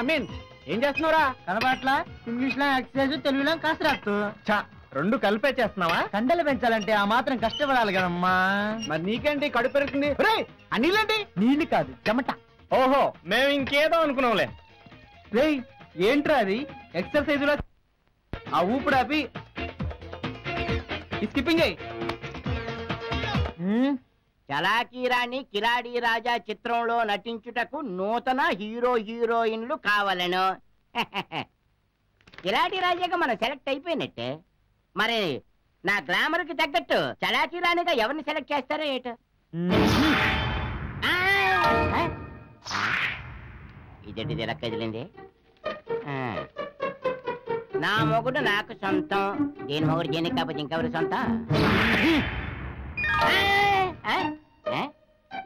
అమీన్ ఏం చేస్తున్నావురా? కనబాట్లా ఇంగ్లీష్ లో ఎక్సర్సైజ్, తెలుగులో కసరత్తు. రెండు కలిపే చేస్తున్నావా? కండలు పెంచాలంటే ఆ మాత్రం కష్టపడాలి కదమ్మా. మరి నీకేంటి కడుపు పెరుగుతుంది? ఆ నీళ్ళేంటి? నీళ్లు కాదు చెమట. ఓహో మేము ఇంకేదో అనుకున్నాంలే. రేయ్ ఏంట్రా అది? ఎక్సర్సైజ్ లో ఆ ఊపిడి ఆపి స్కిప్పింగ్ అయ్యి. చలాకీ రాణి కిలాడి రాజా చిత్రంలో నటించుటకు నూతన హీరోయిన్లు కావాలను. కిలాడి రాజాగా మనం సెలెక్ట్ అయిపోయినట్టే. మరి నా గ్లామర్ కి తగ్గట్టు చలాకీ రాణిగా ఎవరిని సెలెక్ట్ చేస్తారో ఏట? ఇదేంటిది ఇలా కదిలింది? నా మొగుడు నాకు సొంతం, దేని మొగుడు దేనికి కాకపోతే ఇంకెవరు సొంతం?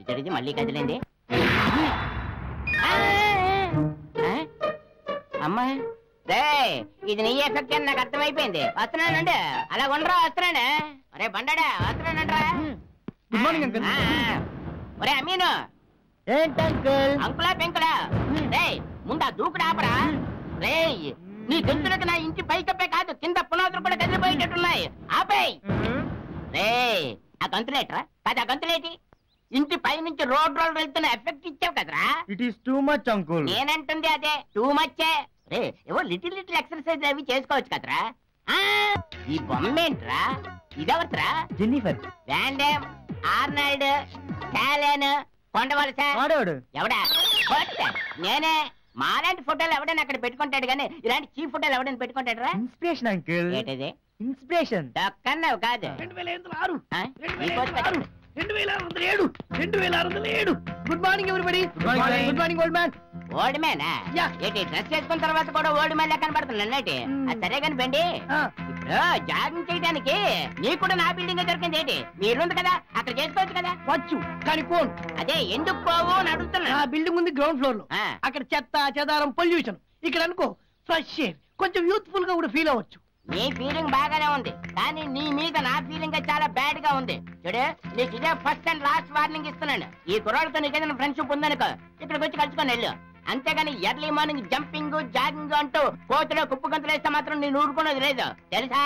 ఇతడిది మళ్ళీ కదిలింది. అమ్మా రే, ఇది నీ ఎఫెక్ట్ అని నాకు అర్థమైపోయింది. వస్తున్నానండి, అలా ఉండరా, వస్తున్నాను. ఒరే బండాడా, వస్తున్నానండ్రా. Good morning uncle. ఒరే అమీను, ఏంటి అంకుల్? అంకులా పెంకులా? రే ముందా దూకుడు ఆపరా. రే నీ గొంతులకు నా ఇంటి పైకప్పే కాదు, కింద పునాదులు కూడా కదిలిపోయేటట్టున్నాయి. ఆపేయ్. రే ఆ గంతులేట్రా? కాదు, ఆ గంతులేటి? ఇంటి పై నుంచి రోడ్ వెళ్తున్న ఎఫెక్ట్ ఇచ్చావు కదరా. It is too much uncle. నేనంటుంది అదే, టూ మచ్చే. రే ఏవో లిటిల్ ఎక్సర్సైజ్ అవి చేసుకోవచ్చు కదరా. ఈ బొమ్మేంట్రా? ఇదెవరిరా? జెన్నిఫర్. వ్యాండమ్, ఆర్నాల్డ్, టాలెన్, కొండవలస. ఎవడా? నేనే. మాలాంటి ఫోటోలు ఎవడైనా అక్కడ పెట్టుకుంటాడు కానీ ఇలాంటి చీప్ ఫోటోలు ఎవడైనా పెట్టుకుంటాడు రా. Inspiration uncle. ఏంటది? ఇన్స్పిరేషన్. దక్కన్నావు కాదు. 2006, 2007, 2607. Good morning everybody. Good morning old man. Old man ఏంటి? డ్రెస్ వేసుకున్న తర్వాత కూడా ఓల్డ్ మ్యాన్ లెక్క కనబడుతున్నాడు. అది సరే కాని బండి, ఇప్పుడు జాగింగ్ చేయడానికి నీకు కూడా నా బిల్డింగ్ దొరికింది ఏంటి? మీరుంది కదా, అక్కడ చేసుకోవచ్చు కదా. వచ్చు కానీ ఫోన్. అదే ఎందుకు పోవు అని అడుగుతున్నా. ఆ బిల్డింగ్ ఉంది గ్రౌండ్ ఫ్లోర్ లో. అక్కడ చెత్త చెదారం పొల్యూషన్. ఇక్కడ అనుకో ఫ్రెష్ ఎయిర్, కొంచెం యూత్ఫుల్ గా కూడా ఫీల్ అవ్వచ్చు. నీ ఫీలింగ్ బాగానే ఉంది, కానీ నీ మీద నా ఫీలింగ్ చాలా బ్యాడ్ గా ఉంది. చూడు, నీకు ఇదే ఫస్ట్ అండ్ లాస్ట్ వార్నింగ్ ఇస్తున్నాను. ఈ కుర్రాడితో నీకు ఏదైనా ఫ్రెండ్షిప్ ఉందనుకో, ఇక్కడికి వచ్చి కలుసుకొని వెళ్ళు. అంతేగాని ఎర్లీ మార్నింగ్ జంపింగ్ జాగింగ్ అంటూ కోతులో కుప్పు గంతులు వేస్తే మాత్రం నేను ఊరుకునేది లేదు, తెలుసా?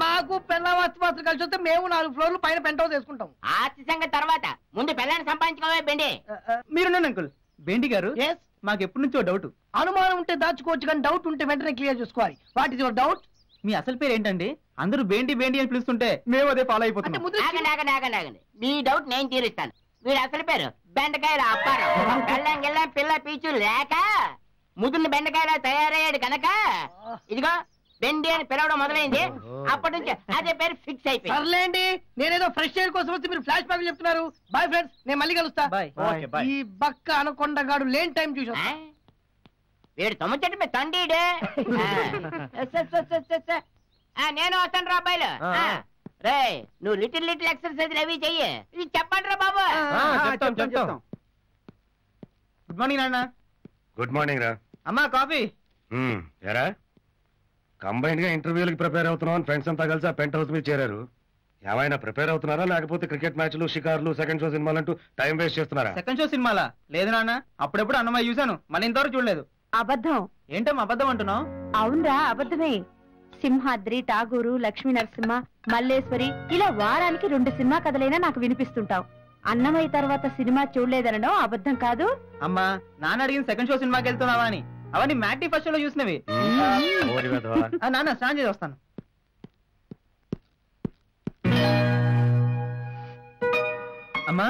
మాకు పిల్ల వస్తు కలిసి వస్తే మేము 4 ఫ్లోర్లు పైన పెంట్ హౌస్ వేసుకుంటాం. ఆస్తి సంగతి తర్వాత, ముందు పిల్లని సంపాదించుకోవే బెండి. మీరున్నాను అంకుల్. బెండి గారు, మాకు ఎప్పటి నుంచో డౌట్. అనుమానం ఉంటే దాచుకోవచ్చు కానీ డౌట్ ఉంటే వెంటనే క్లియర్ చేసుకోవాలి. What is your doubt? మీ అసలు పేరు ఏంటండి? అందరూ బేండి బేండి అని పిలుస్తుంటే మేము అదే ఫాలో అయిపోతున్నాం. ఆగండి, మీ డౌట్ నేను తీరుస్తాను. వీడు అసలు పేరు బెండకాయల అప్పారం. గెల్లం గెల్లం పిల్ల పీచు లేక ముదున్న బెండకాయలా తయారయ్యాడు కనుక ఇదిగో బెండి అని పిలవడం మొదలైంది. అప్పటి నుంచి అదే పేరు ఫిక్స్ అయిపోయింది. సర్లేండి, నేనేదో ఫ్రెష్ ఎయిర్ కోసం వచ్చి మీరు ఫ్లాష్ బ్యాక్ చెప్తున్నారు. బాయ్ ఫ్రెండ్స్, నేను మళ్ళీ కలుస్తా. ఈ బక్క అనకొండగాడు లేని టైం చూసా. వీడు తొమ్మ చెట్టు మీద తండ్రిడు. నేను వస్తాను రా అబ్బాయిలు. రే నువ్వు లిటిల్ ఎక్సర్సైజ్ అవి చెయ్యి. ఇది చెప్పండి రా బాబు. గుడ్ మార్నింగ్ నాన్న. గుడ్ మార్నింగ్ రా. అమ్మా కాఫీ. ఎరా కంబైన్ గా ఇంటర్వ్యూలకి ప్రిపేర్ అవుతున్నాం. ఫ్రెండ్స్ అంతా కలిసి ఆ పెంట్ హౌస్ మీద చేరారు. ఏమైనా ప్రిపేర్ అవుతున్నారా లేకపోతే క్రికెట్ మ్యాచ్లు, షికార్లు, సెకండ్ షో సినిమాలు అంటూ టైం వేస్ట్ చేస్తున్నారా? సెకండ్ షో సినిమాలా? లేదు నాన్న, అప్పుడెప్పుడు అన్నమయ్య చూశాను, మన ఇంతవరకు చూడలేదు. అబద్ధం. ఏంటమ్మా అబద్ధం అంటున్నావు? అవునరా, అబద్ధమే. సింహాద్రి, ఠాగూరు, లక్ష్మీ నరసింహ, మల్లేశ్వరి ఇలా వారానికి 2 సినిమా కథలైనా నాకు వినిపిస్తుంటావు. అన్నమయ్య తర్వాత సినిమా చూడలేదనడం అబద్ధం కాదు. అమ్మా నాన్న అడిగిన సెకండ్ షో సినిమాకి వెళ్తున్నావా అని. అవన్నీ మ్యాటీ ఫస్ట్ షోలో చూసినవి. నాన్న స్నానం చేసి వస్తాను. అమ్మా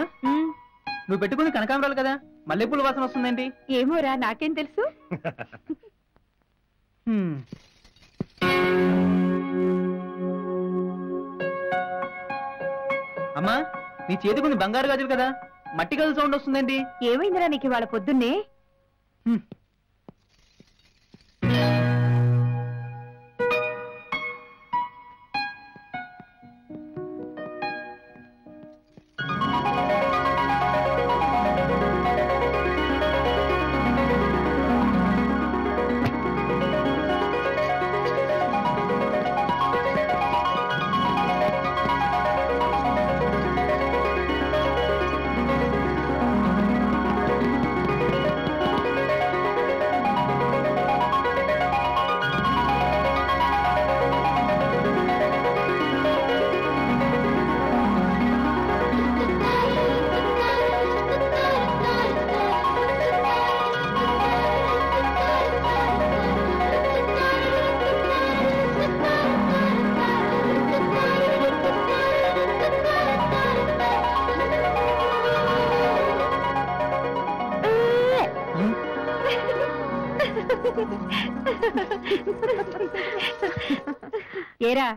నువ్వు పెట్టుకుని కనకాంబరాలు కదా, మల్లెపూల వాసన వస్తుందేంటి? ఏమోరా, నాకేం తెలుసు. అమ్మా నీ చేతికుంది బంగారు గాజులు కదా, మట్టి గజు సౌండ్ వస్తుందేంటి? ఏమైందిరా నీకు ఇవాళ పొద్దున్నే? ఏరా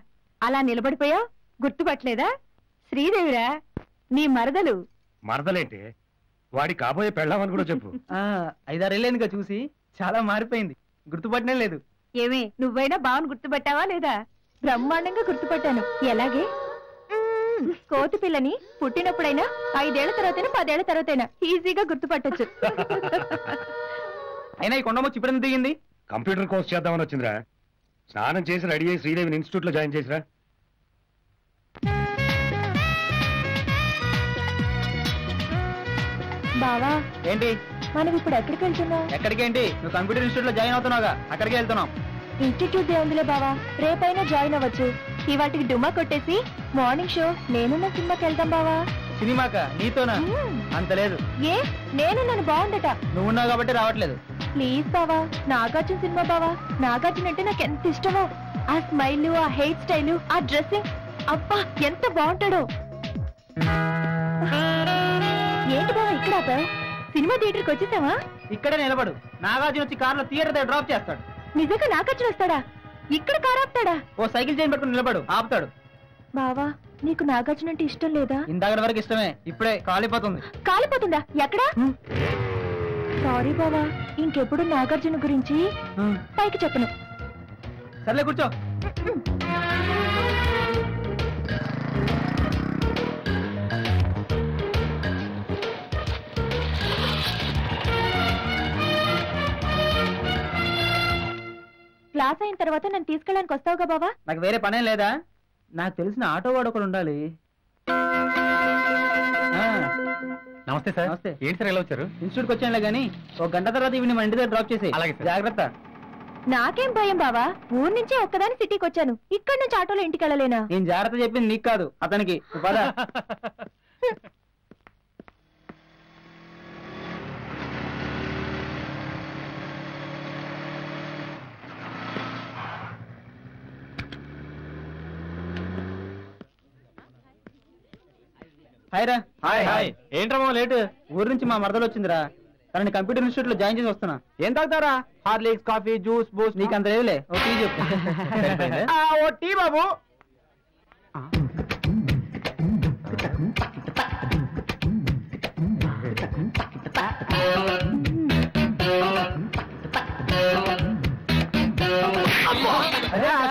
అలా నిలబడిపోయావు, గుర్తుపట్టలేదా? శ్రీదేవిరా, నీ మరదలు. మరదలేంటి, వాడి కాబోయే పెళ్ళామని కూడా చెప్పు. 5-6 ఏళ్ళేనుగా చూసి చాలా మారిపోయింది, గుర్తుపట్టనే లేదు. ఏమే, నువ్వైనా బావను గుర్తుపట్టావా లేదా? బ్రహ్మాండంగా గుర్తుపట్టాను. ఎలాగే? కోతి పిల్లని పుట్టినప్పుడైనా 5 ఏళ్ల తర్వాతైనా 10 ఏళ్ల తర్వాతైనా ఈజీగా గుర్తుపట్టొచ్చు. అయినా ఈ కొండమొచ్చి ఇప్పుడు దిగింది. కంప్యూటర్ కోర్స్ చేద్దామని వచ్చిందిరా. స్నానం చేసి రెడీ అయ్యి శ్రీదేవిని ఇన్స్టిట్యూట్ లో జాయిన్ చేసిరా. బావా, ఏంటి మనం ఇప్పుడు ఎక్కడికి వెళ్తున్నాం? ఎక్కడికేంటి, నువ్వు కంప్యూటర్ ఇన్స్టిట్యూట్ లో జాయిన్ అవుతున్నావుగా, అక్కడికి వెళ్తున్నాం. ఇన్స్టిట్యూట్ ఉందిలే బావా, రేపైనా జాయిన్ అవ్వచ్చు. ఇవాటికి డుమ్మా కొట్టేసి మార్నింగ్ షో నేనున్న సినిమాకి వెళ్తాం బావా. సినిమాకా? నీతోనా? అంత లేదు. ఏ, నేనున్నాను, బాగుందట. నువ్వున్నావు కాబట్టి రావట్లేదు. ప్లీజ్ బావా, నాగార్జున సినిమా బావా. నాగార్జున అంటే నాకు ఎంత ఇష్టమో. ఆ స్మైల్, ఆ హెయిర్ స్టైల్, ఆ డ్రెస్సింగ్, అబ్బా ఎంత బాగుంటాడో. ఏంటి బావా ఇక్కడ ఆపావ్? సినిమా థియేటర్కి వచ్చేసావా? ఇక్కడే నిలబడు, నాగార్జున వచ్చి కారులో థియేటర్ దగ్గర డ్రాప్ చేస్తాడు. నిజంగా నాగార్జున వస్తాడా? ఇక్కడ కారు ఆపుతాడా? ఓ సైకిల్ చైన్ పట్టుకుని నిలబడు, ఆపుతాడు. బావా, నీకు నాగార్జున అంటే ఇష్టం లేదా? ఇందాక వరకు ఇష్టమే, ఇప్పుడే కాలిపోతుంది. కాలిపోతుందా? ఎక్కడా? సారీ బావా, ఇంకెప్పుడు నాగార్జున గురించి పైకి చెప్పను. సర్లే కూర్చో. క్లాస్ అయిన తర్వాత నన్ను తీసుకెళ్ళడానికి వస్తావుగా బావా? నాకు వేరే పనేం లేదా? నాకు తెలిసిన ఆటో వాడు ఒకడు ఉండాలి. నమస్తే సార్. నమస్తే. ఏంటి సార్ ఎలా వచ్చారు? ఇన్స్టిట్యూట్కి వచ్చానులే గానీ 1 గంట తర్వాత ఇవి మన ఇంటి దగ్గర డ్రాప్ చేసి. అలాగే సార్. జాగ్రత్త. నాకేం భయం బావా, ఊరు నుంచే ఒక్కదాని సిటీకి వచ్చాను. ఇక్కడ నుంచి ఆటోలో ఇంటికి వెళ్ళలేనా? నేను జాగ్రత్త చెప్పింది నీకు కాదు, అతనికి. పద. హాయ్ రా. హాయ్. ఏంట్రా లేటు? ఊరు నుంచి మా మరదలు వచ్చిందిరా, తనని కంప్యూటర్ ఇన్స్టిట్యూట్ లో జాయిన్ చేసి వస్తున్నా. ఏం తాగుతారా? Horlicks, coffee, juice, Boost? నీకు అంత లేదులే, ఓ టీ చెప్పు. ఓ టీ బాబు.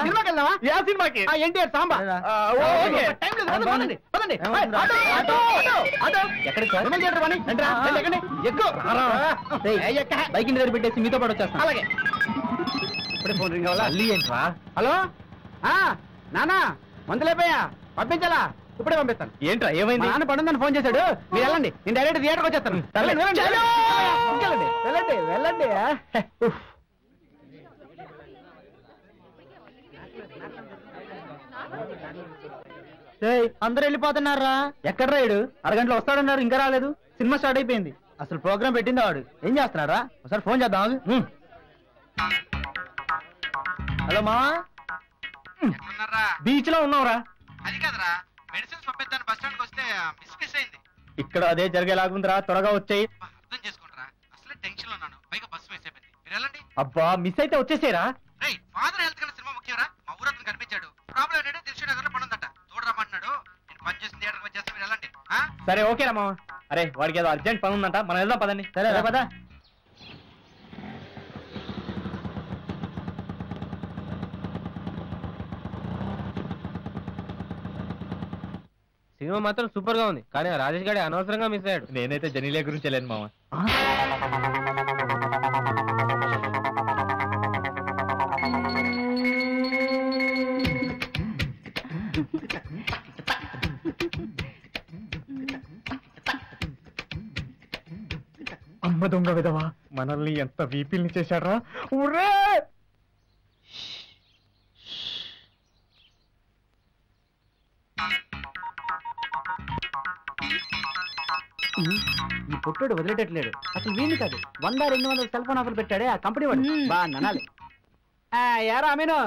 సినిమాకి వెళ్దామా? ఏ సినిమాకి? ఎన్టీఆర్ సాంబా. ఎక్కడికి సార్? బైక్ ఇంటి దగ్గర పెట్టేసి మీతో పాటు వచ్చేస్తాను. అలాగే. ఇప్పుడే ఫోన్ రింగ్ అవ్వాలా? ఏంట్రా? హలో, నానా మందులైపోయా, పంపించాలా? ఇప్పుడే పంపిస్తాను. ఏంట్రా ఏమైంది? నాన్న పడుందని ఫోన్ చేశాడు, మీరు వెళ్ళండి, నేను డైరెక్ట్ థియేటర్కి వచ్చేస్తాను. వెళ్ళండి వెళ్ళండి. అందరూ వెళ్ళిపోతున్నారా? ఎక్కడ రాయుడు? అరగంటలో వస్తాడన్నారు, ఇంకా రాలేదు. సినిమా స్టార్ట్ అయిపోయింది. అసలు ప్రోగ్రామ్ పెట్టింది వాడు. ఏం చేస్తున్నారా? ఒకసారి ఫోన్ చేద్దాం. హలో మావా, బీచ్ లో ఉన్నావురా? అది కదరా, మెడిసిన్స్ పంపిద్దాన్ని బస్ స్టాండ్కి వస్తే మిస్ అయింది. ఇక్కడ అదే జరిగేలాగుందిరా, త్వరగా వచ్చాయి. అర్థం చేసుకుంటారా, అసలే టెన్షన్ లో ఉన్నాను, పైగా బస్సు మిస్ అయిపోయింది. మీరు వెళ్ళండి. అబ్బా, మిస్ అయితే వచ్చేసేరా. రేయ్, ఫాదర్ హెల్త్ కన్నా సినిమా ముఖ్యరా? మా ఊరు అతను కనిపించాడు. ప్రాబ్లం ఏంటంటే దిల్షుక్ నగర్ లో పనుందట, తోడరమ్మంటున్నాడు. నేను పని చేసిన థియేటర్కి వచ్చేస్తే మీరు వెళ్ళండి. సరే ఓకేరా మామ. అరే వాడికి ఏదో అర్జెంట్ పని ఉందంట, మనం వెళ్దాం పదండి. సరే పదా. సినిమా మాత్రం సూపర్ గా ఉంది, కానీ రాజేష్ గారి అనవసరంగా మిస్ అయ్యాడు. నేనైతే జనీలియా గురించి వెళ్ళాను మామ. అమ్మ దొంగ విధవా, మనల్ని ఎంత వీపిల్ని చేశాడ్రా. ఊరే ఈ పొట్టుడు వదిలేటట్లేడు. అసలు వీళ్ళు కాదు, 100-200 సెల్ ఫోన్ ఆఫర్ పెట్టాడే ఆ కంపెనీ వాడు. బా ననాలి. యారా అమీను,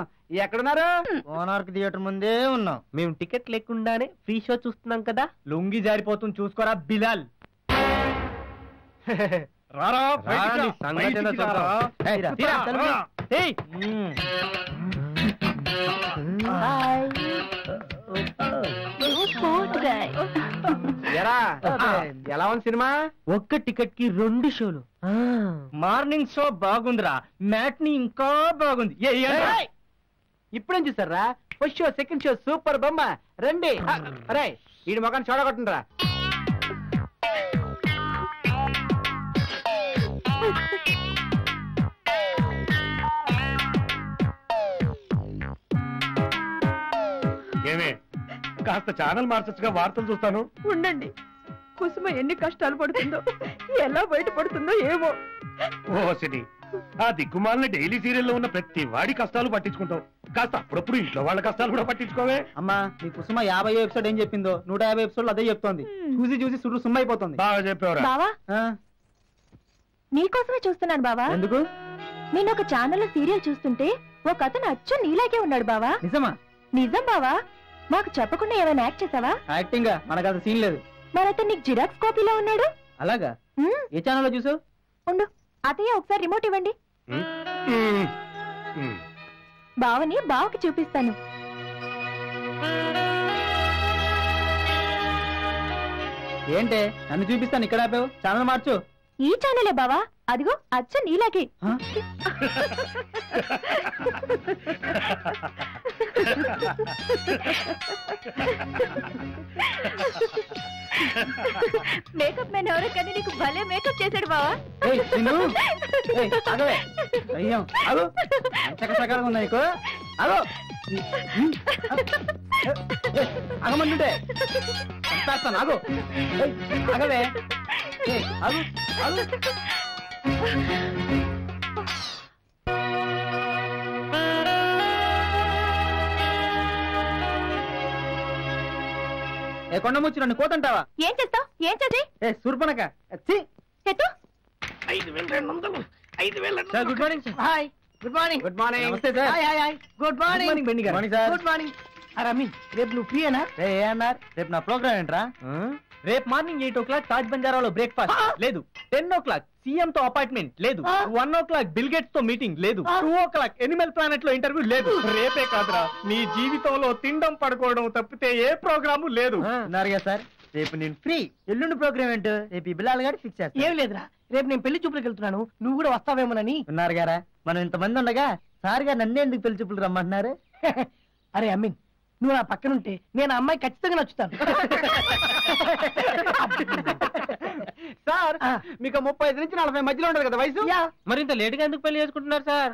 ఎక్కడున్నారు? మోనార్క్ థియేటర్ ముందే ఉన్నాం. మేము టికెట్ లేకుండానే ఫ్రీ షో చూస్తున్నాం కదా. లుంగి జారిపోతుంది, చూసుకోరా బిలాల్. రారా ఎలా ఉంది సినిమా? ఒక్క టికెట్ కి 2 షోలు. మార్నింగ్ షో బాగుందిరా, మ్యాట్ని ఇంకా బాగుంది. ఇప్పుడేం చూసారా? First show second show super బొమ్మ. రండి. అరే ఈ మొఖాన్ని చూడగొట్టండిరా. ఏమే కాస్త ఛానల్ మార్చచ్చుగా, వార్తలు చూస్తాను. ఉండండి, కుసుమ ఎన్ని కష్టాలు పడుతుందో, ఎలా బయటపడుతుందో ఏమో. ఓ సిటీ, ఆ దిక్కుమాలిన డైలీ సీరియల్లో ఉన్న ప్రతి వాడి కష్టాలు పట్టించుకుంటావు, కాస్త అప్పుడప్పుడు ఇంట్లో వాళ్ళ కష్టాలు కూడా పట్టించుకోవే. అమ్మా నీ కుసుమ 50 ఎపిసోడ్ ఏం చెప్పిందో 150 ఎపిసోడ్ అదే చెప్తోంది. చూసి చూసి సుర్రు సుమ్మైపోతుంది. బాగా చెప్పావురా. బావా, నీకోసమే చూస్తున్నాను బావా. ఎందుకు? నేను ఒక ఛానల్లో సీరియల్ చూస్తుంటే ఒక అతను అచ్చు నీలాగే ఉన్నాడు బావా. నిజమా? నిజం బావా. మాకు చెప్పకుండా ఏమైనా యాక్ట్ చేసావా? యాక్టింగ్ గా మనకు అంత సీన్ లేదు. మరి అతను నీకు జిరాక్స్ కాపీలో ఉన్నాడు. అలాగా? ఏ ఛానల్లో చూసావు? ఉండు, అతయ్య ఒకసారి రిమోట్ ఇవ్వండి. బావని బావకి చూపిస్తాను. ఏంటే నన్ను చూపిస్తాను, ఇక్కడ ఆపావు? ఛానల్ మార్చు. ఈ ఛానలే బావా, అదిగో అచ్చు నీలాగే. మేకప్ మ్యాన్ ఎవరో కానీ నీకు భలే మేకప్ చేశాడు బావా. అయ్యాం అదో సకాలంగా ఉందా నీకు? అదో అగమంటుంటే చంపేస్తాను. ఆగు, అగవే, ఆగు ఆగు. ఏ కొండముచ్చి నన్ను కోతంటావా? ఏం చేస్తావు? ఏం చేసి? ఏ సూర్పనక చెట్టు. 5,200. Sir good morning sir. Hi, good morning. Good morning. నమస్తే sir. Hi hi hi, good morning. బెండి గారు. Morning sir. Good morning. అరే రేపు నువ్వు ఫ్రీయేనా? ఏ అన్నారు? రేపు నా ప్రోగ్రామ్ ఏంట్రా? రేపు మార్నింగ్ 8 o'clock తాజ్ బంజారాలో బ్రేక్ఫాస్ట్ లేదు. 10 o'clock సీఎం తో అపాయింట్మెంట్ లేదు. 1 o'clock బిల్ గేట్స్ తో మీటింగ్ లేదు. 2 o'clock ఎనిమల్ ప్లానెట్ లో ఇంటర్వ్యూ లేదు. రేపే కాదురా, నీ జీవితంలో తినడం పడుకోవడం తప్పితే ఏ ప్రోగ్రాము లేదు. ఉన్నారుగా సార్, రేపు నేను ఫ్రీ. ఎల్లుండి ప్రోగ్రామ్ ఏంటో రేపు ఈ బిల్లాలు గారు ఫిక్స్ చేస్తా. ఏం లేదురా, రేపు నేను పెళ్లి చూపులకు వెళ్తున్నాను, నువ్వు కూడా వస్తావేమోనని. ఉన్నారు గారా, మనం ఇంతమంది ఉండగా సార్ గారు నన్నే ఎందుకు పెళ్లి చూపులు రమ్మంటున్నారు? అరే అమ్మిన్, నువ్వు నా పక్కనుంటే నేను ఆ అమ్మాయి ఖచ్చితంగా నచ్చుతాను. సార్ మీకు 35 నుంచి 40 మధ్యలో ఉండదు కదా వయసు? మరి ఇంత లేట్ గా ఎందుకు పెళ్లి చేసుకుంటున్నారు సార్?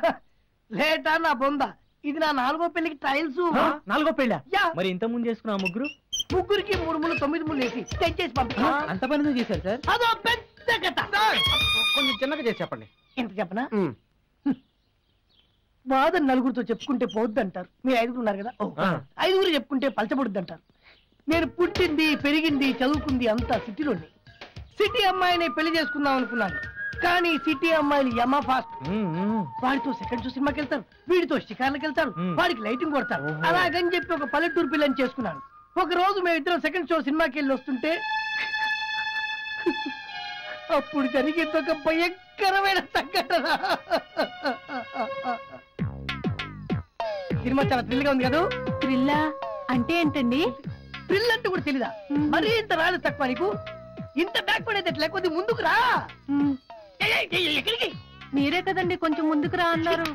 లేటా నా బొంద, ఇది నా 4వ పెళ్లికి ట్రయల్స్. 4వ పెళ్ళా? మరి ఇంత ముందు చేసుకున్న ముగ్గురికి 3 ముళ్ళు 9 ముళ్ళు వేసి సెట్ చేసి పంపించా. అంత పని చేశారు సార్? అదో పెద్ద కథ. కొంచెం చిన్నగా చేసి చెప్పండి. ఎంత చెప్పనా? బాధ నలుగురితో చెప్పుకుంటే పోద్ది అంటారు. మీరు 5గురు ఉన్నారు కదా, 5గురు చెప్పుకుంటే పలచబడుద్ది అంటారు. నేను పుట్టింది పెరిగింది చదువుకుంది అంతా సిటీలోని. సిటీ అమ్మాయిని పెళ్లి చేసుకుందాం అనుకున్నాను, కానీ సిటీ అమ్మాయిలు యమ ఫాస్ట్. వాడితో సెకండ్ షో సినిమాకి వెళ్తారు, వీడితో షికార్లకు వెళ్తారు, వాడికి లైటింగ్ కొడతారు. అలాగని చెప్పి ఒక పల్లెటూరు పిల్లని చేసుకున్నాను. ఒక రోజు మేమిద్దరం సెకండ్ షో సినిమాకి వెళ్ళి వస్తుంటే అప్పుడు జరిగింది ఒక భయంకరమైన సంఘటన. సినిమా చాలా థ్రిల్ గా ఉంది కదా? థ్రిల్లా అంటే ఏంటండి? థ్రిల్ అంటే కూడా తెలీదా? మరీ ఇంత రాదు తక్కువ నీకు? ఇంత బ్యాక్ పడేది ఎట్లా? కొద్ది ముందుకు రా. ఎక్కడికి? మీరే కదండి కొంచెం ముందుకు రా అన్నారు.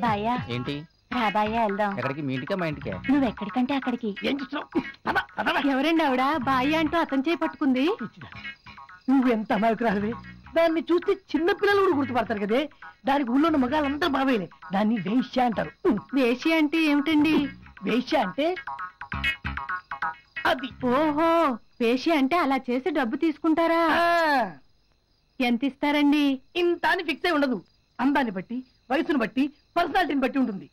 బాయా ఏంటి? రా బాయా వెళ్దాం. ఎక్కడికి? మీ ఇంటికా మా ఇంటికే? నువ్వు ఎక్కడికంటే అక్కడికి. ఏం చూస్తున్నావు? ఎవరండి ఆవిడ? బాయ్య అంటూ అతని చేయి పట్టుకుంది. నువ్వు ఎంత అమాయకురాలివే. దాన్ని చూస్తే చిన్న పిల్లలు కూడా గుర్తుపడతారు కదే. దానికి ఊళ్ళో ఉన్న మగాళ్ళంతా బావేలే. దాన్ని వేశ్య అంటారు. వేశ్య అంటే ఏమిటండి? వేశ్య అంటే అది. ఓహో, వేశ్య అంటే అలా చేసి డబ్బు తీసుకుంటారా? ఎంత ఇస్తారండి? ఇంత అని ఫిక్స్ అయి ఉండదు. అందాన్ని బట్టి, వయసును బట్టి, పర్సనాలిటీని బట్టి ఉంటుంది.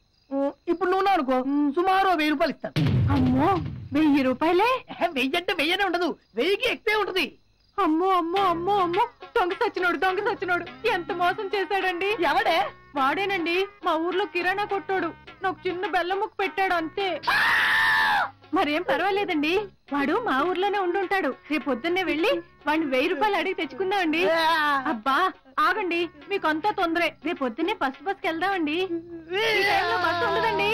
ఇప్పుడు నువ్వు అనుకో, సుమారు 1000 రూపాయలు ఇస్తాను. అమ్మో, 1000 రూపాయలే? 1000 అంటే 1000 ఉండదు, 1000కి ఎక్కువే ఉంటుంది. అమ్మో అమ్మో అమ్మో అమ్మో, దొంగ సచ్చినోడు ఎంత మోసం చేశాడండి. ఎవడే? వాడేనండి, మా ఊర్లో కిరాణా కొట్టాడు. నాకు చిన్న బెల్లం ముక్క పెట్టాడు అంతే. మరేం పర్వాలేదండి, వాడు మా ఊర్లోనే ఉండుంటాడు. రేపు పొద్దున్నే వెళ్ళి వాడిని 1000 రూపాయలు అడిగి తెచ్చుకుందామండి. అబ్బా ఆగండి, మీకు అంతా తొందరే. రేపు పొద్దున్నే ఫస్ట్ బస్కి వెళ్దామండి. ఈ టైంలో బస్సు ఉండదండి.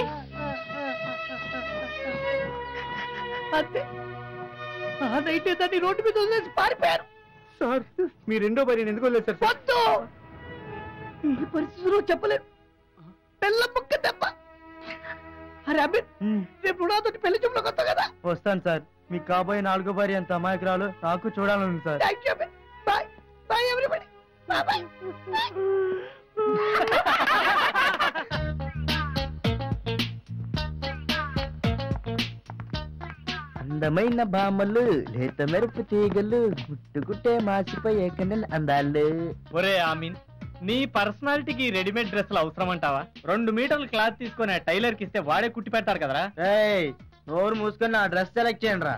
అంతే, అదైతే దాన్ని రోడ్డు మీద వదిలేసి పారిపోయారు. సార్ మీ రెండో భార్యను ఎందుకు వదిలేశారు సార్? వద్దు, ఈ పరిస్థితిలో చెప్పలేను. పెళ్ళ ముక్క దెబ్బ. అరే అభిన్, రేపు నాతోటి పెళ్లి చూపులోకి వస్తావు కదా? వస్తాను సార్. మీకు కాబోయే 4వ భార్య అంత అమాయకురాలు నాకు చూడాలని sir. Thank you Abhin. Bye bye everybody. Bye bye. అందమైన భామలు, లేత మెరుపు తీగలు, గుట్టుగుట్టే మాసిపోయే కన్నెల అందాలు. ఒరే ఆమీన్, నీ పర్సనాలిటీకి రెడీమేడ్ డ్రెస్సులు అవసరం అంటావా? 2 మీటర్ల క్లాత్ తీసుకుని టైలర్ కి ఇస్తే వాడే కుట్టి పెడతారు కదరా. నోరు మూసుకొని నా డ్రెస్ సెలెక్ట్ చేయండి రా.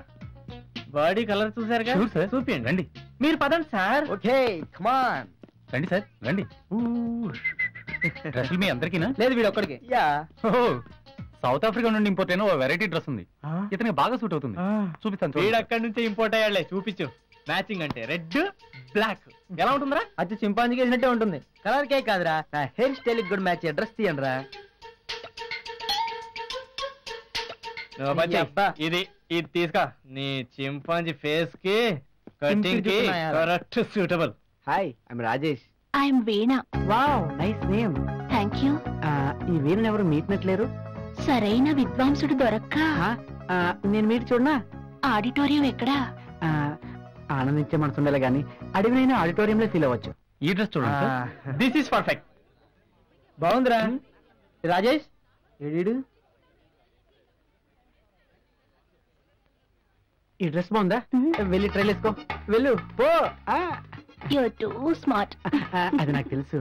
బాడీ కలర్ చూసారుగా, చూపించండి. రండి, మీరు పదండి సార్. ఓకే కమాన్, రండి సార్ రండి. డ్రెస్సులు మీ అందరికీనా? లేదు, వీడు ఒక్కడికి. సౌత్ ఆఫ్రికా నుండి ఇంపోర్ట్ అయిన ఓ వెరైటీ డ్రెస్ ఉంది, ఇతనికి బాగా సూట్ అవుతుంది. చూపిస్తాను. వీడు అక్కడి నుంచి ఇంపోర్ట్ అయ్యాడులే, చూపించు. మ్యాచింగ్ అంటే రెడ్ బ్లాక్ ఎలా ఉంటుందిరా? అది చింపాంజీకి వేసినట్టే ఉంటుంది. కలర్ కే కాదురా, నా హెయిర్ స్టైల్ కూడా మ్యాచ్ డ్రెస్ తీయండి రా. ఇది ఇది తీసుకో, నీ చింపాంజీ ఫేస్ కి కటింగ్ కి correct suitable. Hi, I'm Rajesh. I'm veena. Wow, nice name. Thank you. ఈ వీణను ఎవరు మీట్నట్లేరు? సరైన విద్వాంసుడు దొరక్క నేను మీట్ చూడనా? ఆడిటోరియం ఎక్కడా? ఆనందించే మనసు ఉండాలి గానీ అడిగినైనా ఆడిటోరియంలో ఫీల్ అవ్వచ్చు. ఈ డ్రెస్ చూడండి, దిస్ ఈస్ పర్ఫెక్ట్. బాగుందిరా రాజేష్. ఏడీడు ఈ డ్రెస్ బాగుందా? వెళ్ళి ట్రైల్ వేసుకో, వెళ్ళు పో. You're too smart. అది నాకు తెలుసు.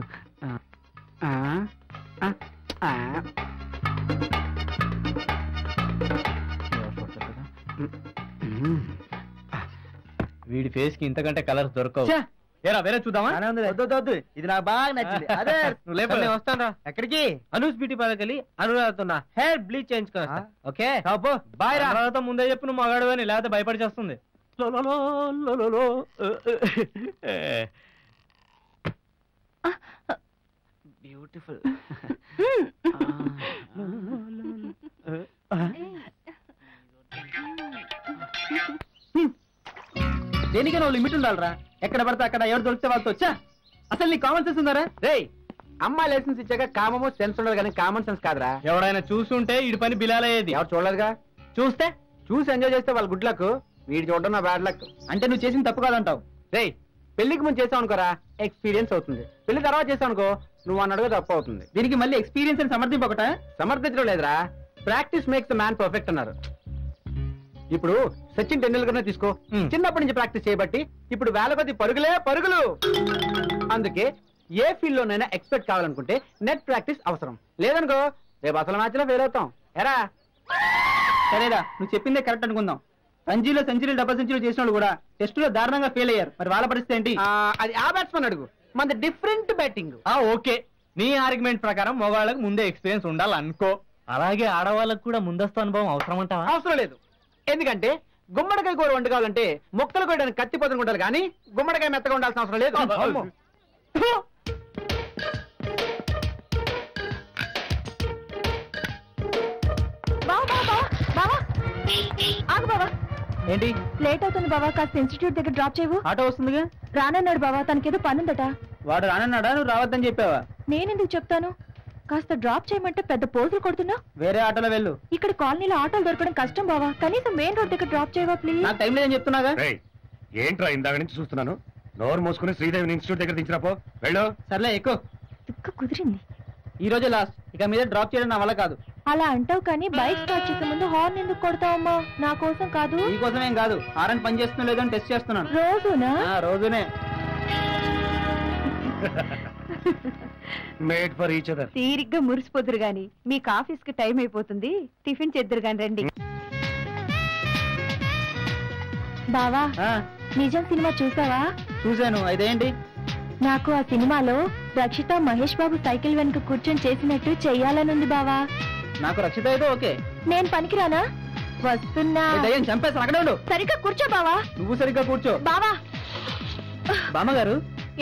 వీడి ఫేస్ కి ఇంతకంటే కలర్స్ దొరకవు. ఏరా వేరే చూద్దామా? ఇది నాకు బాగా నచ్చింది. అదే నువ్వు వస్తాను రా. ఎక్కడికి? అనూస్ బ్యూటీ పార్లర్ వెళ్ళి అనురాధతో హెయిర్ బ్లీచ్ చేయించుకో. ఓకే బాయ్ రా. తర్వాత ముందే చెప్పు నువ్వు మగాడు అని, లేకపోతే భయపడి చేస్తుంది. బ్యూటిఫుల్. దేనికైనా లిమిట్ ఉండాలరా. ఎక్కడ పడితే అక్కడ ఎవరు దొరికితే వాళ్ళతో వచ్చా. అసలు నీ కామన్ సెన్స్ ఉందారా? రే, అమ్మాయి లైసెన్స్ ఇచ్చాక కామము సెన్స్ ఉండదు కానీ కామన్ సెన్స్ కాదురా. ఎవరైనా చూస్తుంటే వీడి పని బిలాలయ్యేది. ఎవరు చూడలేదుగా. చూస్తే చూసి ఎంజాయ్ చేస్తే వాళ్ళ గుడ్ లక్, వీడు చూడడం నా బ్యాడ్ లక్. అంటే నువ్వు చేసిన తప్పు కాదంటావు. రే, పెళ్లికి ముందు చేసావు అనుకోరా ఎక్స్పీరియన్స్ అవుతుంది. పెళ్లి తర్వాత చేసావు అనుకో నువ్వు అన్నట్టుగా తప్పు అవుతుంది. దీనికి మళ్ళీ ఎక్స్పీరియన్స్ అని సమర్థింపకట. సమర్థించడం లేదురా, practice makes the man perfect అన్నారు. ఇప్పుడు సచిన్ టెండూల్కర్ తీసుకో, చిన్నప్పటి నుంచి ప్రాక్టీస్ చేయబట్టి ఇప్పుడు వేల కొద్ది పరుగులే పరుగులు. అందుకే ఏ ఫీల్డ్ లోనైనా ఎక్స్పర్ట్ కావాలనుకుంటే నెట్ ప్రాక్టీస్ అవసరం. లేదనుకో రేపు అసలు మ్యాచ్ లో ఫెయిల్ అవుతాం. ఎరా సరేరా, నువ్వు చెప్పిందే కరెక్ట్ అనుకుందాం. రంజీలో సెంచరీ, డబుల్ సెంచరీ చేసిన వాళ్ళు కూడా టెస్ట్ లో దారుణంగా ఫెయిల్ అయ్యారు. మరి వాళ్ళ పరిస్థితి ఏంటి? అది ఆ బ్యాట్స్మెన్ అడుగు, మన డిఫరెంట్ బ్యాటింగ్. ఓకే, నీ ఆర్గ్యుమెంట్ ప్రకారం మగవాళ్ళకి ముందే ఎక్స్పీరియన్స్ ఉండాలనుకో. అలాగే ఆడవాళ్ళకు కూడా ముందస్తు అనుభవం అవసరం అంటావా? అవసరం లేదు. ఎందుకంటే గుమ్మడికాయ కూర వండుకోవాలంటే మొక్కలు కోయడానికి కత్తి పొదలు ఉండాలి కానీ గుమ్మడికాయ మెత్తగా ఉండాల్సిన అవసరం లేదు. ఏంటి లేట్ అవుతుంది బావా, కాస్త ఇన్స్టిట్యూట్ దగ్గర డ్రాప్ చేయవు. ఆటో వస్తుందిగా. రానన్నాడు బావా, తనకేదో పనుందట. వాడు రానన్నాడా? నువ్వు రావద్దని చెప్పావా? నేనెందుకు చెప్తాను, కాస్త డ్రాప్ చేయమంటే పెద్ద పోజులు కొడుతున్నా. వేరే ఆటోలో వెళ్ళు. ఇక్కడ కాలనీలో ఆటోలు దొరకడం కష్టం బావా, కనీసం మెయిన్ రోడ్ దగ్గర డ్రాప్ చేయవా ప్లీజ్. నాకు టైం లేదని చెప్తున్నాగా. ఏంట్రా ఇందాక నుంచి చూస్తున్నాను, నోరు మూసుకుని శ్రీదేవి ఇన్స్టిట్యూట్ దగ్గర దించినపో వెళ్ళు. సర్లే ఎక్కువ. కుదిరింది. ఈ రోజే లాస్ట్, ఇక మీద డ్రాప్ చేయడం నా వల్ల కాదు. అలా అంటావు కానీ బైక్ స్టార్ట్ చేసే ముందు హార్న్ ఎందుకు కొడతావమ్మా? నా కోసం కాదు. నీ కోసం ఏం కాదు, హారన్ పని చేస్తున్నా లేదని టెస్ట్ చేస్తున్నాను. రోజునా? రోజునే. Made for each other. తీరిగ్గా మురిసిపోదురు గాని మీకు ఆఫీస్ కి టైం అయిపోతుంది, టిఫిన్ చేద్దరు గాని రండి. బావా, నిజం సినిమా చూసావా? చూశాను. అదేంటి? నాకు ఆ సినిమాలో రక్షిత మహేష్ బాబు సైకిల్ వెనుక కూర్చొని చేసినట్టు చెయ్యాలనుంది బావా. నాకు రక్షిత అయితే ఓకే. నేను పనికిరానా? వస్తున్నా. దయ్యం చంపేస్తాను, అక్కడే ఉండు. సరిగ్గా కూర్చో బావా. నువ్వు సరిగ్గా కూర్చో. బావా. బామ్మగారు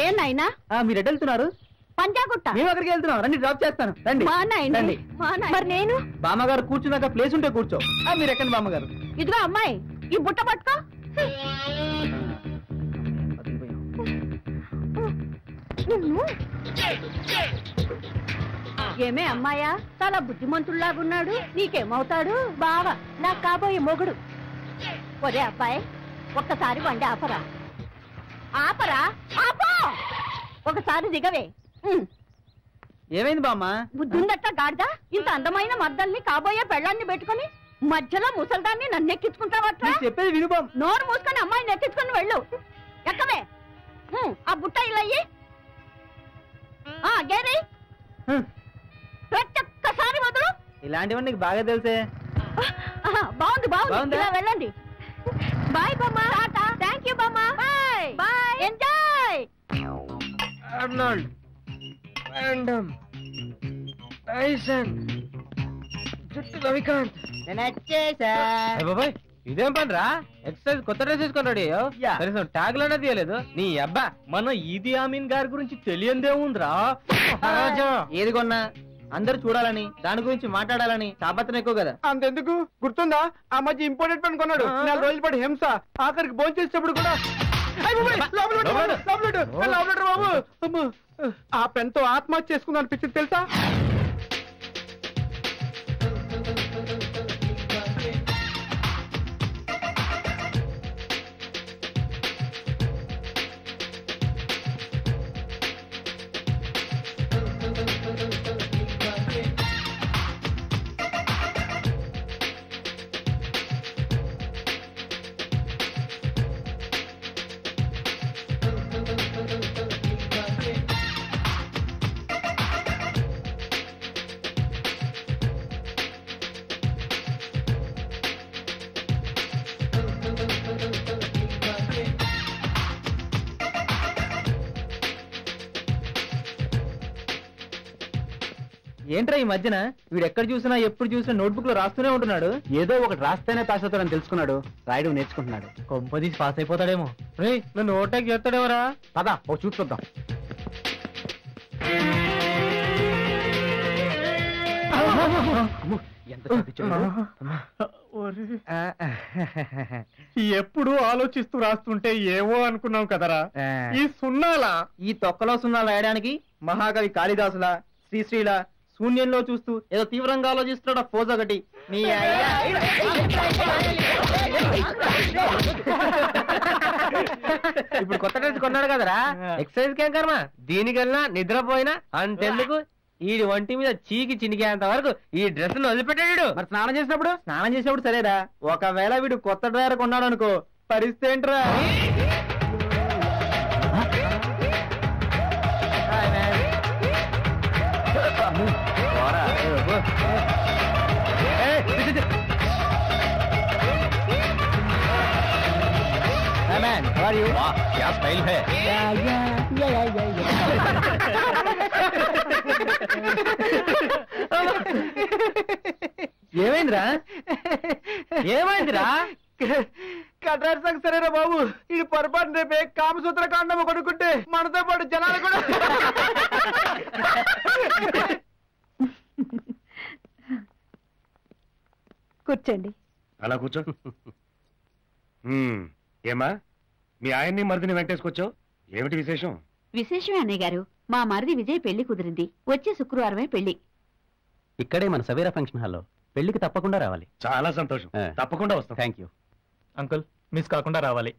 ఏం నాయనా? మీరు ఎటు వెళ్తున్నారు? పంజాగుట్ట. మేము అక్కడికి వెళ్తున్నాం, రండి డ్రాప్ చేస్తాను. రండి మా నాయన. రండి. మరి నేను? బామ్మగారు కూర్చున్నాక ప్లేస్ ఉంటే కూర్చో. మీరు ఎక్కండి బామ్మగారు. ఇదిగో అమ్మాయి, ఈ బుట్ట పట్టుకో. ఏమే అమ్మాయా, చాలా బుద్ధిమంతుల్లాగున్నాడు. నీకేమవుతాడు? బావా, నాకు కాబోయే మొగుడు. ఒరే అబ్బాయి, ఒక్కసారి వండి ఆపరా. ఆపరా, ఆపో. ఒకసారి దిగవే. ఏమైంది బామ్మ? బుద్ధుందట్ట గాడిద. ఇంత అందమైన మద్దల్ని కాబోయే పెళ్ళాన్ని పెట్టుకుని మధ్యలో ముసల్దాన్ని నన్నెక్కించుకుంటావట్రా? చెప్పేది విను బామ్మ. నోరు మూసుకొని అమ్మాయిని ఎక్కించుకుని వెళ్ళు. ఎక్కవే. ఆ బుట్ట ఇల్లయ్యి. గేరి. ప్రతి ఒక్కసారి వదులు. ఇలాంటివన్నీ నీకు బాగా తెలుసే. బాగుంది బాగుంది. ఇలా వెళ్ళండి. బాయ్ బామ్మా. థ్యాంక్ యూ బామ్మా. Bye bye. Enjoy. Arnold, random, Tyson, జట్టు రవికాంత్. నేను వచ్చేసా. బాబాయ్, ఇదేం పని రా? ఎక్సర్సైజ్ కొత్త డ్రెస్ వేసుకున్నాడు. కనీసం ట్యాగ్ లోనే తీయలేదు. నీ అబ్బా, మన ఈదీ ఆమీన్ గారి గురించి తెలియందేముందిరా? ఏది కొన్నా అందరు చూడాలని, దాని గురించి మాట్లాడాలని తాపత్రం ఎక్కువ కదా. అంతెందుకు గుర్తుందా, ఆ మధ్య ఇంపోర్టెడ్ పెన్ కొన్నాడు. 4 రోజుల పాటు హింస. ఆఖరికి భోజనం చేసేటప్పుడు కూడా బాబు, ఆ పెన్ తో ఆత్మహత్య చేసుకుందాం అనిపించింది తెలుసా? ఏంట్రా ఈ మధ్యన వీడు ఎక్కడ చూసినా ఎప్పుడు చూసినా నోట్బుక్ లో రాస్తూనే ఉంటున్నాడు. ఏదో ఒకటి రాస్తేనే పాస్ అవుతాడని తెలుసుకున్నాడు, రాయడం నేర్చుకుంటున్నాడు. కొంపదీసి పాస్ అయిపోతాడేమో. రే, నన్ను ఓటాకి చేస్తాడేమరా? పదా ఓ చూద్దాం. ఎంత ఎప్పుడు ఆలోచిస్తూ రాస్తుంటే ఏవో అనుకున్నాం కదరా. ఈ సున్నాలా, ఈ తొక్కలో సున్నాలు రాయడానికి మహాకవి కాళిదాసులా, శ్రీశ్రీలా శూన్యంలో చూస్తూ ఏదో తీవ్రంగా ఆలోచిస్తున్నాడు ఫోజ్ ఒకటి. నీ ఇప్పుడు కొత్త డ్రెస్ కొన్నాడు కదరా, ఎక్సర్సైజ్ కేం కర్మ. దీనికన్నా నిద్రపోయినా అంతెందుకు, ఈ వంటి మీద చీకి చినిగేంత వరకు ఈ డ్రెస్ వదిలిపెట్టాడు. మరి స్నానం చేసినప్పుడు సరేరా, ఒకవేళ వీడు కొత్త డ్రైవర్ కొన్నాడు అనుకో, పరిస్థితి ఏంట్రా? ఏమైందిరా? కట్రారు సంగతి సరేరా బాబు, ఇది పొరపాటు రేపే కామసూత్ర కాండము కొనుక్కుంటే మనతో పాటు జనాలు కూడా. కూర్చోండి. అలా కూర్చో. ఏమా, మీ ఆయన్ని మరిదిని వెంటేసుకొచ్చావు, ఏమిటి విశేషం? విశేషమే అన్నయ్య గారు, మా మరిది విజయ్ పెళ్లి కుదిరింది. వచ్చే శుక్రవారమే పెళ్లి. ఇక్కడే మన సవేరా ఫంక్షన్ హాల్లో. పెళ్లికి తప్పకుండా రావాలి. చాలా సంతోషం, తప్పకుండా వస్తాం. థ్యాంక్ యూ అంకుల్, మిస్ కాకుండా రావాలి.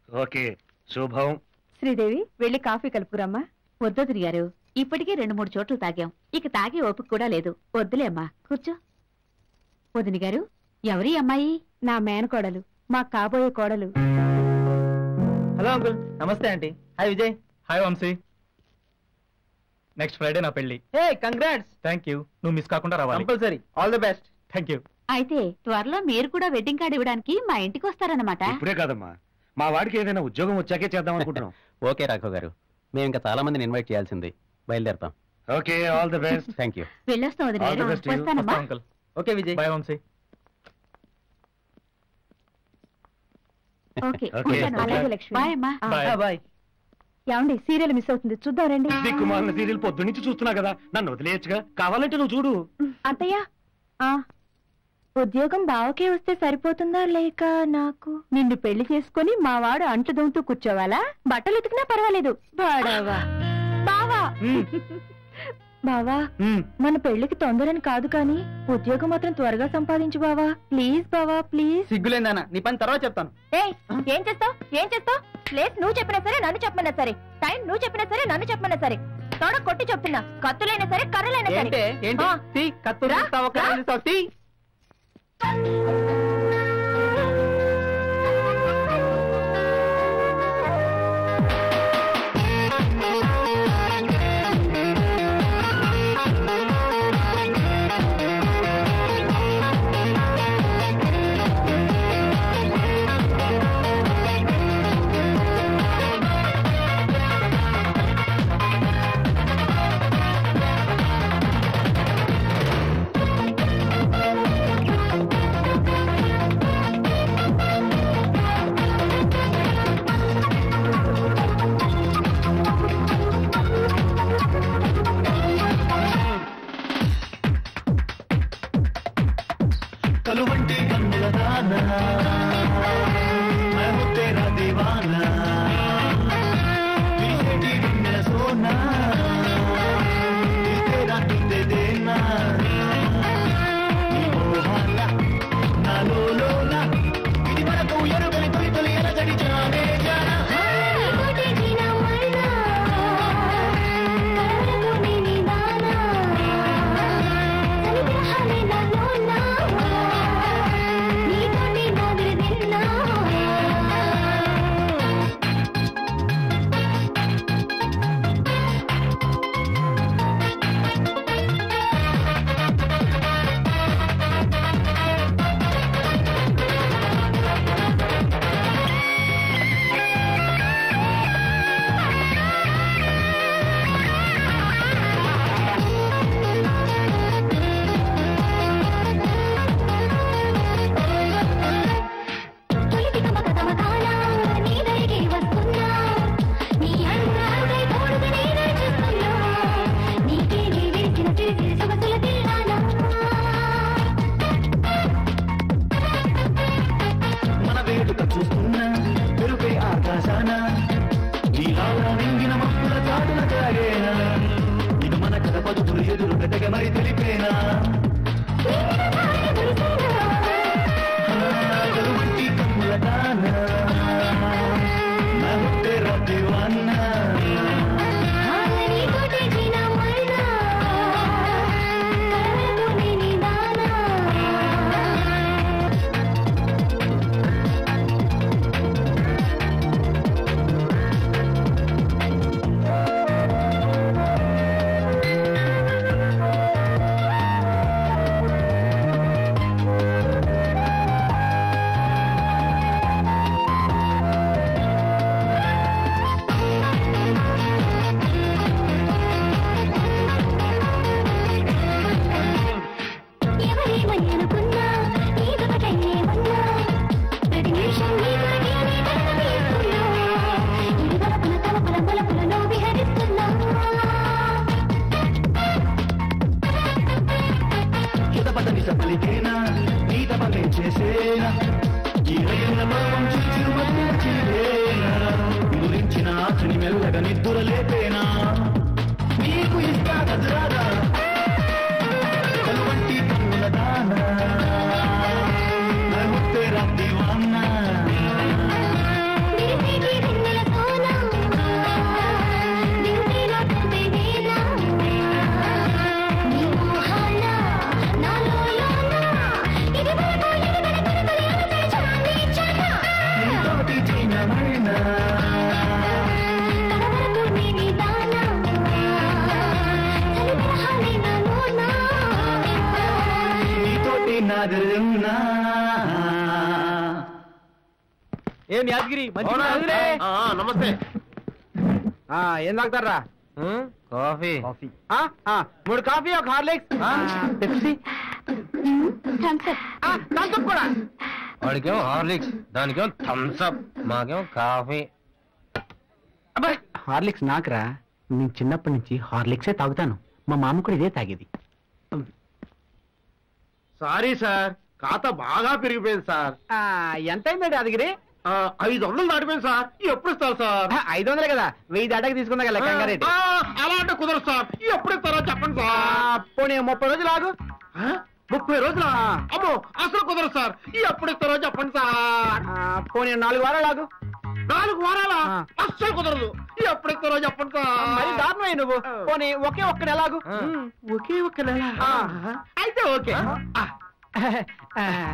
ఓకే, శుభం. శ్రీదేవి, వెళ్ళి కాఫీ కలుపుకురమ్మా. వద్దొదిరి గారు, ఇప్పటికే 2-3 చోట్లు తాగాం, ఇక తాగే ఓపిక కూడా లేదు. వద్దులే అమ్మా, కూర్చో. వదిని గారు, ఎవరి అమ్మాయి? నా మేనకోడలు, మా కాబోయే కోడలు. Hello uncle. నమస్తే aunty. Hi Vijay. Hi Vamshi. Next Friday నా పెళ్లి. Hey, congrats. Thank you. నువ్వు మిస్ కాకుండా రావాలి. Compulsory. All the best. Thank you. అయితే త్వరలో మీరు కూడా వెడ్డింగ్ కార్డు ఇవ్వడానికి మా ఇంటికి వస్తారన్నమాట. ఇప్పుడే కాదమ్మా, మా వాడికి ఏదైనా ఉద్యోగం వచ్చాకే చేద్దాం అనుకుంటున్నాం. ఓకే రాఘవ్ గారు, మేము ఇంకా చాలా మందిని ఇన్వైట్ చేయాల్సింది. బయలుదేరతాం. Okay, all the best. Thank you. వెళ్ళొస్తాం వదిన All the గారు. best to you. వస్తానమ్మా. Uncle. Okay Vijay. Bye Vamshi. Okay Okay. అలాగే లక్ష్మి బాయ్ అమ్మా బాయ్. ఏమండి సీరియల్ మిస్ అవుతుంది చూద్దాం రండి దిక్కుమాలిన సీరియల్ పొద్దు నుంచి చూస్తున్నా కదా, నన్ను వదిలేయచ్చుగా. కావాలంటే నువ్వు చూడు. అత్తయ్య ఉద్యోగం బావకే వస్తే సరిపోతుందా లేక నాకు నిన్ను పెళ్లి చేసుకుని మా వాడు అంట్లు దొంగతూ కూర్చోవాలా? బట్టలు ఉతికినా పర్వాలేదు బాడావా బావా బావా మన పెళ్లికి తొందరని కాదు కానీ ఉద్యోగం మాత్రం త్వరగా సంపాదించు బావా. ప్లీజ్ బావా ప్లీజ్. సిగ్గులేందానా, నీ పని తర్వాత చెప్తాను. ఏం చేస్తావు ప్లేస్ నువ్వు చెప్పినా సరే నన్ను చెప్పమన్నా సరే, టైం నువ్వు చెప్పినా సరే నన్ను చెప్పమన్నా సరే, తోడ కొట్టి చెప్తున్నా, కత్తులైనా సరే కర్రలైనా సరే. ఏంటి కత్తులు తీస్తావా, కర్రలు తీస్తావా? తీ. ఏం యాదగిరి నమస్తే. ఏం తాగుతారా? Coffee. 3 coffee, 1 Horlicks, Pepsi, Thums Up కూడా. వాడికేమో హార్లిక్స్, దానికేమో థమ్స్ అప్, మాకేమో కాఫీ. అబ్బాయి హార్లిక్స్ నాకురా, నేను చిన్నప్పటి నుంచి హార్లిక్సే తాగుతాను. మా మామ కూడా ఇదే తాగేది. సారీ సార్, ఖాతా బాగా పెరిగిపోయింది సార్. ఎంతైందండి అదిగిరి? 500 దాటిపోయింది సార్. ఎప్పుడు ఇస్తారు సార్? 500 కదా, 1000 దాటాకి తీసుకున్నా కదా కంగారెడ్డి. అలా అంటే కుదరదు సార్. ఎప్పుడు ఇస్తారో చెప్పండి సార్. పోనీ 30 రోజులు ఆగు. 30 రోజుల? అమ్మో, అసలు కుదరదు సార్. ఎప్పుడు ఇస్తారో చెప్పండి సార్. పోనీ 4 వారాలు ఆగు. 4 వారాలా? అస్సలు కుదరదు. ఎప్పుడు ఇస్తారో చెప్పండి సార్. మరి దారుణమే నువ్వు. పోనీ ఒక్క నెల ఆగు. ఒకే ఒక్క నెల? అయితే ఓకే.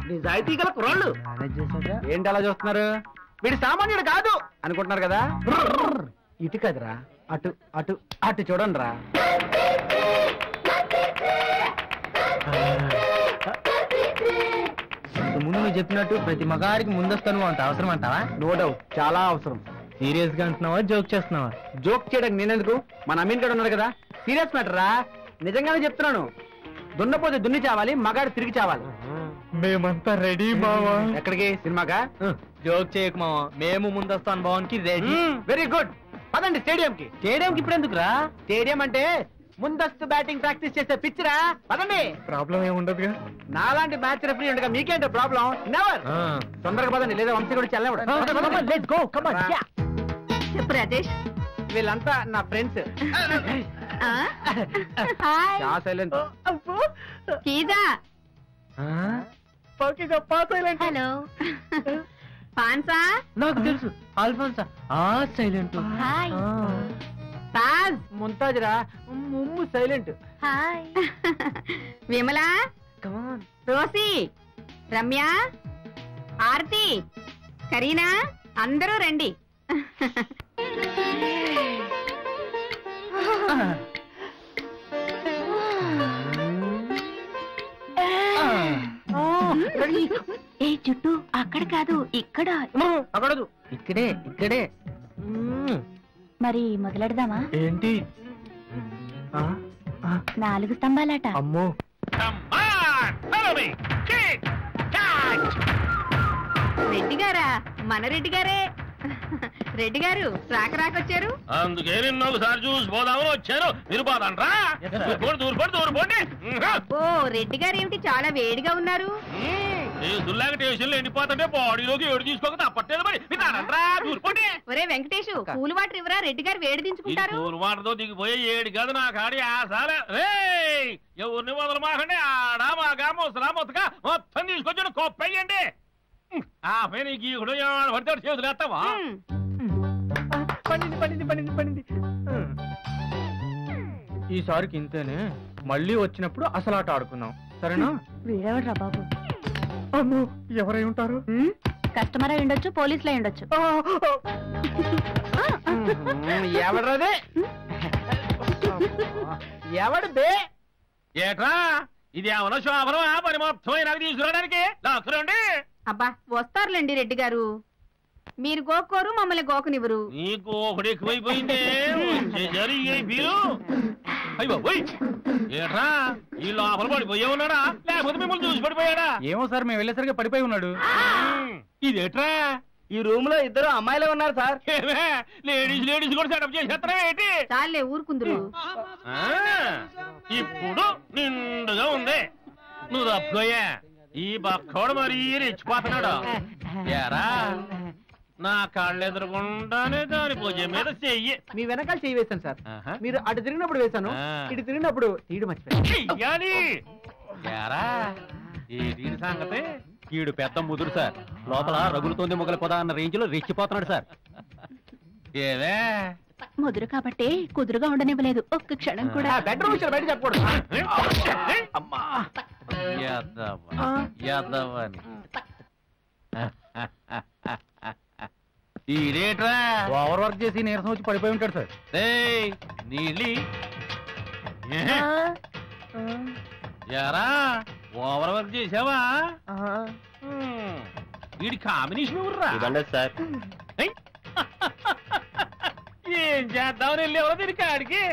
నిజాయితీ గల కుర్రాళ్ళు. ఏంటి అలా చూస్తున్నారు? వీడు సామాన్యుడు కాదు అనుకుంటున్నారు కదా. ఇటు కదరా, అటు అటు అటు చూడండి రా. ముందు నువ్వు చెప్పినట్టు ప్రతి మగాడికి ముందొస్తాను అంత అవసరం అంటావా? నో డౌట్, చాలా అవసరం. సీరియస్ గా అంటున్నావా, జోక్ చేస్తున్నావా? జోక్ చేయడానికి నేనెందుకు, మన అమీన్ గడు ఉన్నారు కదా. సీరియస్ మ్యాటర్ రా, నిజంగానే చెప్తున్నాను. దున్నపోతే దున్ని చావాలి, మగాడు తిరిగి చావాలి. మేమంతా రెడీ మావా. ఎక్కడికి? సినిమాకా? జోక్ చేయకు మావా, మేము ముందొస్తాను భవన్కి రెడీ. వెరీ గుడ్, పదండి స్టేడియంకి. స్టేడియంకి ఇప్పుడు ఎందుకు రా? స్టేడియం అంటే ముందస్తు బ్యాటింగ్ ప్రాక్టీస్ చేసే పిచ్ రా. పదండి. ప్రాబ్లం ఏముండదుగా. నాలాంటి మ్యాచ్ రెఫరీ ఉండగా మీకేంటో ప్రాబ్లం? నెవర్. తొందరగా పదండి, లేదా వంశీ కూడా చెల్లెవడు. Let's go, come on. చెప్పు రాజేష్. వీళ్ళంతా నా ఫ్రెండ్స్. సైలెంట్. కీజా. హలో పాన్సా. నాకు తెలుసు, ఆల్ఫోన్సా. సైలెంట్. హాయ్ తాజ్. ముంతాజ్ రా, ముమ్ము సైలెంట్. హాయ్ విమలా, రోసి, రమ్య, ఆర్తి, కరీనా, అందరూ రండి. ఏ చుట్టూ అక్కడ కాదు, ఇక్కడ. అక్కడదు, ఇక్కడే ఇక్కడే. మరి మొదలెడదామా? ఏంటి? 4 స్తంభాలాట. అమ్మో. రెడ్డి గారా? మన రెడ్డి గారే. రెడ్డి గారు రాకొచ్చారు. అందుకే నిన్న ఒకసారి చూసి పోదామని వచ్చాను. మీరు పోదండ్రా. దూరిపోండి. ఓ రెడ్డి గారు ఏమిటి చాలా వేడిగా ఉన్నారు? స్టేషన్ లో ఎండిపోతుంటే బాడీలోకి ఏడు తీసుకోక తప్పట్లేదు. మరి విన్నారండ్రా, దూరిపోండి. ఒరే వెంకటేషు, కూల్ వాటర్ ఇవ్వరా, రెడ్డి గారు వేడి దించుకుంటారు. కూల్ వాటర్తో దిగిపోయే ఏడు కాదు నా కాడి ఆసాలే. ఎవరిని వదలు మాకండి. ఆడా మాగా ముసలా ముసగా మొత్తం తీసుకొచ్చి కొప్పయ్యండి. ఆ పైన గీకుడు పడితే చేతులు ఎత్తావా? పండింది. ఈసారికి ఇంతేనే, మళ్ళీ వచ్చినప్పుడు అసలు ఆట ఆడుకుందాం, సరేనా? వీడెవడ్రా బాబు? అమ్మో, ఎవరై ఉంటారు? కస్టమర్ అయి ఉండొచ్చు, పోలీసులు అయి ఉండొచ్చు. ఎవడ్రదే? ఎవడు బే? ఏట్రా ఇది ఏమన్నా శోభనమా? పని మొత్తం నాకు తీసుకురావడానికి లాక్కురండి. అబ్బా వస్తారులేండి రెడ్డి గారు, మీరు గోకోరు, మమ్మల్ని గోకనివ్వరు. నీ గోకుడు ఎక్కువైపోయిందే. ఏట్రా ఈ లోపల పడిపోయే ఉన్నాడా, లేకపోతే మిమ్మల్ని చూసి పడిపోయాడా? ఏమో సార్, మేము వెళ్ళేసరికి పడిపోయి ఉన్నాడు. ఇదేట్రా ఈ రూమ్ లో 2 అమ్మాయిలే ఉన్నారు సార్. లేడీస్ కూడా సెటప్ చేసేస్తారా ఏంటి? చాలే ఊరుకుందరు. ఇప్పుడు నిండుగా ఉంది. నువ్వు తప్పుకోయా. ఈ బక్కోడు మరీ రెచ్చిపోతున్నాడు. ఎరా నా కాళ్ళు ఎదురుకుండానే దాని భుజం మీద చెయ్యి. మీ వెనకాల చెయ్యి వేశాను సార్. మీరు అటు తిరిగినప్పుడు వేశాను, ఇటు తిరిగినప్పుడు తీయడం మర్చిపోయాను. ఎరా ఈ సంగతి? ఈడు పెద్ద ముదురు సార్, లోపల రగులుతోంది మొగల పొద అన్న రేంజ్ లో రెచ్చిపోతున్నాడు సార్. ఏవే ముదురు కాబట్టి కుదురుగా ఉండనివ్వలేదు ఒక్క క్షణం కూడా. బెడ్రూమ్ విషయాలు బయట చెప్పకూడదు. ఈడేట్రా ఓవర్ వర్క్ చేసి నీరసం వచ్చి పడిపోయి ఉంటాడు సార్. నీళ్ళి ఎరా ఓవర్ వర్క్ చేసావా? వీడి కాంబినేషన్ ఎవర్రా సార్? ఏం చేద్దామని వెళ్ళేవో దీనికి ఆడికి?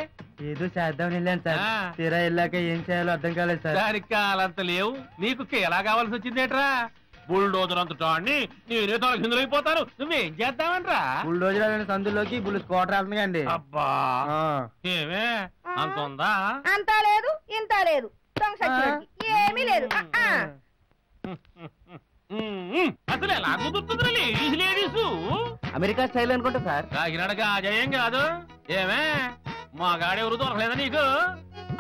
ఏదో చేద్దామని వెళ్ళాను సార్, తీరా వెళ్ళాక ఏం చేయాలో అర్థం కాలేదు సార్. దానికి కాలంత లేవు, నీకు ఎలా కావాల్సి వచ్చిందేట్రా? బుల్డోజర్ అంతటా అని నేనే తల కిందలైపోతాను. నువ్వేం చేద్దామంట్రా? బుల్డోజర్ సందులోకి బుల్ స్కూటర్ వెళ్తున్నాయండి. అబ్బా ఏమే అంత ఉందా? అంతా లేదు ఇంత లేదు, ఏమీ లేదు. అసలు ఎలా కుదురుతుంది లేడీస్? అమెరికా స్టైల్ అనుకుంటా సార్. కాకినాడగా అజయం కాదు. ఏమే మా గాడెవరు దొరకలేదా నీకు?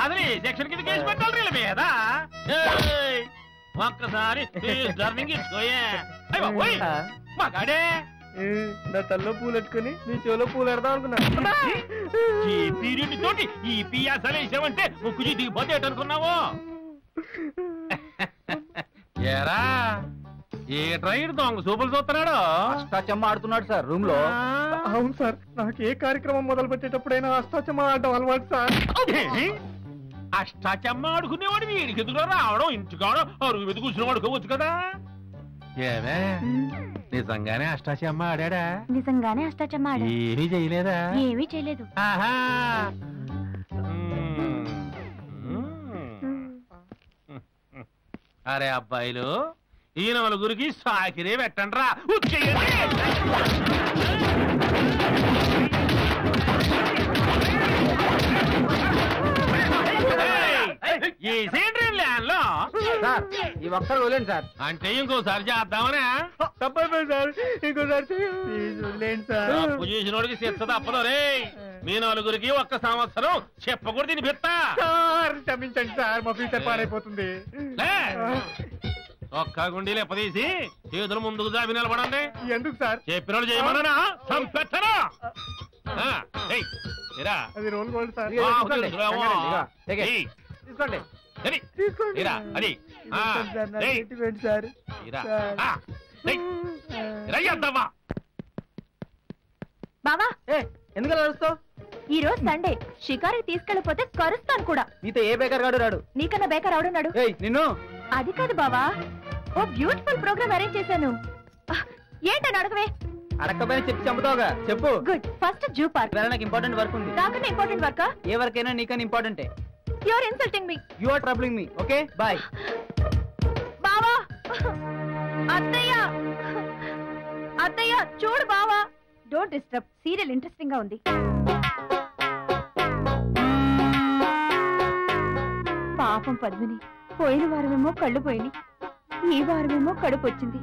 అసలు సెక్షన్ కింద కేసు పెట్టాలి వీళ్ళ మీద. ఒక్కసారి టర్నింగ్ ఇచ్చుకోయే. మా గాడే నా తల్లో పూలు పెట్టుకుని నీ చెవులో పూలు పెడదాం అనుకున్నా. ఈ పీరియడ్ తోటి ఈ పియాసలు వేసామంటే ముక్కు దిగిపోతే అనుకున్నావు. ఏరా ఏ ట్రైన్ దొంగ సూపులు చూస్తున్నాడు? అష్టాచమ్మ ఆడుతున్నాడు సార్ రూమ్ లో. అవును సార్, నాకు ఏ కార్యక్రమం మొదలు పెట్టేటప్పుడైనా అష్టాచమ్మ ఆడటం అలవాటు సార్. అష్టాచమ్మ ఆడుకునేవాడు వీడికి ఎదురు రావడం, ఇంటికావడం, అరుగు మీద కూర్చుని ఆడుకోవచ్చు కదా. ఏమే నిజంగానే అష్టాచమ్మ ఆడా? నిజంగానే అష్టాచమ్మ ఆడా? ఏమీ చేయలేదా? ఏమీ చేయలేదు. ఆహా అరే అబ్బాయిలు, ఈ నలుగురికి సాకిరే పెట్టండి రా. ఈ సీడ్రీన్ ల్యాండ్ లో సార్ ఈ ఒక్కరు వదిలేండి సార్. అంటే ఇంకోసారి చేద్దామనే. తప్పైపోయింది సార్, ఇంకోసారి సార్. తప్పు చేసినోడికి శిక్ష తప్పదు రే. మీ నలుగురికి ఒక్క సంవత్సరం చెప్పకూడదు దీని బిత్తా. క్షమించండి సార్, మా ఫ్యూచర్ పాడైపోతుంది. ఒక్క గుండీ లేపదీసి చేతులు ముందుకు జాబి నిలబడండి. ఎందుకు సార్? చెప్పినోడు చేయమన్నా చంపెట్టరా. అది రోల్ గోల్డ్ సార్. తీసుకోండి. బావా ఎందుకు అరుస్తావు? ఈ రోజు సండే, షికారికి తీసుకెళ్ళిపోతే కరుస్తాను కూడా. నీతో ఏ బేకర్ గాడు రాడు. నీకన్నా బేకర్ ఆడున్నాడు. నిన్ను అది కాదు బావా, ఓ బ్యూటిఫుల్ ప్రోగ్రామ్ అరేంజ్ చేశాను. ఏంటని అడగవే? అడగకపోయినా చెప్పి చంపుతావుగా. చెప్పు. గుడ్. First zoo park. నాకు ఇంపార్టెంట్ వర్క్ ఉంది. నాకన్నా ఇంపార్టెంట్ వర్కా? ఏ వర్క్ అయినా నీకన్నా ఇంపార్టెంటే. You are insulting me. You are troubling me. Okay bye. బావా, అత్తయ్య అత్తయ్య చూడు బావా. డోంట్ డిస్టర్బ్, సీరియల్ ఇంట్రెస్టింగ్ గా ఉంది. పాపం పద్మిని, పోయిన వారమేమో కళ్ళు పోయినాయి, ఈ వారమేమో కడుపు వచ్చింది.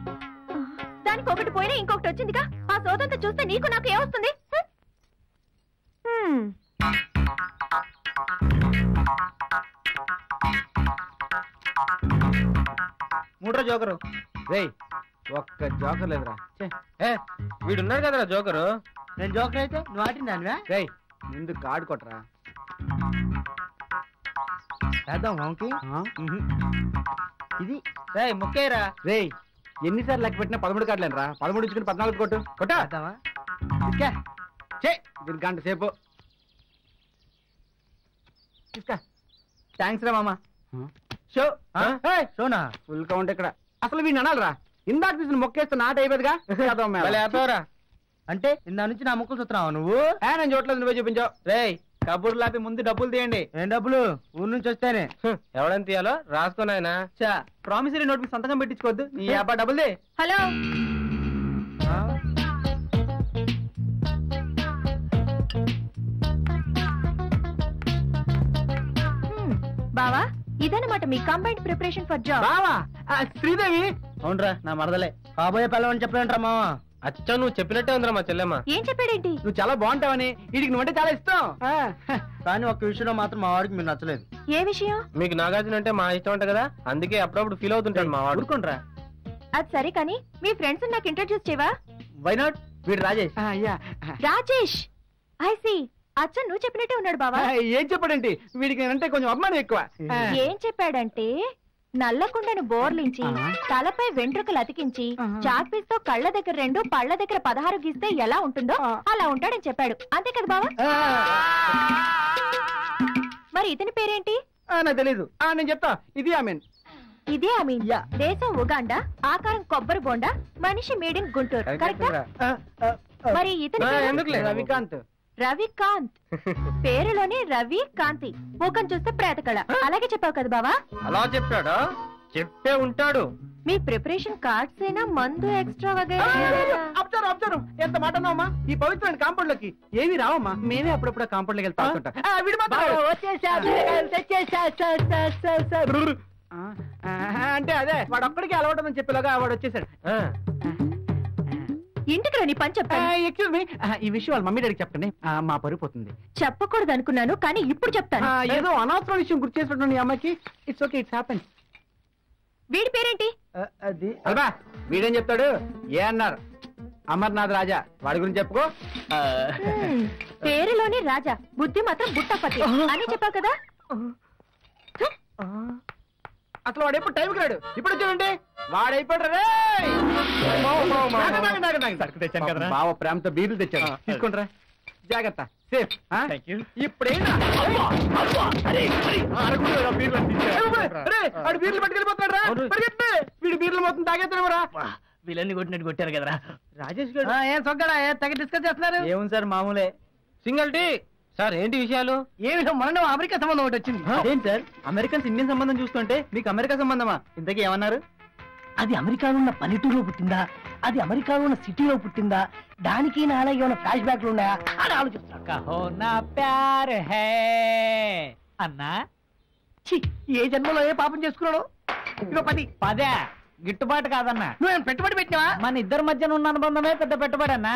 దానికి ఒకటి పోయినా ఇంకొకటి వచ్చిందిగా. ఆ సోదంతా చూస్తే నీకు నాకు ఏమొస్తుంది? మూడో జోకరు. రేయ్ ఒక్క జోకర్ లేదురా. వీడున్నాడు కదరా జోకరు. నేను జోకర్ అయితే నువ్వు ఆటిందానివా? రేయ్ ముందు కార్డు కొట్టరా. వేద్దాం మామకి. ఇది రేయ్ ముక్కేరా. రేయ్ ఎన్నిసార్లు లెక్క పెట్టినా 13 కార్డులేనరా. 13 ఇచ్చుకుని 14 కొట్టు. కొట్టా దీనికి గంట సేపు. థ్యాంక్స్ రా మామా. షో షోనా? ఫుల్ కౌంట్ ఇక్కడ. అసలు వీడిని అనాలరా. ఇందాక తీసిన మొక్కేస్తే నాట అయిపోతుందిగా. అంటే ఇందా నుంచి నా మొక్కలు చూస్తున్నావా నువ్వు? నేను చూడలేదు, నువ్వే చూపించావు. రేయ్ కబుర్లు లాపి ముందు డబ్బులు తీయండి. ఏం డబ్బులు? ఊరు నుంచి వస్తేనే. ఎవడని తీయాలో రాసుకోనాయనా. ప్రామిసరీ నోట్ మీద సంతకం పెట్టించుకోవద్దు. నీ అబ్బా డబ్బులు దే. హలో బావా, ఇదన్నమాట మీ కంబైన్డ్ ప్రిపరేషన్ ఫర్ జాబ్. బావా శ్రీదేవి. అవునరా, నా మరదలే. కాబోయే పిల్లవని చెప్పలేంట్రా మావా. అచ్చా నువ్వు చెప్పినట్టే ఉందిరా మా చెల్లెమ్మ. ఏం చెప్పాడేంటి? నువ్వు చాలా బాగుంటావని, వీడికి నువ్వంటే చాలా ఇష్టం. కానీ ఒక్క విషయంలో మాత్రం మా వాడికి మీరు నచ్చలేదు. ఏ విషయం? మీకు నాగార్జున అంటే మా ఇష్టం అంట కదా, అందుకే అప్పుడప్పుడు ఫీల్ అవుతుంటాడు మా వాడు. ఊరుకుంట్రా. అది సరే కానీ మీ ఫ్రెండ్స్ నాకు ఇంట్రడ్యూస్ చేయవా? Why not? వీడు రాజేష్. Rajesh, I see. అచ్చా నువ్వు చెప్పినట్టే ఉన్నాడు బావా. ఏం చెప్పాడంటే వీడికి నేనంటే కొంచెం అభిమానం ఎక్కువ. ఏం చెప్పాడంటే నల్లకుండను బోర్లించి తలపై వెంట్రుకలు అతికించి చాక్పీస్ తో కళ్ళ దగ్గర 2 పళ్ళ దగ్గర 16 గీస్తే ఎలా ఉంటుందో అలా ఉంటాడని చెప్పాడు. అంతే కదా బావా? మరి ఇతని పేరేంటి? నాకు తెలీదు. నేను చెప్తా. ఇది ఆమెన్. ఇదే ఆమెన్. దేశం ఉగాండా, ఆకారం కొబ్బరి బోండా, మనిషి మేడ్ ఇన్ గుంటూరు. కరెక్టా? మరి ఇతని రవికాంత్. రవికాంత్ పేరులోనే రవి కాంతి, ముఖం చూస్తే ప్రేతకళ. అలాగే చెప్పావు కదా బావా? అలా చెప్పాడా? చెప్పే ఉంటాడు. మీ ప్రిపరేషన్ కార్డ్స్ అయినా మందు ఎక్స్ట్రా వగైరా అబ్జర్వ్ ఎంత మాట అన్నావమ్మా? ఈ పవిత్రమైన కాంపౌండ్ లోకి ఏమి రావమ్మా, మేమే అప్పుడప్పుడు కాంపౌండ్ లోకి వెళ్తా ఉంటాం. అంటే అదే వాడు ఒక్కడికి అలవాటని చెప్పేలాగా వాడు వచ్చేసాడు. ఇంటికి రండి పని చెప్పాను. ఎక్స్క్యూజ్ మీ, ఈ విషయం వాళ్ళ మమ్మీ డాడీకి చెప్పండి, మా పరుగు పోతుంది. చెప్పకూడదు అనుకున్నాను కానీ ఇప్పుడు చెప్తాను. ఏదో అనవసరం విషయం గుర్తు చేసినట్టు ఈ అమ్మాయికి. It's okay, it's happen. వీడి పేరేంటి? అది అల్బా వీడేం చెప్తాడు? ఏ అన్నారు? అమర్నాథ్ రాజా, వాడి గురించి చెప్పుకో. పేరులోని రాజా, బుద్ధి మాత్రం బుట్టపతి అని చెప్పావు కదా. అసలు వాడు ఎప్పుడు టైంకి రాడు, ఇప్పుడు వచ్చాడండి వాడైపోయాడు. బావ ప్రేమతో బీర్లు తెచ్చాడు, తీసుకుంటారా? జాగ్రత్త, సేఫ్. ఇప్పుడేనా బీర్లు పట్టుకెళ్ళిపోతాడు రా, వీడు బీర్లు మొత్తం తాగేస్తారా? వీళ్ళని కొట్టినట్టు కొట్టారు కదరా. రాజేష్ గారు ఏం సొగ్గడా తెగ డిస్కస్ చేస్తున్నారు? ఏముంది సార్, మామూలే. Single tea sir. ఏంటి విషయాలు? ఏమిటో మొన్న అమెరికా సంబంధం ఒకటి వచ్చింది. అదేంటి సార్, అమెరికన్స్ ఇండియన్ సంబంధం చూస్తుంటే మీకు అమెరికా సంబంధమా? ఇంతకీ ఏమన్నారు? అది అమెరికాలో ఉన్న పల్లెటూరులో పుట్టిందా, అది అమెరికాలో ఉన్న సిటీలో పుట్టిందా, దానికి నాలాగే ఉన్న ఫ్లాష్ బ్యాక్లు ఉన్నాయా అని ఆలోచిస్తున్నాను. అన్నా ఏ జన్మలో ఏ పాపం చేసుకున్నాడు? ఇగో 10 పదే గిట్టుబాటు కాదన్నా. నువ్వేం పెట్టుబడి పెట్టినావా? మన ఇద్దరి మధ్యన ఉన్న అనుబంధమే పెద్ద పెట్టుబడి అన్నా.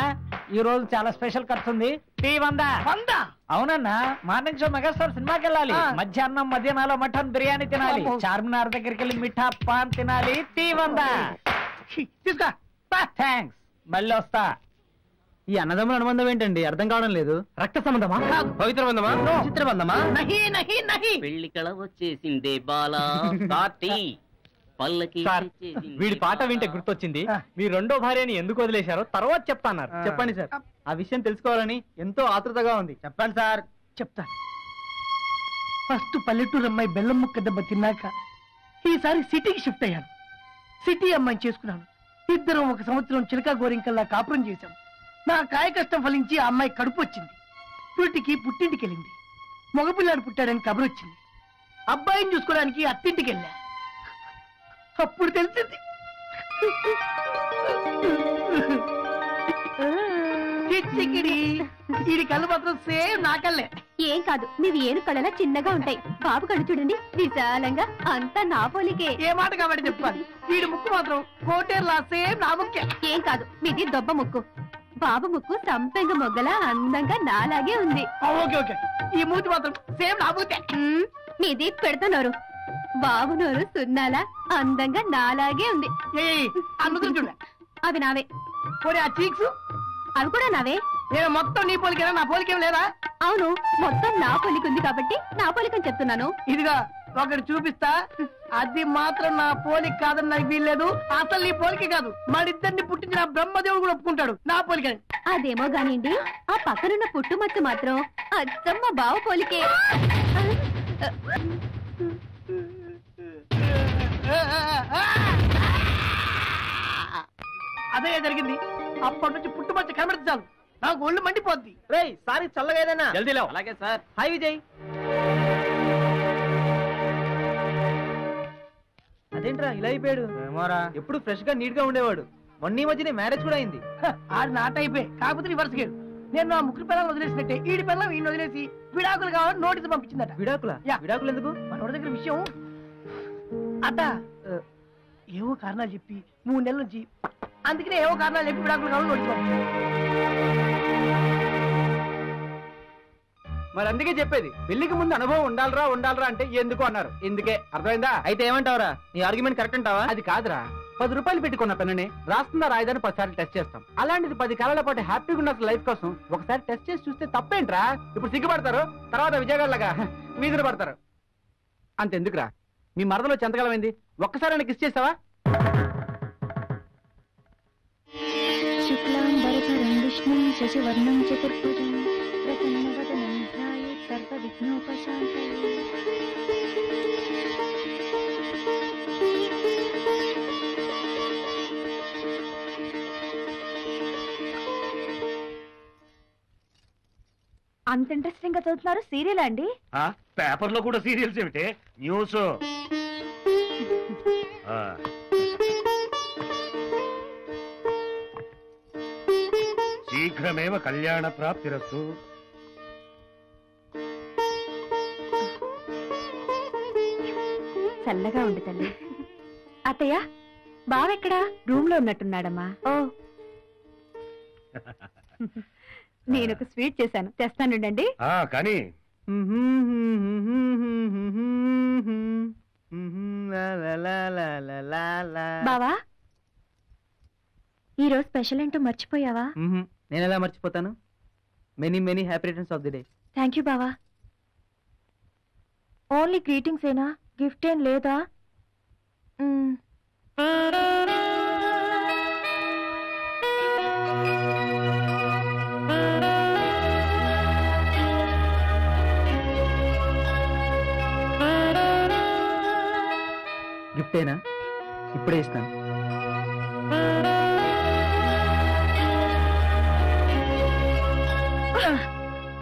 ఈ రోజు చాలా స్పెషల్ ఖర్చు ఉంది. టీ 100. అవునన్నా, మార్నింగ్ షో మెగాస్టార్ సినిమాకి వెళ్ళాలి, మధ్యాహ్నం మధ్యాహ్నాలో మటన్ బిర్యానీ తినాలి, చార్మినార్ దగ్గరికి వెళ్ళి మిఠా పాన్ తినాలి. టీ 100. తీసుకో. థ్యాంక్స్, మళ్ళీ వస్తా. ఈ అన్నదమ్ముల అనుబంధం ఏంటండి, అర్థం కావడం లేదు. రక్త సంబంధమా, పవిత్ర బంధమా, చిత్ర బంధమా? నహి నహి నహి. పెళ్లి కళ వచ్చేసిందే బాలా. పల్లకి వీడి పాట వింటే గుర్తొచ్చింది, మీ రెండో భార్యని ఎందుకు వదిలేశారో తర్వాత చెప్తాన్నారు. చెప్పండి సార్, ఆ విషయం తెలుసుకోవాలని ఎంతో ఆతృతగా ఉంది. చెప్పండి సార్. చెప్తాను. ఫస్ట్ పల్లెటూరు అమ్మాయి బెల్లం ముక్క దెబ్బ తిన్నాక ఈసారి సిటీకి షిఫ్ట్ అయ్యాను. సిటీ అమ్మాయిని చేసుకున్నాను. ఇద్దరం 1 సంవత్సరం చిలకా గోరింకల్లా కాపురం చేశాం. నా కాయ కష్టం ఫలించి ఆ అమ్మాయి కడుపు వచ్చింది. పుట్టింటికి వెళ్ళింది. మగపిల్లాడు పుట్టాడని కబురు వచ్చింది. అబ్బాయిని చూసుకోవడానికి అత్తింటికి వెళ్ళా. అప్పుడు తెలిసింది ఈ కళ్ళు మాత్రం సేమ్ నా కళ్ళే. ఏం కాదు, మీవి ఏను కళ్ళలా చిన్నగా ఉంటాయి. బాబు కళ్ళు చూడండి విశాలంగా, అంతా నా పోలికే. ఏ మాట కాబట్టి చెప్పాలి, వీడి ముక్కు మాత్రం కోటేర్లా సేమ్ నా ముక్కే. ఏం కాదు, మీది దొబ్బ ముక్కు. బాబు ముక్కు సంపెంగ మొగ్గలా అందంగా నాలాగే ఉంది. ఓకే ఓకే, ఈ మూతి మాత్రం సేమ్ నా మూతే. మీది పెడతానోరు, బాబు నోరు సున్నాలా అందంగా నాలాగే ఉంది. చూడ అవి నావే. ఆ చీక్స్ అవి కూడా నావే. నేను మొత్తం నీ పోలికేనా, నా పోలికేం లేదా? అవును, మొత్తం నా పోలిక ఉంది కాబట్టి నా పోలికని చెప్తున్నాను. ఇదిగా ఒకటి చూపిస్తా, అది మాత్రం నా పోలిక కాదని నాకు వీల్లేదు. అసలు నీ పోలికే కాదు, మరిద్దరిని పుట్టించిన బ్రహ్మదేవుడు కూడా ఒప్పుకుంటాడు నా పోలికని. అదేమో గానిండి, ఆ పక్కనున్న పుట్టుమచ్చ మాత్రం అచ్చం మా బావ పోలికే. అదే జరిగింది. అప్పటి నుంచి పుట్టుమచ్చ కనబడితే చాలు నాకు ఒళ్ళు మండిపోద్ది. రేయ్ సారీ, చల్లగా ఏదైనా జల్దీ లేవు. అలాగే సార్. హాయ్ విజయ్. అదేంట్రా ఇలా అయిపోయాడు? ఎప్పుడు ఫ్రెష్ గా నీట్ గా ఉండేవాడు. మొన్న మధ్యనే మ్యారేజ్ కూడా అయింది. ఆడు నాట అయిపోయి, కాకపోతే రివర్స్ గేడు. నేను నా ముగ్గురు పిల్లలు వదిలేసినట్టే ఈడి పిల్లలు ఈయన వదిలేసి విడాకులు కావాలని నోటీసు పంపించిందట. విడాకులా? విడాకులు ఎందుకు? మనోడి దగ్గర విషయం అట ఏవో కారణాలు చెప్పి 3 నెలల నుంచి, అందుకనే ఏవో కారణాలు చెప్పి విడాకులు కావాలని నోటీసు పంపించింది. మరి అందుకే చెప్పేది, పెళ్లికి ముందు అనుభవం ఉండాలరా అంటే ఎందుకు అన్నారు. ఎందుకే, అర్థమైందా? అయితే ఏమంటావరా, నీ ఆర్గ్యుమెంట్ కరెక్ట్ అంటావా? అది కాదురా, 10 రూపాయలు పెట్టుకున్న పెన్నని రాస్తుందా రాయదని 10 సార్లు టెస్ట్ చేస్తాం. అలాంటిది 10 కాలాల పాటు హ్యాపీగా ఉన్న లైఫ్ కోసం ఒకసారి టెస్ట్ చేసి చూస్తే తప్పేంట్రా? ఇప్పుడు సిగ్గుపడతారు, తర్వాత విజయగాళ్ళగా వీధులు పడతారు. అంతెందుకురా, మీ మరదలో చెంతకాలమైంది, ఒక్కసారి కిస్ చేసావా? శశివర్ణం చతుర్భుజం ప్రసన్నవదనం ధ్యాయేత్ సర్వవిఘ్నోపశాంతయే. అంత ఇంట్రెస్టింగ్ గా చదువుతున్నారు, సీరియల్ అండి? పేపర్ లో కూడా సీరియల్స్ ఏమిటి? న్యూస్. శీఘ్రమేవ కళ్యాణ ప్రాప్తిరస్తు. చల్లగా ఉండి తల్లి. అత్తయ్య, బావెక్కడా? రూమ్ లో ఉన్నట్టున్నాడమ్మా. ఓ, నేనొక స్వీట్ చేశాను, తెస్తానుండండి. కానీ బావా, ఈరోజు స్పెషల్ ఏంటో మర్చిపోయావా? నేను ఎలా మర్చిపోతాను? Many many happy returns of the day. Thank you బావా. ఓన్లీ గ్రీటింగ్స్ ఏనా? గిఫ్ట్ ఏం లేదా? గిఫ్టేనా? ఇప్పుడే ఇస్తాను.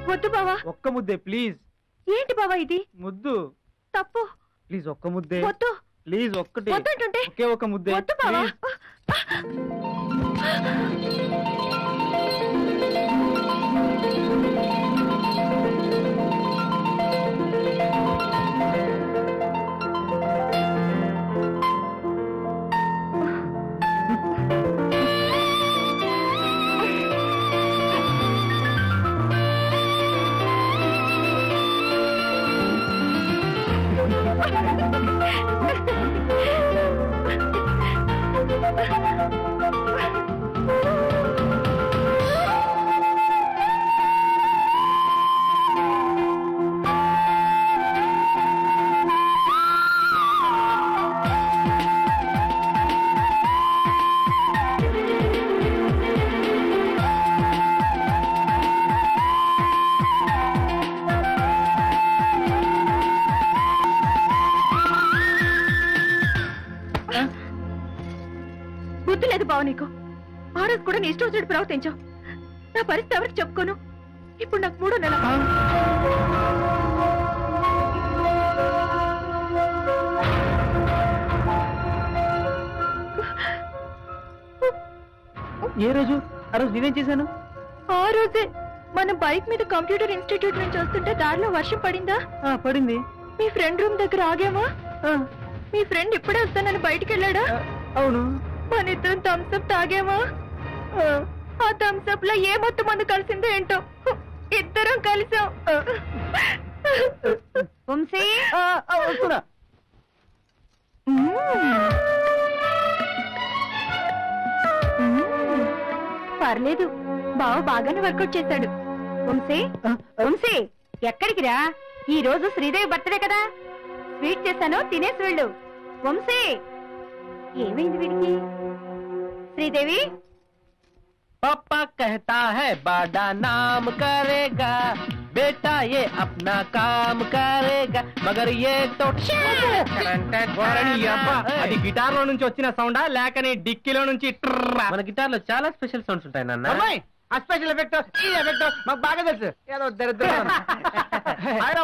వద్దు బావా. ఒక్క ముద్దే ప్లీజ్. ఏంటి బావా ఇది? ముద్దు. తప్పు. ప్లీజ్ ఒక్క ముద్దే. వద్దు. ప్లీజ్ ఒక్కటి. వద్దంటుంటే. ఒకే ఒక ముద్దే. వద్దు బావా. బుద్ధి లేదు బావ నీకు. ఆ రోజు కూడా నీ ఇష్టం వచ్చినట్టు ప్రవర్తించావు. నా పరిస్థితి ఎవరికి చెప్పుకోను. ఇప్పుడు నాకు 3వ నెల. ఏ రోజు? ఆ రోజు నేనేం చేశాను? ఆ రోజే మనం బైక్ మీద కంప్యూటర్ ఇన్స్టిట్యూట్ నుంచి వస్తుంటే దారిలో వర్షం పడిందా? పడింది. మీ ఫ్రెండ్ రూమ్ దగ్గర ఆగామా? మీ ఫ్రెండ్ ఇప్పుడే వస్తానని బయటికి వెళ్ళాడా? అవును. మన ఇద్దరం థమ్స్అప్ తాగామా? ఆ థమ్స్అప్ లో ఏ మొత్తం మందు కలిసిందో ఏంటో ఇద్దరం కలిసాం. వంశీ, వస్తున్నా. పర్లేదు, బావ బాగానే వర్కౌట్ చేశాడు. వంశీ, వంశీ ఎక్కడికి రా? ఈ రోజు శ్రీదేవి బర్త్డే కదా, స్వీట్ చేశాను, తినేసి వెళ్ళు. వంశీ, ఏమైంది వీడికి? శ్రీదేవి, पापा कहता है बड़ा नाम करेगा, बेटा ये अपना काम करेगा, मगर ये तो అది గిటార్ లో నుంచి వచ్చిన సౌండా లేకని డిక్కీలో నుంచి? మన గిటార్ లో చాలా స్పెషల్ సౌండ్స్ ఉంటాయి నాన్న. ఆ స్పెషల్ ఎఫెక్ట్, ఈ ఎఫెక్ట్ మాకు బాగా తెలుసు. ఏదో దరిద్రం.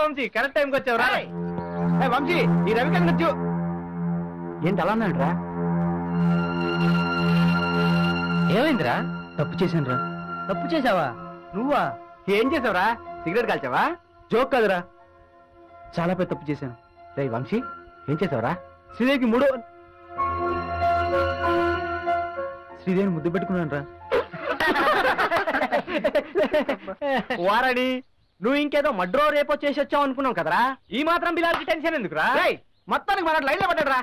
వంశీ, కరెక్ట్ టైంకి వచ్చావు రా. వంశీ, ఈ రవికాంత్ వచ్చు. ఏంటి అలా అన్నాడు రా? ఏమైందిరా? తప్పు చేశాను రా. తప్పు చేసావా? నువ్వా? ఏం చేసావురా? సిగరెట్ కాల్చావా? జోక్ కాదురా, చాలా పెద్ద తప్పు చేశాను. రే వంశీ, ఏం చేసావురా? శ్రీదేవికి శ్రీదేవిని ముద్దు పెట్టుకున్నాను రా. వారని నువ్వు ఇంకేదో మడ్రో రేపో చేసి వచ్చావు అనుకున్నావు కదరా. ఈ మాత్రం బిలాల్కి టెన్షన్ ఎందుకురా? మొత్తానికి మన లైన్ లో పడ్డాడు రా.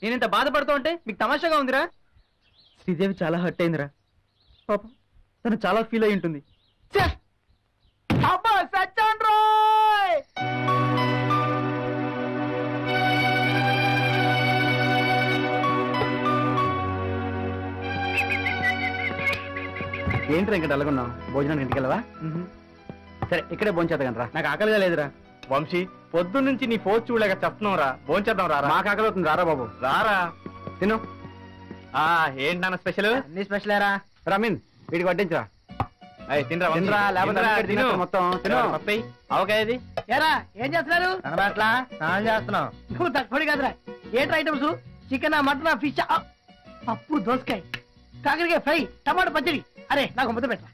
నేను ఇంత బాధపడుతూ ఉంటే మీకు తమాషాగా ఉందిరా? శ్రీదేవి చాలా హర్ట్ అయిందిరా. పాపం తను చాలా ఫీల్ అయి ఉంటుంది. అబ్బా సచ్చాన్ రోయ్. ఏంటి ఇంకా అలాగున్నావు? భోజనానికి ఇంటికి వెళ్ళవా? సరే, ఇక్కడే భోంచేద్దాం రా. నాకు ఆకలిగా లేదురా. వంశీ, పొద్దున్న నుంచి నీ ఫోన్ చూడలేక చెప్తున్నావు రా. భోంచేద్దాం రారా. మాకు ఆకలి అవుతుంది, రారా బాబు. రారా, తిను. ఏంటి నాన్న స్పెషల్? అన్ని స్పెషలేరా. రమీన్, వీడికి వడ్డించరా. తినరా తినరా, లేకపోతే మొత్తం తిను. అవకాయది. ఏరా, ఏం చేస్తున్నారు? కనబట్లా? స్నానం చేస్తున్నాం. నువ్వు తక్కువ కాదురా. ఏంటి ఐటమ్స్? చికెన్, మటన్, ఫిష్, పప్పు, దోసకాయ, కాకరకాయ ఫ్రై, టమాటా పచ్చడి. అరే, నాకు ముద్ద పెట్టరా.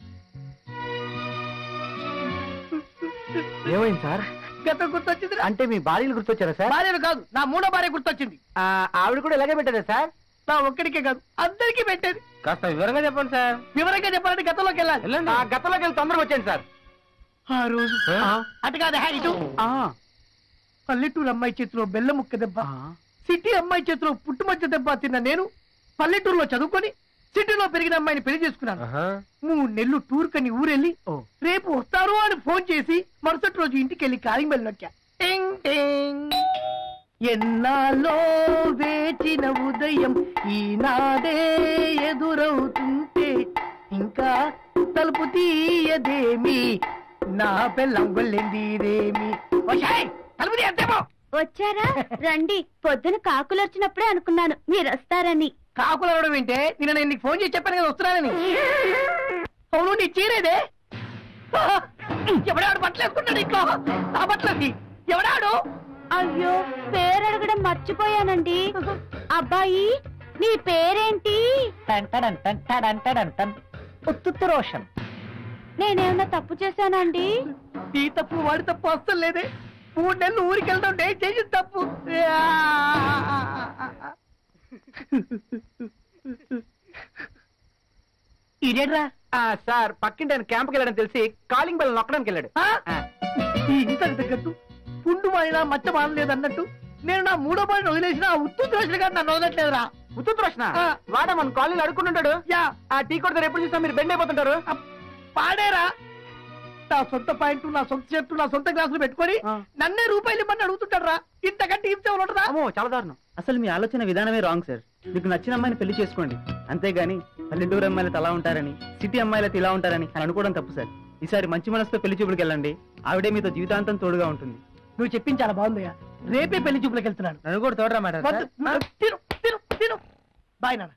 ఏమైంది సార్? గతం గుర్తొచ్చింది. అంటే మీ భార్యలు గుర్తొచ్చారా సార్? భార్యలు కాదు, నా మూడో భార్య గుర్తొచ్చింది. ఆవిడ కూడా ఇలాగే పెట్టేదా సార్? నా ఒక్కడికే కాదు, అందరికీ పెట్టేది. కాస్త వివరంగా చెప్పండి సార్. వివరంగా చెప్పాలంటే గతంలోకి వెళ్ళాలి. గతంలోకి వెళ్ళి తొందరగా వచ్చాను సార్. ఆ రోజు అటు కాదు, ఇటు పల్లెటూరు అమ్మాయి చేతిలో బెల్ల ముక్క దెబ్బ, సిటీ అమ్మాయి చేతిలో పుట్టుమచ్చ దెబ్బ తిన్న నేను పల్లెటూరులో చదువుకొని సిటీలో పెరిగిన అమ్మాయిని పెళ్లి చేసుకున్నాను. 3 నెలలు టూర్ కని ఊరెళ్ళి రేపు వస్తారు అని ఫోన్ చేసి మరుసటి రోజు ఇంటికి వెళ్ళి కాలింగ్ బెల్ నొక్కా. ఎన్నాలో వేచిన ఉదయం ఈనాడే ఎదురవుతుంటే ఇంకా తలుపు తీయదేమి, నా పెళ్ళం గొల్లెందిరేమి. తలుపు తీయదేమో. వచ్చారా? రండి. పొద్దున కాకులు వచ్చినప్పుడే అనుకున్నాను మీరు వస్తారని. కాకులు అవడం ఏంటే? నిన్న నేను నీకు ఫోన్ చేసి చెప్పాను కదా వస్తున్నానని. అవును, నీ చీరేదే. ఎవడాడు బట్టలు వేసుకుంటాడు ఇంట్లో? ఆ బట్టలకి ఎవడాడు? అయ్యో, పేరు అడగడం మర్చిపోయానండి. అబ్బాయి, నీ పేరేంటి? రోషన్. నేనేమన్నా తప్పు చేశానండి? నీ తప్పు వాడి తప్పు అస్సలు లేదే. 3 నెలలు ఊరికి వెళ్తాం, నేను చేసిన తప్పు. ఇదేట్రా? సార్ పక్కింటి ఆయన క్యాంప్కి వెళ్ళడం తెలిసి కాలింగ్ బెల్ నొక్కడానికి వెళ్ళాడు. ఇంతకు తగ్గట్టు పుండు మారినా మచ్చ మారలేదు అన్నట్టు నేను నా మూడో బారిని వదిలేసిన ఉత్తు రోషన్ గారు నన్ను వదలట్లేదురా. ఉత్తు రోషన్ వాడ మన కాలనీలో అడుక్కుంటుంటాడు. ఆ టీ కొడితే ఎప్పుడు చూసినా మీరు బెండ్ అయిపోతుంటారు. పాడేరా, నా సొంత పాయింట్, నా సొంత షర్టు, నా సొంత గ్లాసులు పెట్టుకొని నన్నే రూపాయలు ఇమ్మని అడుగుతుంటారు రా. ఇంతకంటే ఇచ్చేవాళ్ళరా? చాలా దారుణం. అసలు మీ ఆలోచన విధానమే రాంగ్ సార్. మీకు నచ్చిన అమ్మాయిని పెళ్లి చేసుకోండి, అంతేగాని పల్లెటూరు అమ్మాయిలతో అలా ఉంటారని, సిటీ అమ్మాయిలతో ఇలా ఉంటారని అని అనుకోవడం తప్పు సార్. ఈసారి మంచి మనసుతో పెళ్లి చూపులకు వెళ్ళండి, ఆవిడే మీతో జీవితాంతం తోడుగా ఉంటుంది. నువ్వు చెప్పింది చాలా బాగుందయ్యా. రేపే పెళ్లి చూపులకు వెళ్తున్నాను. నన్ను కూడా తోడరా మేడం. బాయ్ నాన్న.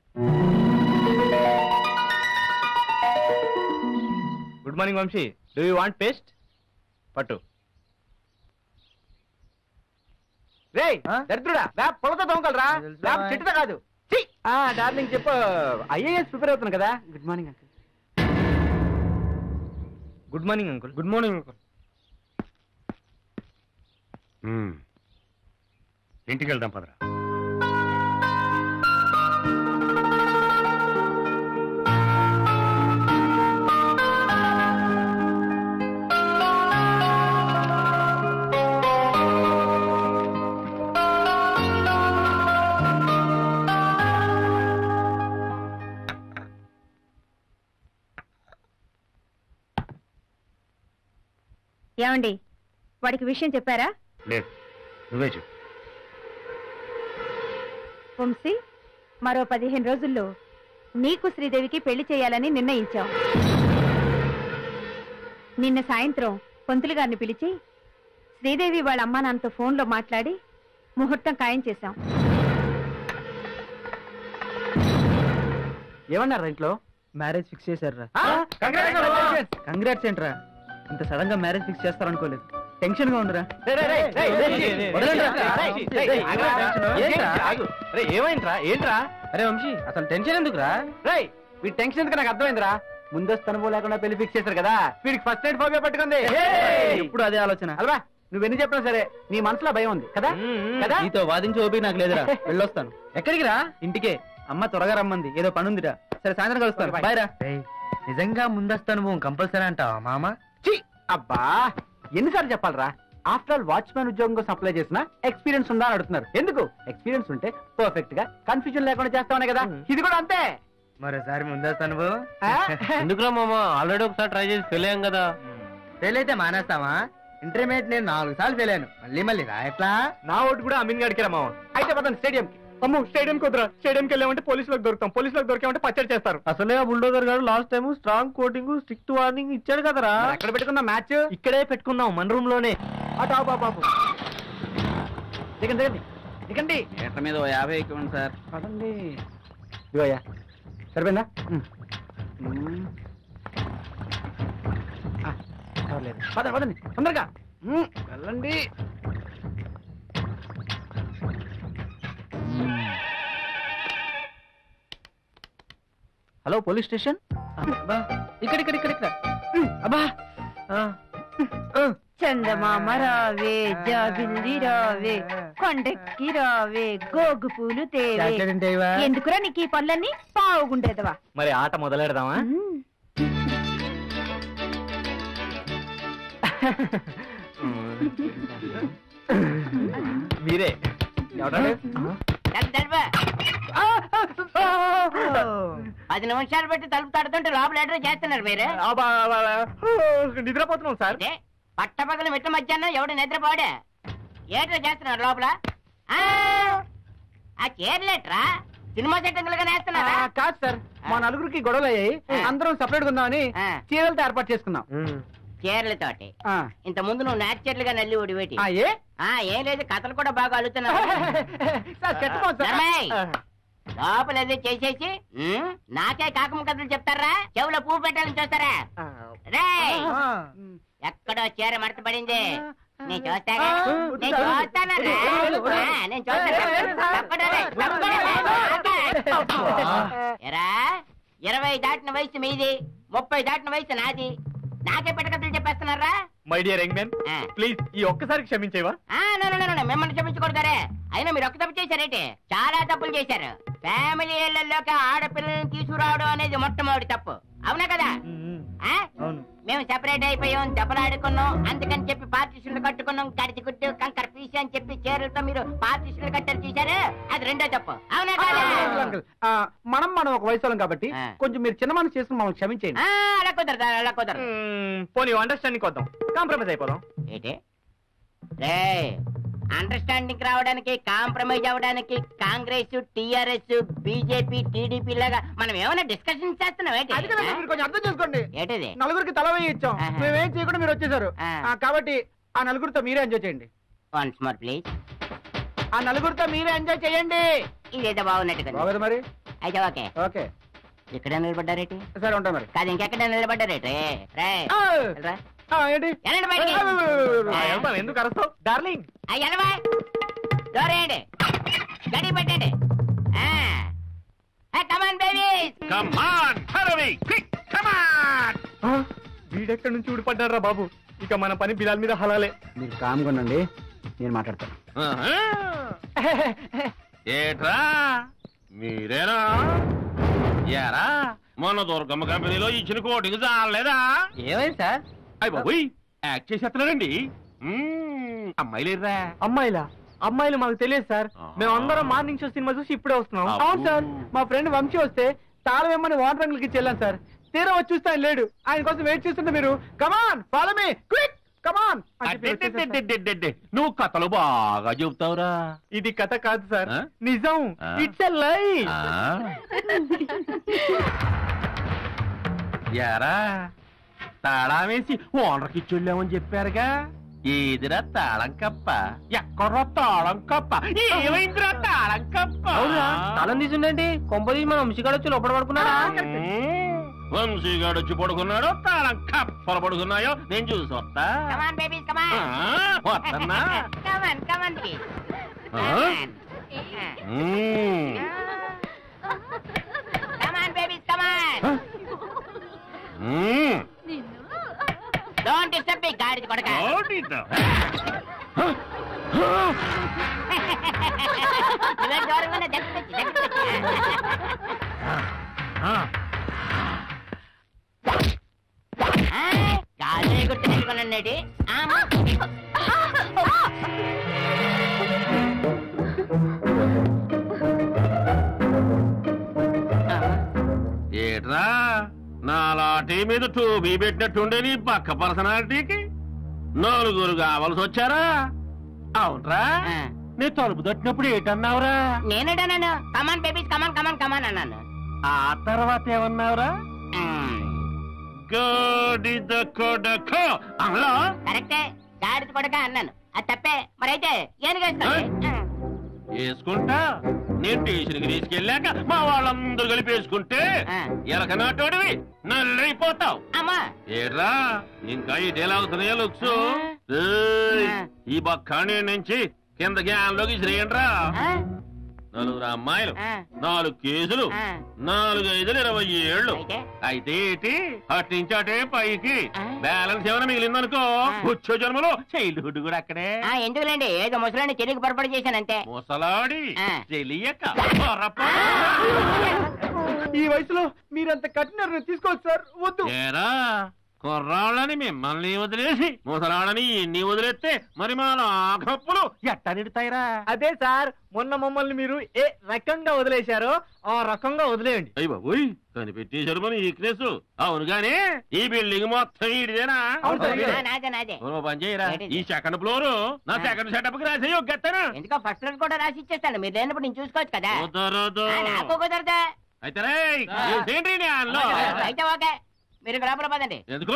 Good morning Vamshi. Do you want paste? పట్టు. రే దరిద్రుడా, పొలతో దొంగలరా, చెట్టుతో కాదు. డార్లింగ్ చెప్పు. ఐఏఎస్ ప్రిపేర్ అవుతున్నా కదా. Good morning uncle. Good morning uncle. Good morning uncle. ఇంటికి వెళ్దాం పదరా. ఏమండి, వాడికి విషయం చెప్పారా? లేదు, నువ్వే చెప్పు. వంశీ, మరో 15 రోజుల్లో నీకు శ్రీదేవికి పెళ్లి చేయాలని నిర్ణయించాం. నిన్న సాయంత్రం పంతులు గారిని పిలిచి శ్రీదేవి వాళ్ళ అమ్మా నాన్నతో ఫోన్లో మాట్లాడి ముహూర్తం ఖాయం చేశాం. ఏమన్నారు ఇంట్లో? మ్యారేజ్ ఫిక్స్ చేశారా? కంగ్రాట్స్ ఏంట్రా, ఇంత సడన్ గా మ్యారేజ్ ఫిక్స్ చేస్తారనుకోలేదు. టెన్షన్ గా ఉందిరా. ఏమైందిరా? ఏంట్రా? అరే వంశీ, అసలు టెన్షన్ ఎందుకురా? రేయ్, వీడి టెన్షన్ ఎందుకు నాకు అర్థమైందిరా. ముందస్తు అనుభవం లేకుండా పెళ్లి ఫిక్స్ చేశారు కదా, వీడికి ఫస్ట్ నైట్ ఫోబియా పట్టుకుంది. ఇప్పుడు అదే ఆలోచన. అల్వా, నువ్వెన్ని చెప్పినా సరే నీ మనసులో భయం ఉంది కదా. కదా, నీతో వాదించి ఓపిక నాకు లేదురా. వెళ్ళొస్తాను. ఎక్కడికి రా? ఇంటికే. అమ్మ త్వరగా రమ్మంది, ఏదో పని ఉందిరా. సరే, సాయంత్రం కలుస్తాను. బాయ్ రా. నిజంగా ముందస్తు అనుభవం కంపల్సరీ అంటావా మామ? అబ్బా, ఎన్నిసార్లు చెప్పాలరా? ఆఫ్టర్ ఆల్ వాచ్మెన్ ఉద్యోగం కోసం అప్లై చేసిన ఎక్స్పీరియన్స్ ఉందా అని అడుగుతున్నారు. ఎందుకు? ఎక్స్పీరియన్స్ ఉంటే పర్ఫెక్ట్ గా కన్ఫ్యూజన్ లేకుండా చేస్తామనే కదా. ఇది కూడా అంతే. మరోసారి ముందస్తు అనుభవం ఎందుకురా మామ? ఆల్రెడీ ఒకసారి ట్రై చేసి ఫెయిల్ అయ్యాం కదా. ఫెయిల్ అయితే మానేస్తావా? ఇంటర్మీడియట్ నేను 4 సార్లు ఫెయిల్ అయ్యాను. మళ్ళీ రా. ఎట్లా? నా ఓటు కూడా అమీన్ గడికిరా మామ. అయితే పదండి స్టేడియం కి. అమ్మో, స్టేడియం కుదరా. స్టేడియంకి వెళ్ళామంటే పోలీసులకు దొరుకుతాం. పోలీసులకు దొరికామంటే పచ్చడి చేస్తారు. అసలే ఆ బుల్డోజర్ గారు last time strong coating, strict warning ఇచ్చాడు కదరా. ఎక్కడ పెట్టుకుందాం మ్యాచ్? ఇక్కడే పెట్టుకుందాం, మన రూమ్ లోనే. అటు బాబు, దిగండి దిగండి దిగండి. థియేటర్ మీద 50 ఇవ్వండి సార్. పదండి. ఇవయ్యా, సరిపోయిందా? పదండి పదండి తొందరగా వెళ్ళండి. Hello, police station. ఇక్కడ ఇక్కడ ఇక్కడ ఇక్కడ. అబ్బా, చందమామ రావే జాబిల్లి రావే కొండెక్కి రావే గోగు పూలు తేవే ఎందుకురా నీకు ఈ పనులన్నీ బాగుండేదవా. మరి ఆట మొదలెడదామా? మీరే 10 నిమిషాలు పెట్టి తలుపు తడుతుంటే లోపల ఏటో చేస్తున్నారు మీరు. నిద్రపోతున్నాం సార్. పట్టపగలు మిట్ట మధ్యాహ్నం ఎవడు నిద్రపోడే ఏటో చేస్తున్నారు లోపల. ఆ చీరలేట్రా సినిమా సెట్టింగ్లుగా వేస్తున్నారా? కాదు సార్, మా నలుగురికి గొడవలు అయ్యాయి, అందరం సపరేట్ గా ఉందామని చీరలతో ఏర్పాటు చేసుకున్నాం. చీరలతోటి ఇంత ముందు నువ్వు నేచురల్ గా నల్లి ఊడివేటి ఏం లేదు, కథలు కూడా బాగా అల్లుతున్నావు. లోపల ఏదో చేసేసి నాకే కాకమ్మ కథలు చెప్తారా, చెవులో పువ్వు పెట్టాలని చూస్తారా? రే ఎక్కడో చీర మడత పడింది, నేను చూస్తాగా, నేను చూస్తాను, నేను చూస్తాను. 20 దాటిన వయసు మీది, 30 దాటిన వయసు నాది, నాకే పెట్టకథలు చెప్పేస్తున్నారా? My dear young man, please ఈ ఒక్కసారి క్షమించేవా? మిమ్మల్ని క్షమించకూడదరే. అయినా మీరు ఒక్క తప్పు చేశారేంటి? చాలా తప్పులు చేశారు. ఫ్యామిలీ ఇళ్లలోకి ఆడపిల్లల్ని తీసుకురావడం అనేది మొట్టమొదటి తప్పు, అవునా కదా? మేము సెపరేట్ అయిపోయాం, దెబ్బలాడుకున్నాం, అందుకని చెప్పి పార్టీషన్లు కట్టుకున్నాం, గడిచి గుట్టు కంకర పీసి అని చెప్పి చీరలతో మీరు పార్టీషన్లు కట్టారు చూశారు, అది రెండో తప్పు, అవునా కదా? మనం ఒక వయసు కాబట్టి కొంచెం మీరు చిన్న మనసు చేసుకుని మమ్మల్ని క్షమించేయండి. అలా కుదరదు, అలా కుదరదు. పోనీ అండర్స్టాండింగ్ వద్దాం, కాంప్రమైజ్ అయిపోదాం. ఏంటి అండర్స్టాండింగ్ రావడానికి, కాంప్రమైజ్ అవ్వడానికి కాంగ్రెస్, టిఆర్ఎస్, బీజేపీ, టీడీపీ లాగా మనం ఏమైనా డిస్కషన్ చేస్తున్నాం ఏంటి? కొంచెం అర్థం చేసుకోండి. ఏంటిది? నలుగురికి తల వేయి ఇచ్చాం, మేమేం చేయకుండా మీరు వచ్చేసారు, కాబట్టి ఆ నలుగురితో మీరే ఎంజాయ్ చేయండి. Once more please. ఆ నలుగురితో మీరే ఎంజాయ్ చేయండి. ఇదేదో బాగున్నట్టు మరి అయితే ఓకే. ఓకే, ఇక్కడ నిలబడ్డారేటి? సరే ఉంటా మరి. కాదు ఇంకెక్కడ నిలబడ్డారేటి? ఎందుకు అరుస్తావు డార్లింగ్? దూరేయండి, గడి పెట్టండి. వీడెక్కడి నుంచి ఊడిపడ్డారా బాబు? ఇక మన పని బిలాల్ మీద హలాలే. మీరు కామ్గా ఉండండి, నేను మాట్లాడతాను. ఏట్రా మీరేనా? యారా మొన్న దుర్గమ్మ కంపెనీలో ఇచ్చిన కోటికి చాలేదా? ఏమైంది సార్? అయ్య బాబోయ్, యాక్ట్ చేసేస్తున్నారండి. అమ్మాయిలేరా? అమ్మాయిలా? అమ్మాయిలు మాకు తెలియదు సార్, మేము అందరం మార్నింగ్ షో సినిమా చూసి ఇప్పుడే వస్తున్నాం. అవును సార్, మా ఫ్రెండ్ వంశీ వస్తే తాళం ఏమని వాటర్ అంకుల్కి చెల్లాను సార్. తీరా వచ్చి చూస్తే ఆయన లేడు, ఆయన కోసం వెయిట్ చేస్తుంటే మీరు come on follow me quick come on. నువ్వు కథలు బాగా చెబుతావురా. ఇది కథ కాదు సార్, నిజం. ఇట్స్ ఎ లై. యారా తాళం వేసి ఓనర్కి ఇచ్చెళ్ళామని చెప్పారుగా, ఏదిరా తాళం కప్ప? ఎక్కడ్రా తాళం కప్ప? ఏమైందిరా తాళం కప్ప? తాళం తీసుండండి, కొంపదీసి మన వంశీగాడు వచ్చి లోపల పడుకున్నాడా? వంశీగాడు వచ్చి పడుకున్నాడో తాళం కప్పలు పడుకున్నాయో నేను చూసి వస్తా. వస్తున్నా. Don't disturb me, గాడిద కొడక. నువ్వే దూరంగానే దగ్గర గాలి గుర్తు పెట్టుకున్నాడు. ఏట్రా నా లాటీ మీద టూబీ పెట్టినట్టుండే నీ పక్క పర్సనాలిటీకి నలుగురు కావాల్సి వచ్చారా? అవునరా, నీ తలుపు తట్టినప్పుడు ఏంటన్నావురా? నేనేటన్నాను, కమాన్ బేబీస్ కమాన్ కమాన్ కమాన్ అన్నాను. ఆ తర్వాత ఏమన్నావురా? గాడిద కొడక అలా? కరెక్టే, గాడిద కొడక అన్నాను. అది తప్పే మరైతే ఏనుగేస్తాను. వేసుకుంటా. నేను స్టేషన్కి తీసుకెళ్ళాక మా వాళ్ళందరూ కలిపి వేసుకుంటే ఎలక నాటోడివి నల్లైపోతావు. ఏడ్రా ఇంకా ఈ డేలాగుతున్నాయా లుక్స్? ఈ బక్కాణి నుంచి కింద గ్యాన్లోకి శ్రేయండ్రా. 4 అమ్మాయిలు 4 కేసులు 4 5 20 ఏళ్ళు అయితే ఏంటి అట్నుంచి అటే పైకి బ్యాలెన్స్ ఏమైనా మిగిలిందనుకో వచ్చే జన్మలో చైల్డ్హుడ్ కూడా అక్కడే. ఎందుకులేండి ఏదో ముసలాన్ని తెలియక పొరపాటు చేశానంతే. ముసలాడి తెలియక ఈ వయసులో మీరంత కఠిన తీసుకోవచ్చు సార్. వద్దు. కుర్రాళ్ళని మిమ్మల్ని వదిలేసి ముసలాడని ఇన్ని వదిలేస్తే మరి మా నాగప్పులు ఎట్టా నిడతాయిరా? అదే సార్, మొన్న మమ్మల్ని మీరు ఏ రకంగా వదిలేశారో ఆ రకంగా వదిలేయండి. అయ్యి బాబోయ్, కనిపెట్టేశారు మన వీక్నెస్. అవును గానీ ఈ బిల్డింగ్ మొత్తం ఇడిదేనా? పని చేయరా, ఈ సెకండ్ ఫ్లోర్ నా సెకండ్ సెటప్ కి రాసి ఒగ్గేస్తాను. ఎందుకో ఫస్ట్ ఫ్లోర్ కూడా రాసి ఇచ్చేస్తాను, మీరు లేనప్పుడు నేను చూసుకోవచ్చు కదా. నాకు కుదరదా? అయితే ఓకే, మీరు లోపల పదండి. ఎందుకు?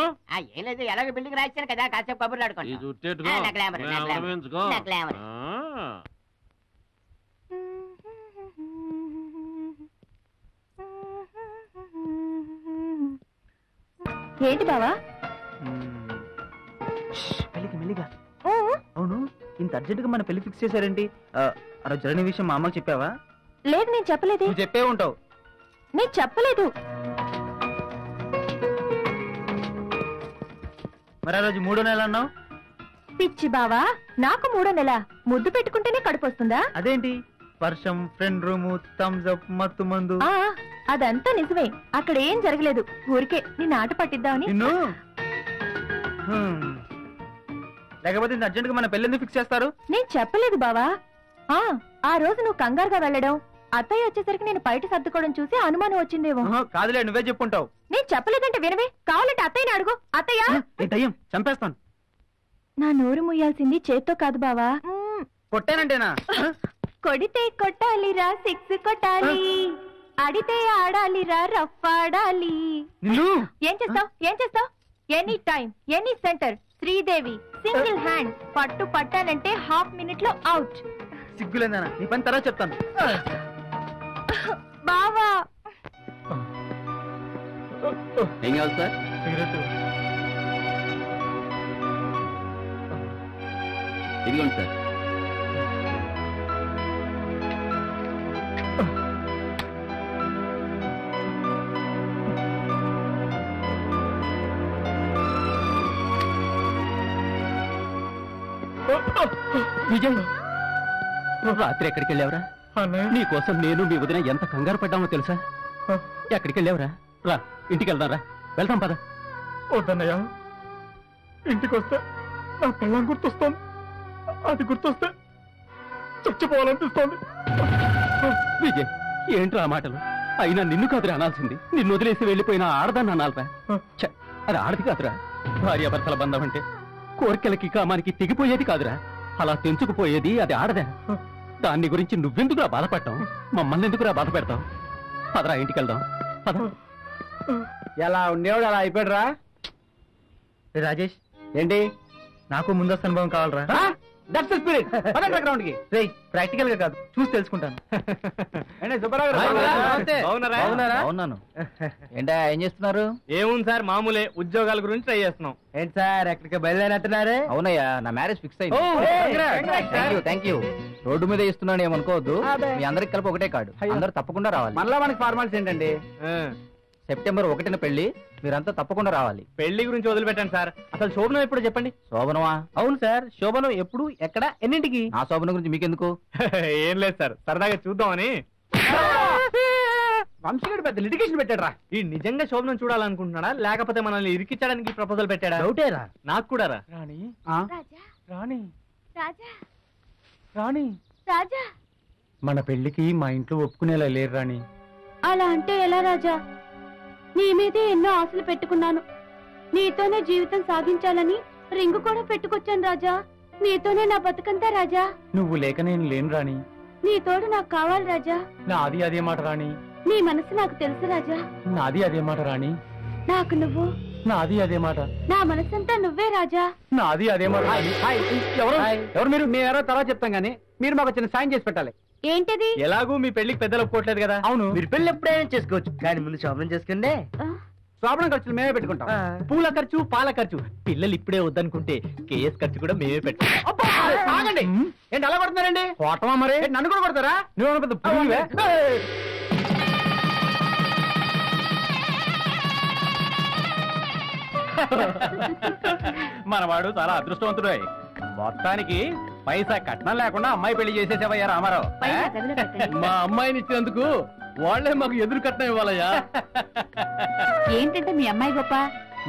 ఏం లేదు, ఎలాగో బిల్డింగ్ రాశాను కదా, కాసేపు కబుర్లు ఆడుకోండి. ఏంటి బావా? మెల్లిగా. అవును, ఇంత అర్జెంట్ గా మన పెళ్లి ఫిక్స్ చేశారేంటి? ఆ రోజు జరిగిన విషయం మా అమ్మకి చెప్పావా? లేదు, నేను చెప్పలేదు. నువ్వు చెప్పే ఉంటావు. నేను చెప్పలేదు. మరి ఆ రోజు 3వ నెల అన్నావు? పిచ్చి బావా, నాకు 3వ నెల. ముద్దు పెట్టుకుంటేనే కడుపు వస్తుందా? అదేంటి, వర్షం, ఫ్రెండ్ రూము, థమ్స్ అప్, మత్తు మందు. అదంతా నిజమే, అక్కడ ఏం జరగలేదు. ఊరికే నిన్ను ఆట పట్టిద్దామని. లేకపోతే ఇంత అర్జెంట్ గా మన పెళ్లి ఎందుకు ఫిక్స్ చేస్తారు? నేను చెప్పలేదు బావా. ఆ రోజు నువ్వు కంగారుగా వెళ్ళడం, అత్తయ్య వచ్చేసరికి నేను బయట సర్దుకోవడం చూసి అనుమానం వచ్చిందేమో. కాదులే, నువ్వే చెప్పుంటావు. నేను చెప్పలేదంటే వినవే, కావాలంటే అత్తయ్యని అడుగు. అత్తయ్య, చంపేస్తాను. నా నోరు ముయ్యాల్సింది చేత్తో కాదు బావా. కొట్టానంటేనా? కొడితే కొట్టాలిరా, 6 కొట్టాలి. అడితే ఆడాలిరా, రఫ్ ఆడాలి. ఏం చేస్తావు? Any time, any centre, Sridevi single hand. పట్టు పట్టానంటే హాఫ్ మినిట్ లో అవుట్. సిగ్గులేదా? నీ పని తర్వాత చెప్తాను. బావా ఏం కావాలి సార్? సిగరెట్ ఇదిగోండి సార్. విజయ్, రాత్రి ఎక్కడికి వెళ్ళావురా? నీకోసం నేను మీ వదిన ఎంత కంగారు పడ్డామో తెలుసా? ఎక్కడికి వెళ్ళావురా? రా, ఇంటికి వెళ్దాం. రా, వెళ్తాం పద. వద్దన్నయ్య, ఇంటికి వస్తే నా పెళ్ళం గుర్తొస్తాను. అది గుర్తొస్తే చచ్చిపోవాలనిపిస్తోంది. విజయ్, ఏంట్రా ఆ మాటలు? అయినా నిన్ను కాదురా అనాల్సింది. నిన్ను వదిలేసి వెళ్ళిపోయిన ఆడదాన్ని అనాలరా? అది ఆడది కాదురా. భార్యాభర్తల బంధం అంటే కోరికలకి కామానికి తెగిపోయేది కాదురా, అలా తెంచుకుపోయేది అది ఆడదా. దాన్ని గురించి నువ్వెందుకురా బాధపడటం? మమ్మల్ని ఎందుకురా బాధ పెడతావు? పదరా, ఇంటికి వెళ్దాం. పద. ఎలా ఉండేవాడు అలా అయిపోయాడురా. రాజేష్, ఏంటి? నాకు ముందస్తు అనుభవం కావాలరా. ప్రాక్టికల్ గా కాదు, చూసి తెలుసుకుంటాను. అవునాను. ఏంటా, ఏం చేస్తున్నారు? ఏముంది సార్, మామూలే, ఉద్యోగాల గురించి ట్రై చేస్తున్నాం. ఏంటి సార్, ఎక్కడికి బయలుదేరుతున్నారే? అవునయ్యా, నా మ్యారేజ్ ఫిక్స్ అయింది. Thank you. రోడ్డు మీద ఇస్తున్నాను ఏమనుకోవద్దు. మీ అందరికి కలిపి ఒకటే కార్డు. అందరూ తప్పకుండా రావాలి. మళ్ళా మనకి ఫార్మాలిటీ ఏంటండి? సెప్టెంబర్ 1న పెళ్లి, మీరంతా తప్పకుండా రావాలి. పెళ్లి గురించి వదిలిపెట్టండి సార్, అసలు శోభనం ఎప్పుడు చెప్పండి. శోభనమా? అవును సార్, శోభనం ఎప్పుడు, ఎక్కడ, ఎన్నింటికి? నా శోభనం గురించి మీకెందుకు? ఏం లేదు సార్, సరదాగా చూద్దామని. వంశీయుడు పెద్ద లిటిగేషన్ పెట్టాడు. ఈ నిజంగా శోభనం చూడాలనుకుంటున్నాడా, లేకపోతే మనల్ని ఇరికించడానికి ప్రపోజల్ పెట్టాడా? డౌటేరా. నాకు కూడా రా. రాణి, రాణి, రాణి, రాజా, మన పెళ్లికి మా ఇంట్లో ఒప్పుకునేలా లేరు రాణి. అలా అంటే ఎలా రాజా? నీ మీదే ఎన్నో ఆశలు పెట్టుకున్నాను. నీతోనే జీవితం సాగించాలని రింగు కూడా పెట్టుకొచ్చాను రాజా. నీతోనే నా బతుకంతా రాజా. నువ్వు లేక నేను లేను రాణి. నీ తోడు నాకు కావాలి రాజా. నాది అదే మాట రాణి. నీ మనసు నాకు తెలుసు రాజా. నాది అదే మాట రాణి. నాకు నువ్వు. నాది అదే మాట. నా మనసంతా నువ్వే రాజా. నాది అదే మాట. ఎవరు మీరు? మేమెవరో తర్వాత చెప్తాం గానీ మీరు మాకు చిన్న సాయం చేసి పెట్టాలి. ఏంటది? ఎలాగూ మీ పెళ్లికి పెద్దలు ఒప్పుకోవట్లేదు కదా. అవును, మీరు పెళ్లి ఎప్పుడైనా చేసుకోవచ్చు, కానీ ముందు శోభనం చేసుకోండి. శోభనం ఖర్చులు మేమే పెట్టుకుంటాం. పూల ఖర్చు, పాల ఖర్చు, పిల్లలు ఇప్పుడే వద్దనుకుంటే కేఎస్ ఖర్చు కూడా మేమే పెట్టాం. ఆగండి, ఏంటి అలా కొడుతున్నారండి? కోటమా మరి? నన్ను కూడా కొడతారా? నువ్వు పెద్ద పురుగువే. మనవాడు చాలా అదృష్టవంతుడు. మొత్తానికి పైసా కట్నం లేకుండా అమ్మాయి పెళ్లి చేసేసేవయ్యా రామారావు. మా అమ్మాయిని ఇచ్చినందుకు వాళ్లే మాకు ఎదురు కట్నం ఇవ్వాలయ్యా. ఏంటంటే మీ అమ్మాయి గొప్ప?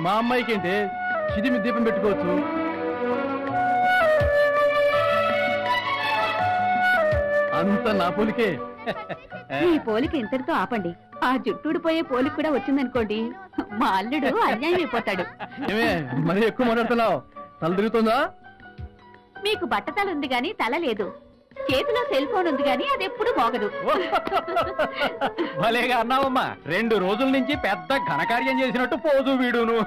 మా అమ్మాయికి ఏంటి, చిదిమి దీపం పెట్టుకోవచ్చు. అంత నా పోలికే. ఈ పోలిక ఇంతటితో ఆపండి. ఆ జుట్టుడిపోయే పోలిక కూడా వచ్చిందనుకోండి, మా అల్లుడు అన్యాయం అయిపోతాడు. ఏమే మరి ఎక్కువ మాట్లాడుతున్నావు? తల తిరుగుతుందా? మీకు బట్టతల ఉంది గాని తల లేదు, చేతిలో సెల్ ఫోన్ ఉంది గాని అది ఎప్పుడు మోగదు. భలేగా అన్నావమ్మా. 2 రోజుల నుంచి పెద్ద ఘనకార్యం చేసినట్టు పోజు వీడును.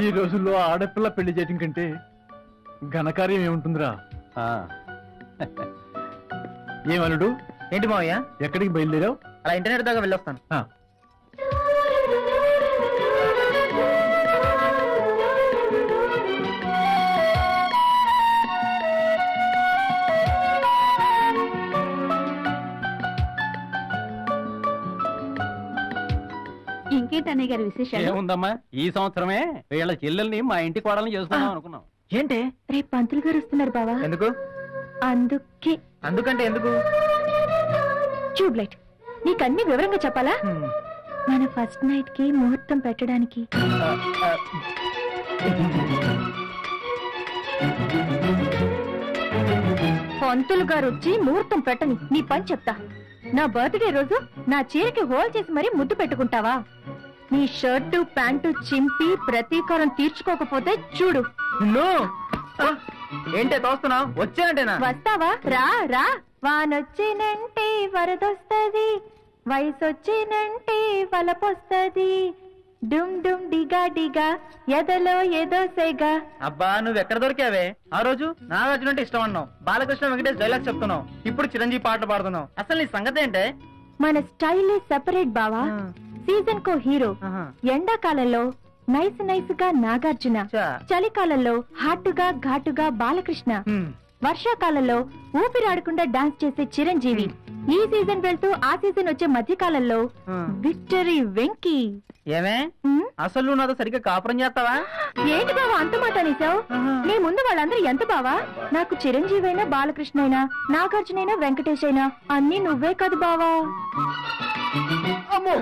ఈ రోజుల్లో ఆడపిల్ల పెళ్లి చేయటం కంటే ఘనకార్యం ఏముంటుందిరా? ఏమలుడు? ఏంటి మావయ్య, ఎక్కడికి బయలుదేరావు? అలా ఇంటర్నెట్ దాకా వెళ్ళొస్తాను. ఇంకేంటన్నయ్య గారి విశేషాలు? ఏముందమ్మా, ఈ సంవత్సరమే వీళ్ళ చెల్లెల్ని మా ఇంటి కోడల్ని చేసుకుందాం అనుకున్నాం. ఏంటి? రేపు పంతులు గారు వస్తున్నారు బావా. ఎందుకు? అందుకే. అందుకంటే ఎందుకు? ట్యూబ్లైట్, నీకన్నీ వివరంగా చెప్పాలా? మన ఫస్ట్ నైట్ కి ముహూర్తం పెట్టడానికి. పంతులు గారు వచ్చి ముహూర్తం పెట్టని నీ పని చెప్తా. నా బర్త్డే రోజు నా చీరకి హోల్ చేసి మరీ ముద్దు పెట్టుకుంటావా? నీ షర్టు ప్యాంటు చింపి ప్రతీకారం తీర్చుకోకపోతే చూడు. ఏంటే తోస్తున్నావు? వచ్చానంటేనా? వస్తావా? రా రా. వానొచ్చినంటే వరదొస్తది, వయసొచ్చినంటే వలపొస్తది, డుమ్ డుమ్ డిగా డిగా ఎదలో ఏదో సెగా. అబ్బా, నువ్వు ఎక్కడ దొరికావే? ఆ రోజు నాగార్జున అంటే ఇష్టం అన్నావు, బాలకృష్ణ వెంకటేష్ డైలాగ్స్ చెప్తున్నావు, ఇప్పుడు చిరంజీవి పాటలు పాడుతున్నావు. అసలు నీ సంగతి ఏంటే? మన స్టైల్ సెపరేట్ బావా. సీజన్ కో హీరో. ఎండాకాలంలో నైస్ నైస్ గా నాగార్జున, చలికాలంలో హాటుగా ఘాటుగా బాలకృష్ణ, వర్షాకాలంలో ఊపిరాడకుండా డాన్స్ చేసే చిరంజీవి, ఈ సీజన్ వెళ్తూ ఆ సీజన్ వచ్చే మధ్యకాలంలో విక్టరీ వెంకీ. ఏమే అసలు నువ్వు నాతో సరిగ్గా కాపురం చేస్తావా? ఏంటి బావా అంత మాట అనేసావు? నీ ముందు వాళ్ళందరూ ఎంత బావా? నాకు చిరంజీవి అయినా బాలకృష్ణ అయినా నాగార్జున అయినా వెంకటేష్ అయినా అన్ని నువ్వే కాదు బావా. అమ్మో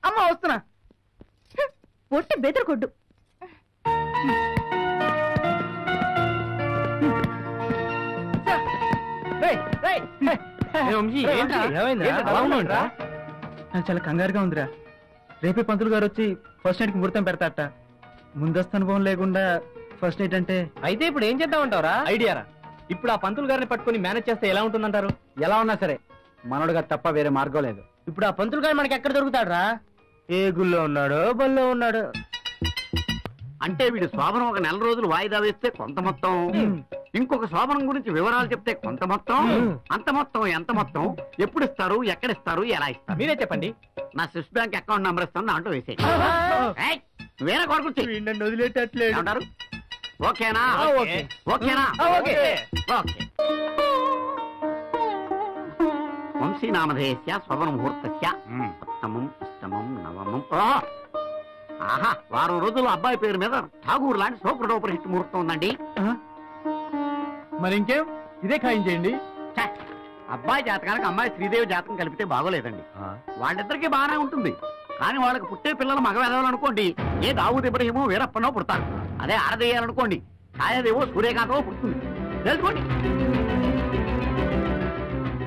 అమ్మ వస్తున్నా. ఒట్టి బెదరకొడ్డు. చాలా కంగారుగా ఉందిరా. రేపే పంతులు గారు వచ్చి ఫస్ట్ నైట్ కి ముహూర్తం పెడతాట. ముందస్తు అనుభవం లేకుండా ఫస్ట్ నైట్ అంటే అయితే ఇప్పుడు ఏం చేద్దామంటావరా? ఐడియారా. ఇప్పుడు ఆ పంతులు గారిని పట్టుకుని మేనేజ్ చేస్తే ఎలా ఉంటుందంటారు? ఎలా ఉన్నా సరే మనోడుగా తప్ప వేరే మార్గం లేదు. ఇప్పుడు ఆ పంతులు గారు మనకి ఎక్కడ దొరుకుతాడరా? ఏ గుళ్ళో ఉన్నాడో బల్లో ఉన్నాడు. అంటే వీడు శోభనం ఒక 4 రోజులు వాయిదా వేస్తే కొంత మొత్తం, ఇంకొక శోభనం గురించి వివరాలు చెప్తే కొంత మొత్తం, అంత మొత్తం ఎంత మొత్తం, ఎప్పుడు ఇస్తారు, ఎక్కడ ఇస్తారు, ఎలా ఇస్తారు మీరే చెప్పండి. నా స్విస్ బ్యాంక్ అకౌంట్ నంబర్ ఇస్తాను, దాంట్లో వేసే వేరే కొడుకు వదిలేటట్లేదు. ఏమంటారు? ఓకేనా? ఓకేనా? ఓకే. వంశీనామధేయస్య శోభన ముహూర్తస్య ఉత్తమం అష్టమం నవమం. ఆహా, వారం రోజులు అబ్బాయి పేరు మీద ఠాగూర్ లాంటి సూపర్ డూపర్ హిట్ ముహూర్తం ఉందండి. మరి ఇంకేం, ఇదే ఖాయం చేయండి. అబ్బాయి జాతకానికి అమ్మాయి శ్రీదేవి జాతకం కలిపితే బాగోలేదండి. వాళ్ళిద్దరికీ బాగానే ఉంటుంది, కానీ వాళ్ళకి పుట్టే పిల్లలు మగవేదాలనుకోండి, ఏ దావూద్ ఇబ్రహీమో వీరప్పనో పుడతారు. అదే ఆడదేయాలనుకోండి, ఛాయాదేవో సూర్యకాంతమో పుడుతుంది. తెలుసుకోండి.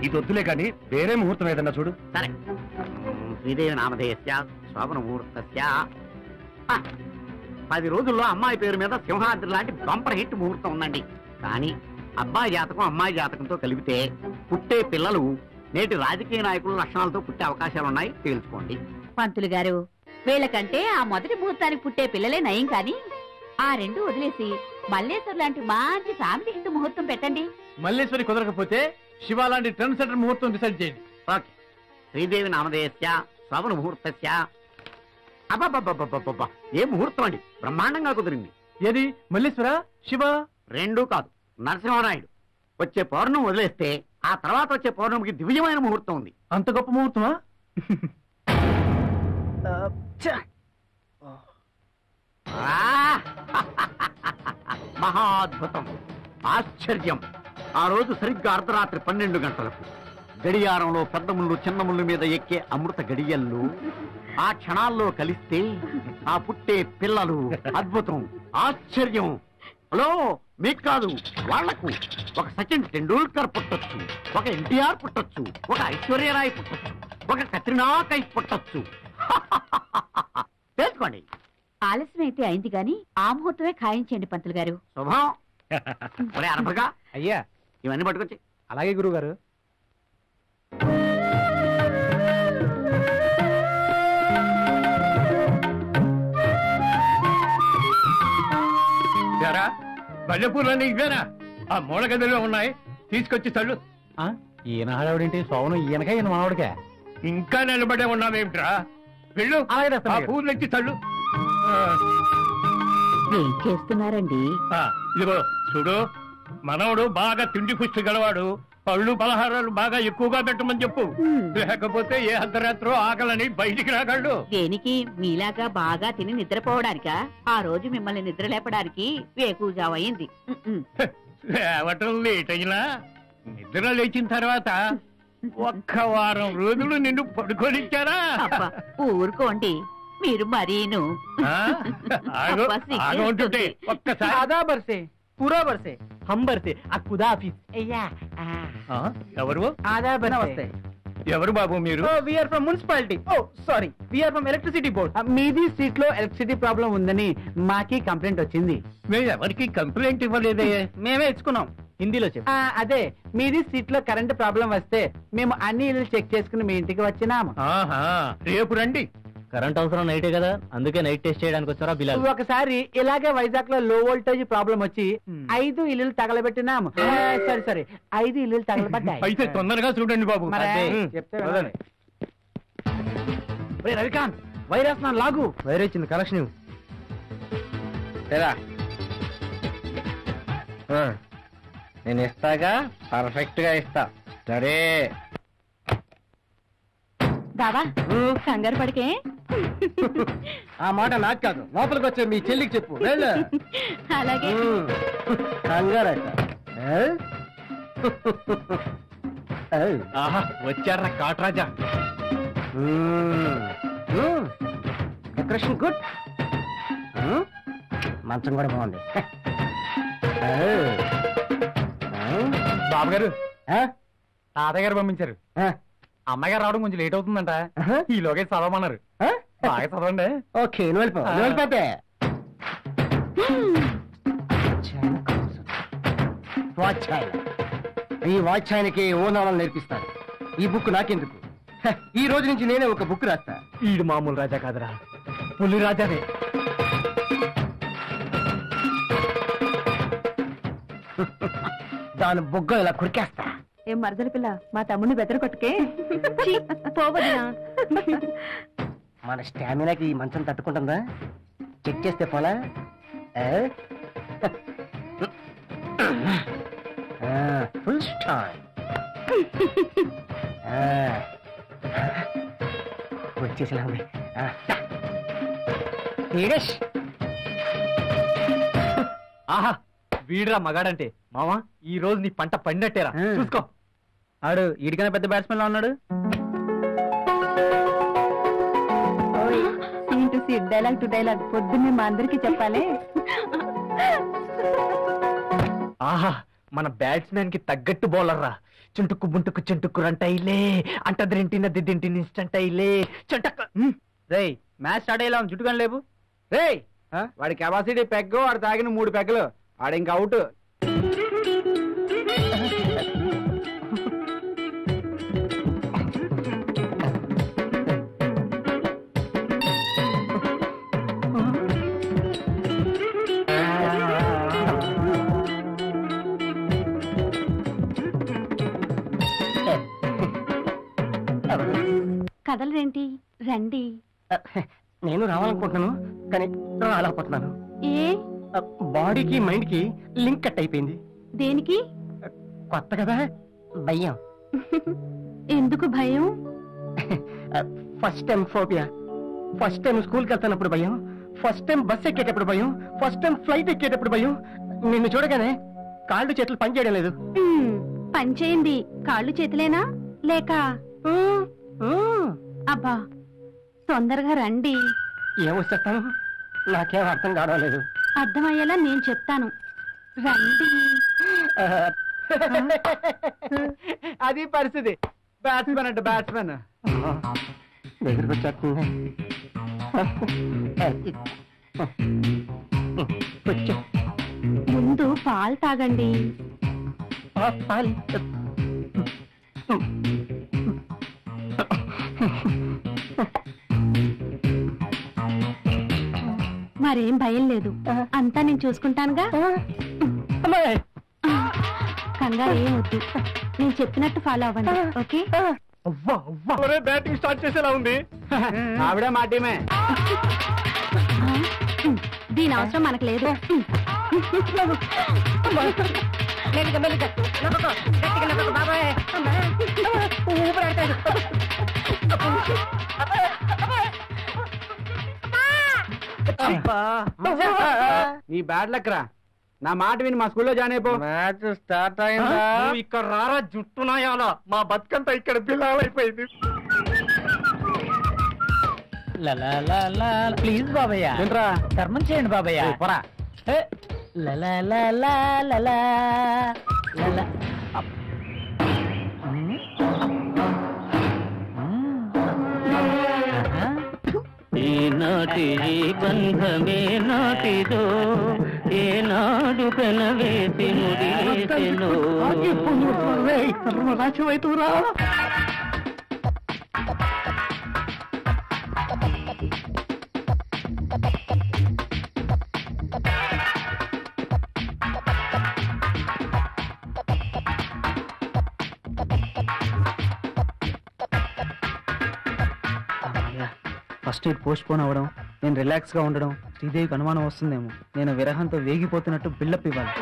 ఇది వద్దులే కానీ వేరే ముహూర్తం ఏదన్నా చూడు. సరే, శ్రీదేవి నామధేయస్య శోభన ముహూర్తస్య 10 రోజుల్లో అమ్మాయి పేరు మీద సింహాద్రి లాంటి బంపర్ హిట్ ముహూర్తం ఉందండి. కానీ అబ్బాయి జాతకం అమ్మాయి జాతకంతో కలిపితే పుట్టే పిల్లలు నేటి రాజకీయ నాయకుల లక్షణాలతో పుట్టే అవకాశాలున్నాయి, తేల్చుకోండి. పంతులు గారు, వీళ్ళకంటే ఆ మొదటి ముహూర్తానికి పుట్టే పిల్లలే నయం, కానీ ఆ 2 వదిలేసి మల్లేశ్వర్ లాంటి మంచి ఫ్యామిలీ హిట్ ముహూర్తం పెట్టండి. మల్లేశ్వరి కుదరకపోతే శివ లాంటి ట్రెండ్ సెంటర్ ముహూర్తం డిసైడ్ చేయండి. ఓకే. శ్రీదేవి నామధేయస్య శోభన ముహూర్తస్య అబ్బా ఏ ముహూర్తం అండి, బ్రహ్మాండంగా కుదిరింది. ఏది మల్లీశ్వర శివ? రెండూ కాదు, నరసింహనాయుడు. వచ్చే పౌర్ణమి వదిలేస్తే ఆ తర్వాత వచ్చే పౌర్ణమికి దివ్యమైన ముహూర్తం ఉంది. అంత గొప్ప ముహూర్తమా? మహాద్భుతం, ఆశ్చర్యం. ఆ రోజు సరిగ్గా అర్ధరాత్రి 12 గంటలకు గడియారంలో పెద్ద ముళ్ళు చిన్న ముళ్ళు మీద ఎక్కే అమృత గడియల్లో ఆ క్షణాల్లో కలిస్తే ఆ పుట్టే పిల్లలు అద్భుతం, ఆశ్చర్యం. హలో, మీకు కాదు వాళ్లకు. ఒక సచిన్ టెండూల్కర్ పుట్టొచ్చు, ఒక ఎన్టీఆర్ పుట్టొచ్చు, ఒక ఐశ్వర్యరాయ్ పుట్టొచ్చు, ఒక కత్రినా కైఫ్ పుట్టొచ్చు. తెలుసుకోండి. ఆలస్యం అయితే అయింది గాని ఆ ముహూర్తమే ఖాయించండి పంతులు గారు. శుభం. ఒరే అనపగా, అయ్యా ఇవన్నీ పట్టుకొచ్చి. అలాగే గురువుగారు. మల్లెపూర్లన్నీ ఇవేనా? ఆ మూల గదిలో ఉన్నాయి, తీసుకొచ్చి తల్లు. ఈయన హడావిడేంటి? సోమను ఈయనకా ఈయన మానవుడికా? ఇంకా నిలబడే ఉన్నావేమిట్రా? వెళ్ళు, ఆ పూలు ఎత్తి తల్లు. ఏం చేస్తున్నారండి? ఇదిగో చూడు, మనవడు బాగా తిండి పుష్టి గలవాడు, పళ్ళు పలహారాలు బాగా ఎక్కువగా పెట్టమని చెప్పు. లేకపోతే ఏ అర్ధరాత్రో ఆకలని బయటికి రాగలడు. దేనికి? మీలాగా బాగా తిని నిద్రపోవడానికా? ఆ రోజు మిమ్మల్ని నిద్ర లేపడానికి వేకుజావయింది. లేవటం లేట్ అయినా నిద్ర లేచిన తర్వాత ఒక్క వారం రోజులు నిన్ను పడుకోనిచ్చారా? ఊరుకోండి మీరు మరీను. ఒక్కసారి ఆదా బర్సే, పూరా బర్సే, హం బర్సే, ఆ ఖుదా హాఫిజ్. ఎవరు? ఆదా బర్సే. ఎవరు బాబు మీరు? We are from municipality. Oh sorry, we are from electricity board. మీది స్ట్రీట్ లో ఎలక్ట్రిసిటీ ప్రాబ్లం ఉందని మాకి కంప్లైంట్ వచ్చింది. మేము ఎవరికి కంప్లైంట్ ఇవ్వలేదే. మేమే ఇచ్చుకున్నాం. హిందీలో చెప్పు. అదే, మీది స్ట్రీట్ లో కరెంట్ ప్రాబ్లం వస్తే మేము అన్ని ఇల్లు చెక్ చేసుకుని మీ ఇంటికి వచ్చినాము. రేపు రండి. కరెంట్ అవసరం నైటే కదా, అందుకే నైట్ టెస్ట్ చేయడానికి వచ్చారా బిలాల్? ఒకసారి ఇలాగే వైజాగ్ లో లో వోల్టేజ్ ప్రాబ్లం వచ్చి 5 ఇల్లు తగలబెట్టినాము. సరే 5 ఇల్లు తగలబడ్డాయి. అయితే తొందరగా చూడండి బాబు. చెప్తే రవికాంత్, వైరస్ నా లాగు. వైర్ ఇచ్చింది, కలెక్షన్. నేను ఇస్తాగా, పర్ఫెక్ట్ గా ఇస్తా. సరే దావా, కంగారు పడికే. ఆ మాట నాకు కాదు, లోపలికి వచ్చే మీ చెల్లికి చెప్పు. అలాగే. కంగారట. వచ్చారా కాట్రాజా. డెకరేషన్ గుడ్, మంచం కూడా బాగుంది. బాబు గారు, తాతయ్య గారు పంపించారు. అమ్మాయి గారు రావడం కొంచెం లేట్ అవుతుందంట. ఈలోగా చదవమన్నారు. బాగా చదవండి. ఓకే, వెళ్ళిపోతే ఈ వాచ్యాయనకి ఓనాలను నేర్పిస్తాను. ఈ బుక్ నాకెందుకు? ఈ రోజు నుంచి నేనే ఒక బుక్ రాస్తా. ఈడు మామూలు రాజా కాదురా, పులి రాజానే. దాని బుగ్గ ఇలా కురికేస్తా. ఏం మరదల పిల్ల, మా తమ్ముడిని బెదర కొట్టుకే. పోవదినా. మన స్టామినాకి ఈ మంచం తట్టుకుంటుందా? చెక్ చేస్తే పోలా. Full stand. వచ్చేసిలా ఉంది. ఆహా, వీడురా మగాడంటే. మావా, ఈ రోజు నీ పంట పండినట్టేరా. చూసుకో. ఆడు ఈడికైనా పెద్ద బ్యాట్స్మెన్ లో ఉన్నాడు. Scene to scene, dialogue to dialogue పొద్దున్నే మా అందరికి చెప్పాలి. ఆహా, మన బ్యాట్స్మెన్ కి తగ్గట్టు బౌలర్ రా. చుంటుక్కు బుంటుక్కు చుంటుక్కు రంటైలే, అంటదింటిన దిద్దింటిని ఇన్స్టంటైలే చుంటక్క. రేయ్, మ్యాచ్ స్టార్ట్ అయ్యేలా చుట్టుకొని లేవు. రేయ్, వాడి కెపాసిటీ పెగ్గు, వాడు తాగిన 3 పెగ్గులు. వాడు ఇంకా అవుట్. కథలేంటి? రండి. నేను రావాలనుకుంటున్నాను కానీ రాలేకపోతున్నాను. ఏ బాడీకి మైండ్ కి లింక్ కట్ అయిపోయింది. దేనికి? కొత్త కదా, భయం. ఎందుకు భయం? First time phobia. First time స్కూల్కి వెళ్తున్నప్పుడు భయం, ఫస్ట్ టైం బస్ ఎక్కేటప్పుడు భయం, ఫస్ట్ టైం ఫ్లైట్ ఎక్కేటప్పుడు భయం. నిన్ను చూడగానే కాళ్ళు చేతులు పనిచేయడం లేదు. పని చేయింది కాళ్ళు చేతులేనా లేక? అబ్బా తొందరగా రండి. ఏమొచ్చేస్తాను, నాకేం అర్థం కావడం లేదు. అర్థమయ్యేలా నేను చెప్తాను, రండి. అది పరిస్థితి. బ్యాట్స్మెన్ అంటే బ్యాట్స్మెన్ దగ్గరికి వచ్చేస్తుంది. ముందు పాలు తాగండి. మరేం భయం లేదు, అంతా నేను చూసుకుంటానుగా. కంగారు ఏం వద్దు, నేను చెప్పినట్టు ఫాలో అవ్వండి. ఓకే? బ్యాటింగ్ స్టార్ట్ చేసేలా ఉంది. ఆవిడే మా టీమే. దీని అవసరం మనకు లేదు. నీ బ్యాడ్ లక్ రా. నా మాట విని మా స్కూల్లో జాయిన్ అయిపో. మ్యాచ్ స్టార్ట్ అయిందా? ఇక్కడ రారా జుట్టునాయాలా, మా బతుకంతా ఇక్కడ పిల్లలైపోయింది. ప్లీజ్ బాబయ్య, ఏంట్రా ధర్మం చేయండి బాబయ్య. పోరా. ఈనాటి బంధమే నాటిదో, ఏనాడు పెనవేసి ముడివేసెనో. రాజ్యమైతురా. ఫస్ట్ ఎయిడ్ పోస్ట్ పోన్ అవ్వడం, నేను రిలాక్స్ గా ఉండడం, శ్రీదేవికి అనుమానం వస్తుందేమో, నేను విరహంతో వేగిపోతున్నట్టు బిల్డప్ ఇవ్వాలి.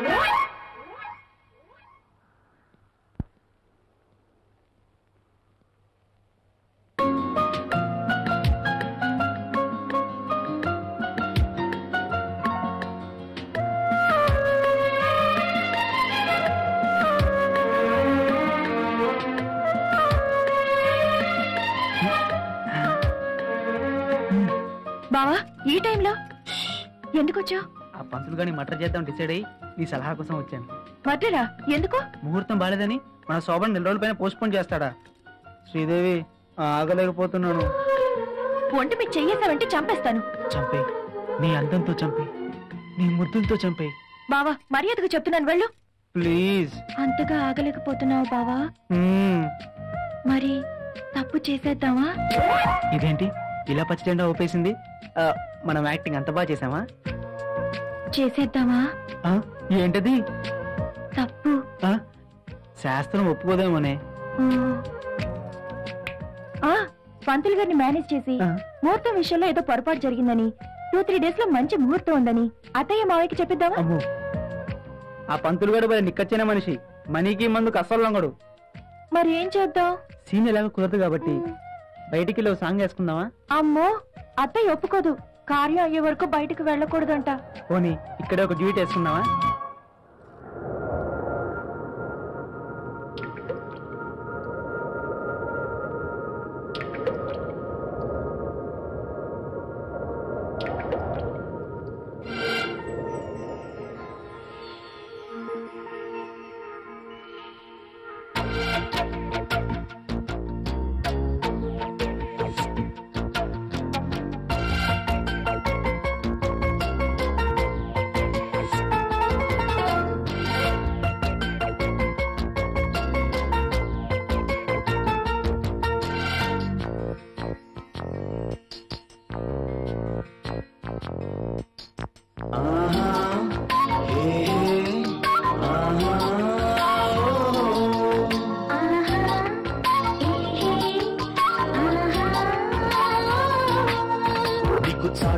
బావా ఈ టైంలో ఎందుకు వచ్చావు? ఆ పంతులు గాని మటర్ చేద్దాం డిసైడ్ అయ్యి నీ సలహా కోసం వచ్చాను. మర్డరా? ఎందుకు? ముహూర్తం బాలేదని మన శోభను 2 రోజుల పైన పోస్ట్ పోన్ చేస్తాడా? శ్రీదేవి ఆగలేకపోతున్నాను. ఒంటి మీద చెయ్యేసావంటే చంపేస్తాను. చంపే, నీ అందంతో చంపే, నీ ముద్దులతో చంపే. బావా మర్యాదగా చెప్తున్నాను, వెళ్ళు ప్లీజ్. అంతగా ఆగలేకపోతున్నావు బావా? మరి తప్పు చేసేద్దామా? ఇదేంటి ఇలా పచ్చజెండా ఊపేసింది? మనం యాక్టింగ్ అంత బాగా చేసామా? చేసేద్దామా? ఏంటది? తప్పు. శాస్త్రం ఒప్పుకోదేమోనే. పంతులు గారిని మేనేజ్ చేసి ముహూర్తం విషయంలో ఏదో పొరపాటు జరిగిందని, 2-3 డేస్ లో మంచి ముహూర్తం ఉందని అత్తయ్య మావయ్యకి చెప్పిద్దామా? ఆ పంతులు గారు నిక్కచ్చిన మనిషి, మనీకి మందుకు అస్సలు లొంగడు. మరి ఏం చేద్దాం? సీన్ ఎలాగో కుదరదు కాబట్టి బయటికి వెళ్ళి సాంగ్ వేసుకుందామా? అమ్మో అత్తయ్య ఒప్పుకోదు, కార్యం అయ్యే వరకు బయటకు వెళ్ళకూడదంట. పోనీ ఇక్కడే ఒక డ్యూట్ వేసుకుందామా?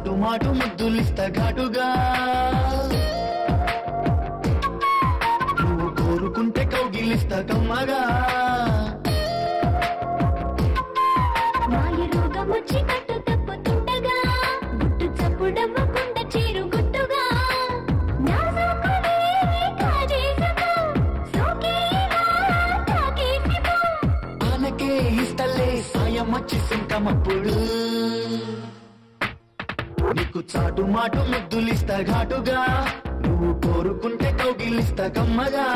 చాటు మాటు ముద్దులిస్తా ఘాటుగా నువ్వు కోరుకుంటే కౌగిలిస్తా కమ్మగా మాయ రోగం వచ్చి కట్టు తప్పుతుండగా గుట్టు చప్పుడవ్వకుండా చీరు గుట్టుగా నా సోకులే కాజేసకు సోకేలా తాకేసిపో ఆనకే ఇస్తలే సాయం వచ్చి సింకమప్పుడు నీకు చాటు మాటు ముద్దులిస్తా ఘాటుగా నువ్వు కోరుకుంటే కౌగిలిస్తా కమ్మగా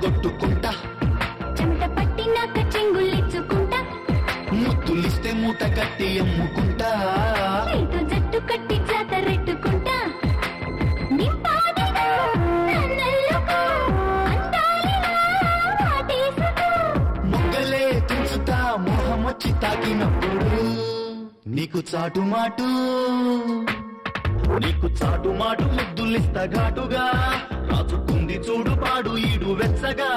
కొట్టుకుంటా చెమట పట్టినాక చెంగులిచ్చుకుంటా ముద్దులిస్తే మూట కట్టి అమ్ముకుంటా నీతో జట్టు కట్టి జాతరెట్టుకుంటా మొగ్గలే తుంచుతా మోహం వచ్చి తాకినప్పుడు నీకు చాటు మాటు ముద్దులిస్తా ఘాటుగా రాచుకుంది చూడు పాడు ఈడు వెచ్చగా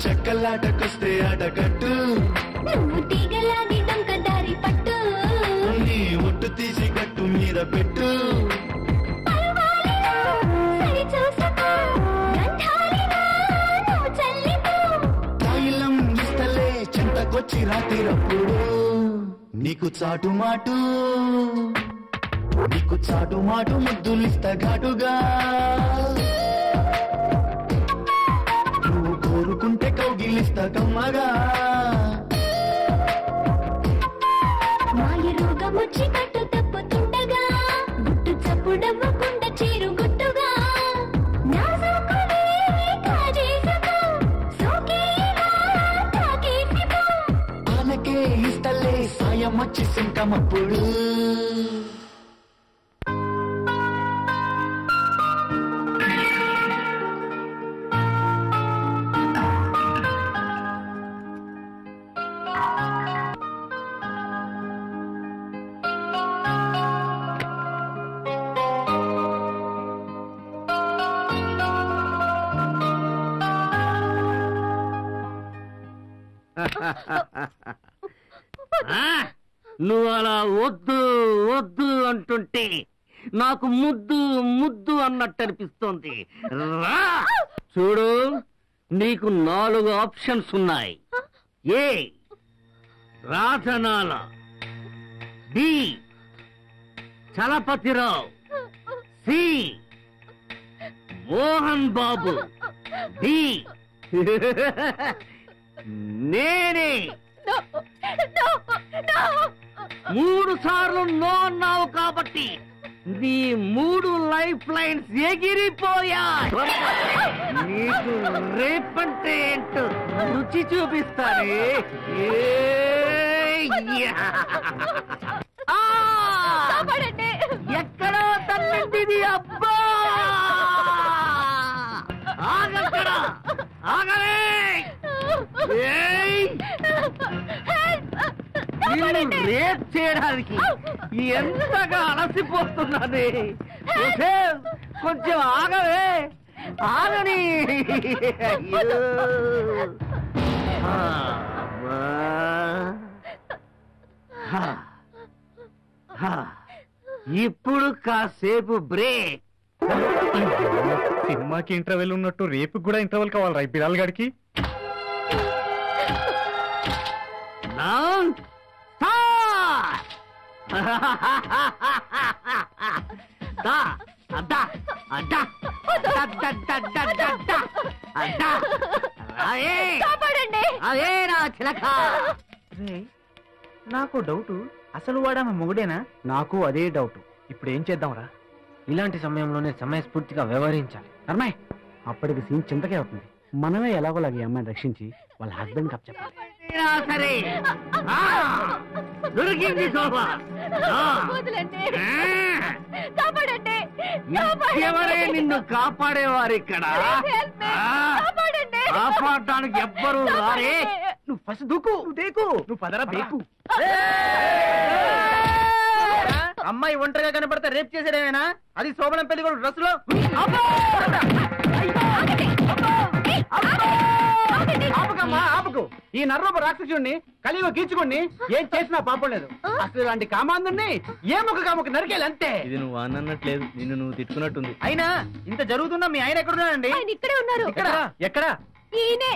చెక్కలాటకొస్తే ఆటకట్టు నువ్వు తీగలాగి డొంక దారి పట్టు నీ ఒట్టు తీసి కట్టు మీద పెట్టు తైలం ఇస్తలే చెంతకొచ్చి రాత్రిరప్పుడు నీకు చాటు మాటు ముద్దులిస్తా ఘాటుగా కోరుకుంటే కౌగిలిస్తా కమ్మగా మాయ రోగం వచ్చి కట్టు తప్పుతుండగా గుట్టు చప్పుడవ్వకుండా చీరు గుట్టుగా నా సోకులే కాజేసకు సోకేలా తాకేసిపో ఆనకే ఇస్తలే సాయం వచ్చి సింకమప్పుడు నువ్వు అలా వద్దు వద్దు అంటుంటే నాకు ముద్దు అన్నట్టు అనిపిస్తోంది. చూడు, నీకు 4 ఆప్షన్స్ ఉన్నాయి. ఏ Rajanala, B Chalapathirao, C Mohan Babu, D నేనే. 3 సార్లు నో అన్నావు కాబట్టి నీ 3 లైఫ్ లైన్స్ ఎగిరిపోయా. నీకు రేపంటే ఏంటో రుచి చూపిస్తానే. ఎక్కడో తల్లింది అబ్బా. రేప్ చేయడానికి ఎంతగా అలసిపోతున్నది. కొంచెం ఆగవే, ఆగని. ఇప్పుడు కాసేపు బ్రేక్. సినిమాకి ఇంటర్వెల్ ఉన్నట్టు రేపు కూడా ఇంటర్వెల్ కావాలి బిలాల్ గారికి. నాకు డౌట్, అసలు వాడమ్మ మొగుడేనా? నాకు అదే డౌట్. ఇప్పుడు ఏం చేద్దాంరా? ఇలాంటి సమయంలోనే సమయస్ఫూర్తిగా వ్యవహరించాలి. అమ్మాయి అప్పటికి సీన్ చింతకే అవుతుంది. మనమే ఎలాగోలాగా ఈ అమ్మాయిని రక్షించి వాళ్ళ హస్బెండ్ కప్ చెప్పాలి. సరే దొరికింది శోభ. ఎవరే నిన్ను కాపాడేవారు ఇక్కడ? కాపాడటానికి ఎవ్వరు రారే. నువ్వు ఫస్ట్ దూకు, దేకు, నువ్వు పదరా బేకు. అమ్మాయి ఒంటరిగా కనపడితే రేప్ చేసేదేనా? అది శోభనం పెళ్లి కూడా డ్రెస్ లో. ఆపుకు. ఈ నర్రూప రాక్షసుడిని కలియుగ కీచుకుని ఏం చేసినా పాపం లేదు. అసలు ఇలాంటి కామాందుని ఏ ముఖ కాముక నరికేయాలి అంతే. ఇది నువ్వు అన్నట్లేదు, నిన్ను నువ్వు తిట్టుకున్నట్టుంది. అయినా ఇంత జరుగుతున్నా మీ ఆయన ఎక్కడున్నాడండి? ఇక్కడే ఉన్నారు. ఎక్కడ? ఈయనే.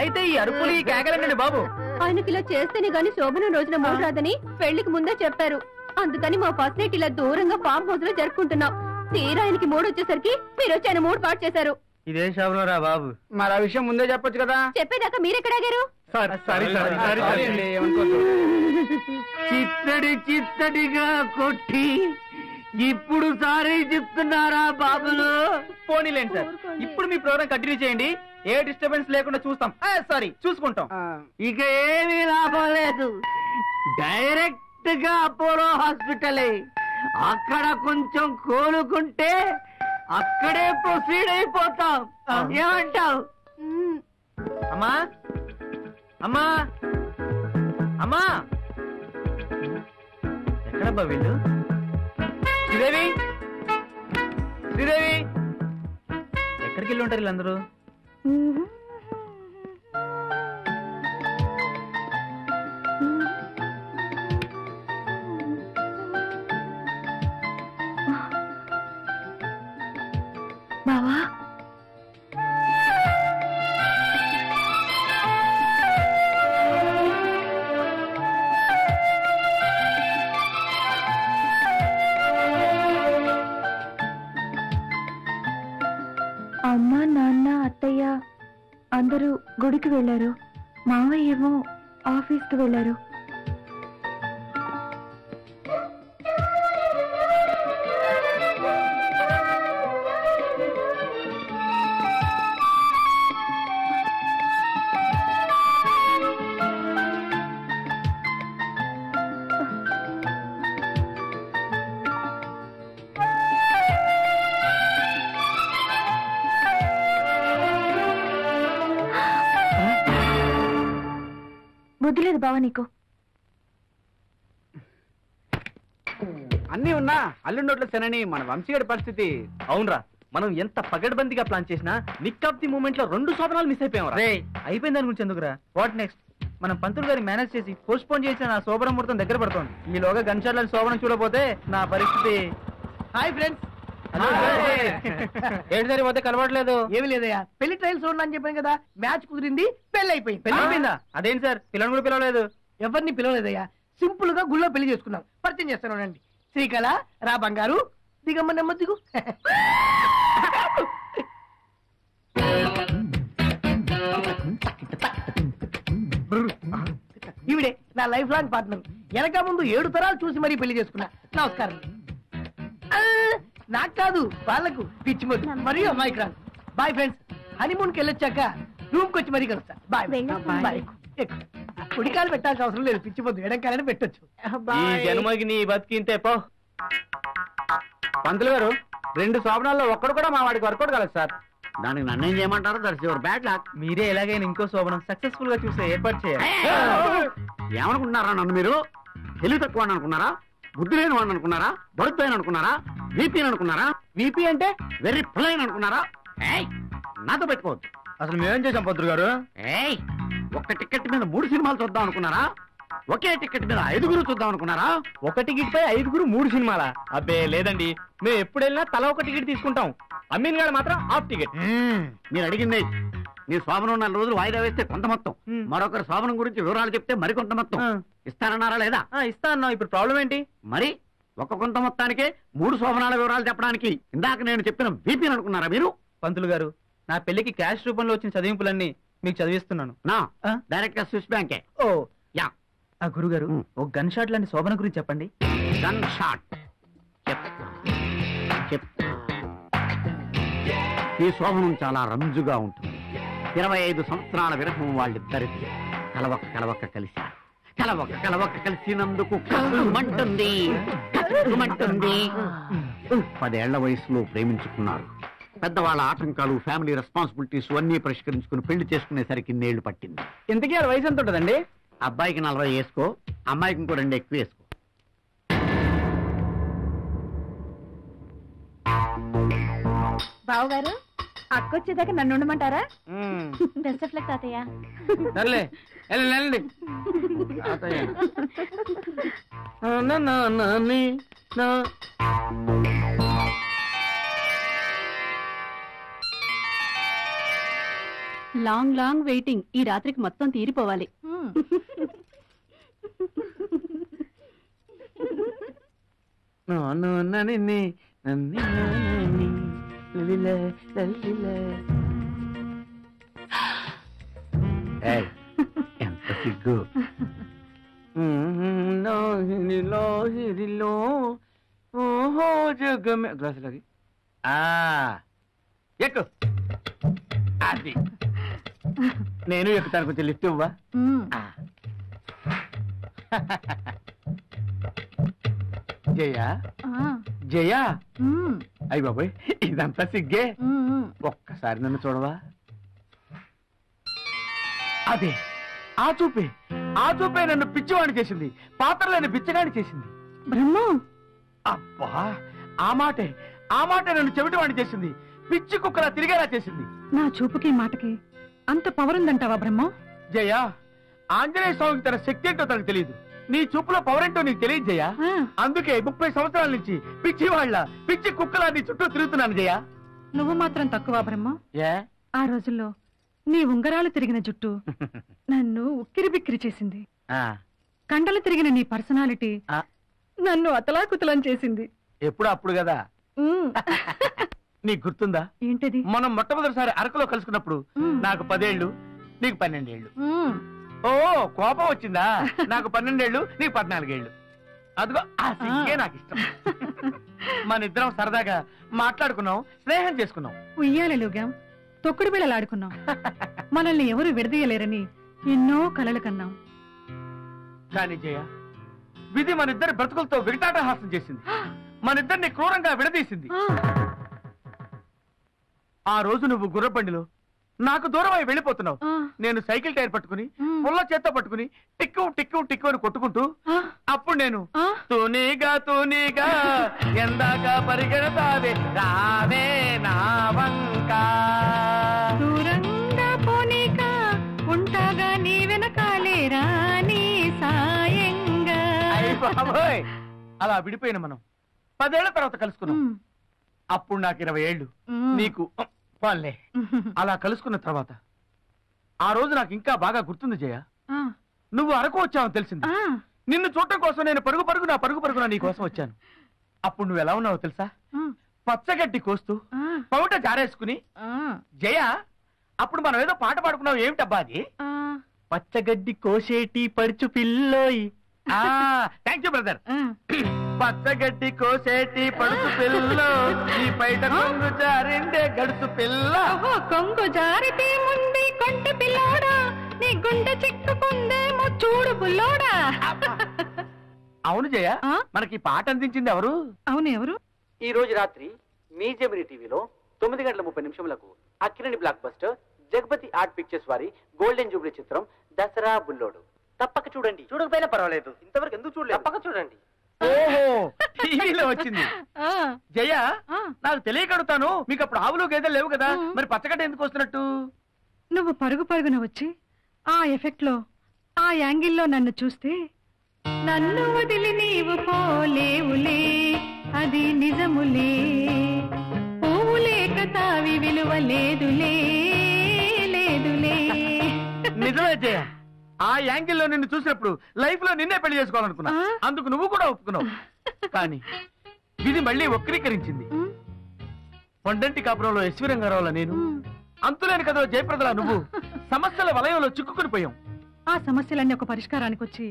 అయితే ఈ అరుపులు ఈ కేకలండి బాబు. ఆయనకి ఇలా చేస్తేనే గాని శోభనం రోజున మూడు రాదని పెళ్లికి ముందే చెప్పారు. అందుకని మా ఫస్ట్ నైట్ ఇలా దూరంగా ఫామ్ హౌస్ లో జరుపుకుంటున్నాం. తీరా ఆయనకి మూడు వచ్చేసరికి మీరు వచ్చి ఆయన మూడు పాటు చేశారు. ఇదే షాపులో రా బాబు. మరి ఆ విషయం ముందే చెప్పొచ్చు కదా. చెప్పేదాకా మీరెక్కడాగారు? చిత్తడిగా కొట్టి ఇప్పుడు సారీ చెప్తున్నారా బాబులు? పోనీలేండి సార్, ఇప్పుడు మీ ప్రోగ్రామ్ కంటిన్యూ చేయండి. ఏ డిస్టర్బెన్స్ లేకుండా చూస్తాం. సారీ, చూసుకుంటాం. ఇక ఏమీ లాభం లేదు. డైరెక్ట్ గా అపోలో హాస్పిటలే. అక్కడ కొంచెం కోలుకుంటే అక్కడే ప్రొసీడ్ అయిపోతాం. ఏమంటావు? అమ్మా అమ్మా అమ్మా, ఎక్కడబ్బా వీళ్ళు? శ్రీదేవి, శ్రీదేవి, ఎక్కడికి వెళ్ళి ఉంటారు వీళ్ళందరూ? బావా, అమ్మ, నాన్న, అత్తయ్య అందరూ గుడికి వెళ్ళారు. మావయ్య ఏమో ఆఫీస్కి వెళ్ళారు. బుద్ధి లేదు బావా నీకు. అన్నీ ఉన్నా అల్లుండోట్ల శనని మన వంశీయుడి పరిస్థితి. అవునరా, మనం ఎంత పగడ్బందీగా ప్లాన్ చేసినా నిక్ ఆఫ్ ది మూమెంట్ లో 2 శోభనాలు మిస్ అయిపోయాం. అయిపోయింది దాని గురించి ఎందుకురా? What next? మనం పంతులు గారి మేనేజ్ చేసి పోస్ట్ పోన్ చేసిన నా శోభనం ముహూర్తం దగ్గర పడుతోంది. ఈలోగా గన్షాట్ల శోభనం చూడపోతే నా పరిస్థితి. Hi friends. ఏంటి సరి పోతే కలవట్లేదు. ఏమి లేదయ్యా, పెళ్లి ట్రయల్స్ చూడండి చెప్పాను కదా. మ్యాచ్ కుదిరింది, పెళ్లి అయిపోయింది. పెళ్లి అయిపోయిందా? అదేంటి సార్, పిల్లలు కూడా పిలవలేదు? ఎవరిని పిలవలేదయ్యా, సింపుల్ గా గుళ్ళో పెళ్లి చేసుకున్నాం. పరిచయం చేస్తాను రండి. శ్రీకళ, రా బంగారు, దిగమ్మ నెమ్మ దిగు. ఈవిడే నా లైఫ్ లాంగ్ పార్ట్నర్. వెనక ముందు 7 తరాలు చూసి మరీ పెళ్లి చేసుకున్నా. నమస్కారం. నాకు కాదు, వాళ్ళకు పిచ్చిమొద్దు మరియు అమ్మాయికి రాదు. Bye friends. హనీమూన్ కి వెళ్ళొచ్చాక రూమ్ కి వచ్చి మరీ కలుస్తా. Bye bye. కుడికాలు పెట్టాల్సిన అవసరం లేదు, పిచ్చిమొద్దు ఎడంకాలని పెట్టొచ్చు. ఈ జన్మకి నీ బతికింతే పో. పంతులు గారు, 2 శోభనాల్లో ఒక్కడు కూడా మా వాడికి వర్కౌట్ కాలేదు సార్. దానికి నన్నేం చేయమంటారు? That's your bad luck. మీరే ఎలాగైనా ఇంకో శోభనం సక్సెస్ఫుల్ గా చూసే ఏర్పాటు చేయాలి. ఏమనుకుంటున్నారా నన్ను మీరు? తెలివి తక్కువ అని అనుకున్నారా? బుద్ధి లేని వాడిని అనుకున్నారా? బడుతాయని అనుకున్నారా? వీపీ అనుకున్నారా? వీపీ అంటే వెరీ ప్లైన్ అనుకున్నారా? నాతో పెట్టుకోవద్దు. అసలు మేమేం చేసాం పంతులు గారు? ఒక్క టికెట్ మీద 3 సినిమాలు చూద్దాం అనుకున్నారా? ఒకే టికెట్ మీద 5 చూద్దాం అనుకున్నారా? ఒక టికెట్ పై 5 3 సినిమాలా? అబ్బే లేదండి, మేము ఎప్పుడు వెళ్ళినా తల ఒక టికెట్ తీసుకుంటాం. అమ్మీన్ గారు మాత్రం హాఫ్ టికెట్. మీరు అడిగింది నీ శోభనం 4 రోజులు వాయిదా వేస్తే కొంత మొత్తం, మరొకరి శోభనం గురించి వివరాలు చెప్తే మరికొంత మొత్తం ఇస్తానన్నారా లేదా? ఇస్తా అన్నాం. ఇప్పుడు ప్రాబ్లం ఏంటి? మరి ఒక కొంత మొత్తానికే 3 శోభనాల వివరాలు చెప్పడానికి ఇందాక నేను చెప్పిన వీపీ అనుకున్నారా మీరు? పంతులు గారు, నా పెళ్లికి క్యాష్ రూపంలో వచ్చిన చదివింపులన్నీ మీకు చదివిస్తున్నాను. నా డైరెక్ట్ గా స్విస్ బ్యాంకే. ఓ యా. గురుగారు, ఒక గన్ షాట్ లాంటి శోభన గురించి చెప్పండి. గన్ షాట్ ఈ శోభనం చాలా రంజుగా ఉంటుంది. 25 సంవత్సరాల విరహం వాళ్ళిద్దరిది. కలవక్క కలిసినందుకు కసుమంటుంది. 10 ఏళ్ల వయసులో ప్రేమించుకున్నారు. పెద్దవాళ్ళ ఆటంకాలు, ఫ్యామిలీ రెస్పాన్సిబిలిటీస్ అన్నీ పరిష్కరించుకుని పెళ్లి చేసుకునేసరికి 2 ఏళ్లు పట్టింది. ఇంతకీ వయసు ఎంత ఉంటుందండి? అబ్బాయికి 40 వేసుకో, అమ్మాయికి ఇంకో 2 ఎక్కువ వేసుకో. బావగారు, అక్క వచ్చేదాకా నన్ను ఉండమంటారా? బెస్ట్ ఆఫ్ లక్ తాతయ్య. Long waiting. ఈ రాత్రికి మొత్తం తీరిపోవాలి. ఎంత సిగ్గు. గ్లాసులకి ఎక్కు. అది నేను ఎక్కుతాను, కొంచెం లిఫ్ట్ ఇవ్వా. జయా అయ్యి బాబోయ్, ఇదంతా సిగ్గే. ఒక్కసారి నన్ను చూడవా? అదే ఆ చూపే నన్ను పిచ్చివాణి చేసింది, పాత్రలేని పిచ్చగాని చేసింది. అబ్బా, ఆ మాటే నన్ను చెవిటివాణి చేసింది, పిచ్చి కుక్కలా తిరిగేలా చేసింది. నా చూపుకి మాటకి అంత పవర్ ఉందంటావా బ్రహ్మం? జయా, ఆంజనేయ స్వామికి తన శక్తి ఏంటో తనకు తెలియదు. నీ చూపులో పవర్ ఏంటో నీకు తెలియదు జయా. అందుకే 30 సంవత్సరాల నుంచి పిచ్చి కుక్కలా నీ చుట్టూ తిరుగుతున్నాను జయా. నువ్వు మాత్రం తక్కువ బ్రహ్మం. ఆ రోజుల్లో నీ ఉంగరాలు తిరిగిన జుట్టు నన్ను ఉక్కిరి బిక్కిరి చేసింది. కండలు తిరిగిన నీ పర్సనాలిటీ నన్ను అతలాకుతలం చేసింది. ఎప్పుడు అప్పుడు కదా. నీకు గుర్తుందా ఏంటది? మనం మొట్టమొదటిసారి అరకులో కలుసుకున్నప్పుడు నాకు 10 ఏళ్ళు, నీకు 12 ఏళ్ళు. ఓ కోపం వచ్చిందా? నాకు 12 ఏళ్ళు, నీకు 14 ఏళ్ళు. అదిగో ఆ సిగ్గే నాకు ఇష్టం. మన ఇద్దరం సరదాగా మాట్లాడుకున్నాం, స్నేహం చేసుకున్నాం, ఉయ్యాలలుగాం, తొక్కుడు బిళ్ళలాడుకున్నాం. మనల్ని ఎవరు విడదీయలేరని ఎన్నో కలలు కన్నాం. కానీ జయ, విధి మన ఇద్దరి బ్రతుకులతో వికటాటహాసం చేసింది, మన ఇద్దరిని క్రూరంగా విడదీసింది. ఆ రోజు నువ్వు గుర్రబండిలో నాకు దూరమై వెళ్ళిపోతున్నావు. నేను సైకిల్ టైర్ పట్టుకుని పుల్ల చేత్తో పట్టుకుని టిక్కు టిక్కు టిక్కు అని కొట్టుకుంటూ, అప్పుడు నేను తూనీగా ఎందాక పరిగెడతావే రావే నా వంక, దూరంగా పోనీక ఉంటాగా నీ వెనకాలే రాని సాయంగా. బాబోయ్, అలా విడిపోయిన మనం 10 ఏళ్ల తర్వాత కలుసుకున్నాం. అప్పుడు నాకు 20 ఏళ్ళు, నీకు వాళ్ళే. అలా కలుసుకున్న తర్వాత ఆ రోజు నాకు ఇంకా బాగా గుర్తుంది జయ. నువ్వు అరకు వచ్చావని తెలిసింది. నిన్ను చూడటం కోసం నేను పరుగు పరుగున నీ కోసం వచ్చాను. అప్పుడు నువ్వు ఎలా ఉన్నావో తెలుసా? పచ్చగడ్డి కోస్తూ పౌట జారేసుకుని. జయ, అప్పుడు మనం ఏదో పాట పాడుకున్నావు, ఏమిటబ్బా అది? పచ్చగడ్డి కోసేటి పడుచు పిల్లోయి. Thank you brother. పచ్చగడ్డి కోసేటి పడుచు పిల్ల, ఈ బయట కొంగు జారిండే గడుసు పిల్ల. కొంగు జారితే ముందు కొంటి పిల్లోడా, నీ గుండె చిక్కుకుందేమో చూడు బుల్లోడా. అవును జయ, మనకి పాట అందించింది ఎవరు? అవును ఎవరు? ఈ రోజు రాత్రి మీ జెమిని టీవీలో 9:30 Akkineni block buster Jagapathi art pictures వారి గోల్డెన్ జూబ్లీ చిత్రం దసరా బుల్లోడు. తప్పక చూడండి. చూడకపోయినా పర్వాలేదు, ఇంతవరకు ఎందుకు చూడలేదు, తప్పక చూడండి. ఓహో, టీవీలో వచ్చింది. జయ, నాకు తెలియకడుతాను, మీకు అప్పుడు ఆవులు గేదెలు లేవు కదా, మరి పచ్చగడ్డ ఎందుకు వస్తున్నట్టు? నువ్వు పరుగు పరుగున వచ్చి ఆ ఎఫెక్ట్ లో ఆ యాంగిల్లో నన్ను చూస్తే నన్ను వదిలి నీవు పోలేవులే, అది నిజములే, పువ్వులేక తావి విలువ లేదులే లేదులే. నిజమే జయ, ఆ యాంగిల్లో నిన్ను చూసినప్పుడు లైఫ్ లో నిన్నే పెళ్లి చేసుకోవాలనుకున్నా, అందుకు నువ్వు కూడా ఒప్పుకున్నావు. కానీ ఇది మళ్ళీ వక్రీకరించింది. కొండంటి కాపురంలో ఎస్వి రంగారావుల నేను, అంతులేని కథలో జయప్రదలా నువ్వు సమస్యల వలయంలో చిక్కుకుని పోయాం. ఆ సమస్యలన్నీ ఒక పరిష్కారానికి వచ్చి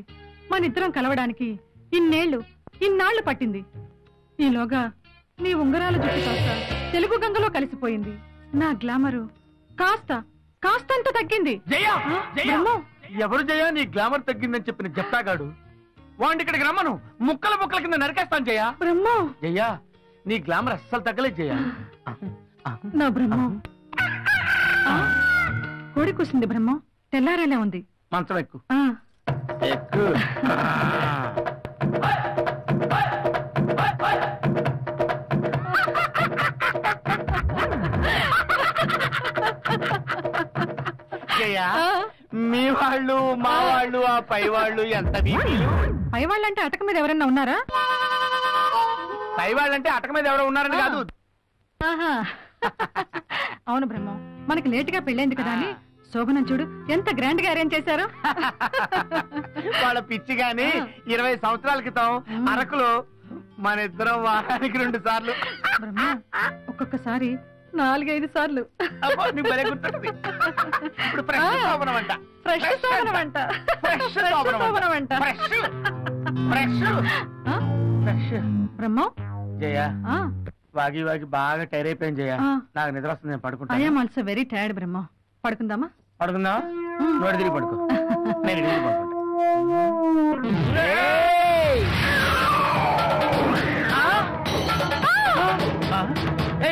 మనిద్దరం కలవడానికి ఇన్నాళ్లు పట్టింది. ఈలోగా నీ ఉంగరాల జుట్టు కాస్త తెలుగు గంగలో కలిసిపోయింది. నా గ్లామరు కాస్తంత తగ్గింది. జయ, ఎవరు జయ నీ గ్లామర్ తగ్గిందని చెప్పిన జప్తాగాడు? వాడిని ఇక్కడికి రమ్మను, ముక్కల ముక్కల కింద నరికేస్తాను జయ. బ్రహ్మ, జయ నీ గ్లామర్ అస్సలు తగ్గలేదు జయ. నా బ్రహ్మ కోడి కూసింది. బ్రహ్మ తెల్లారేలా ఉంది. మంచం ఎక్కు ఎక్కు. మీ వాళ్ళు మా వాళ్ళు ఆ పై వాళ్ళు ఎంత బీపీలు? పై వాళ్ళంటే అటక మీద ఎవరన్నా ఉన్నారా? పై వాళ్ళంటే అటక మీద ఎవరో ఉన్నారని కాదు. అవును బ్రహ్మ, మనకి లేటుగా పెళ్ళైంది కదా అని శోభనం చూడు ఎంత గ్రాండ్ గా అరేంజ్ చేశారు. వాళ్ళ పిచ్చి గాని 20 సంవత్సరాల క్రితం అరకులో మన ఇద్దరం వారానికి 2 సార్లు, బ్రహ్మ ఒక్కొక్కసారి 4-5 సార్లు. ఇప్పుడు ఫ్రెష్ శోభనం అంట. బ్రహ్మ జయ, వాగి వాగి బాగా టైర్ అయిపోయింది జయ, నాకు నిద్ర వస్తుంది, నేను పడుకుంటా. I am also very tired Brahma. పడుకుందామా? పడుకుందామా? నోటి తిరిగి పడుకో, నేను తిరిగి పడుకుంటా.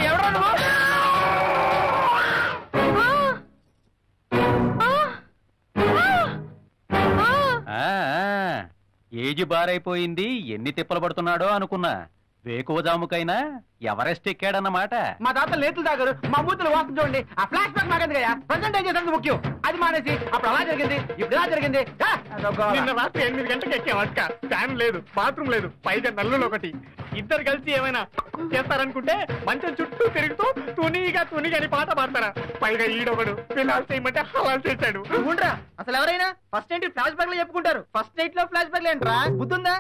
ఎవరు నువ్వు? ఏజ్ బారైపోయింది, ఎన్ని తిప్పలు పడుతున్నాడో అనుకున్నా. వేకువజాముకైనా ఎవరెస్ట్ ఎక్కాడన్నమాట. మా తాత లేతులు తాగారు, మా మూతులు వాసన చూడండి. ఆ ఫ్లాష్ బ్యాక్ మాకేంది కదా, ప్రజెంట్ ఏం చేసేందుకు ముఖ్యం. అది మానేసి అప్పుడు అలా జరిగింది, ఇప్పుడు ఇలా జరిగింది. నిన్న రాత్రి 8 గంటలకు ఎక్కామక్క. ఫ్యాన్ లేదు, బాత్రూమ్ లేదు, పైగా నల్లులు ఒకటి. ఇద్దరు కలిసి ఏమైనా చేస్తారనుకుంటే మంచం చుట్టూ తిరుగుతూ తునిగా అని పాట పాడతారా? పైగా ఈడొకడు ఫిలాల్ చేయమంటే హలాల్ చేశాడు. ఉండరా, అసలు ఎవరైనా ఫస్ట్ నైట్ ఫ్లాష్ బ్యాక్ లో చెప్పుకుంటారు, ఫస్ట్ నైట్ లో ఫ్లాష్ బ్యాక్ ఏంట్రా? బుద్ధుందా?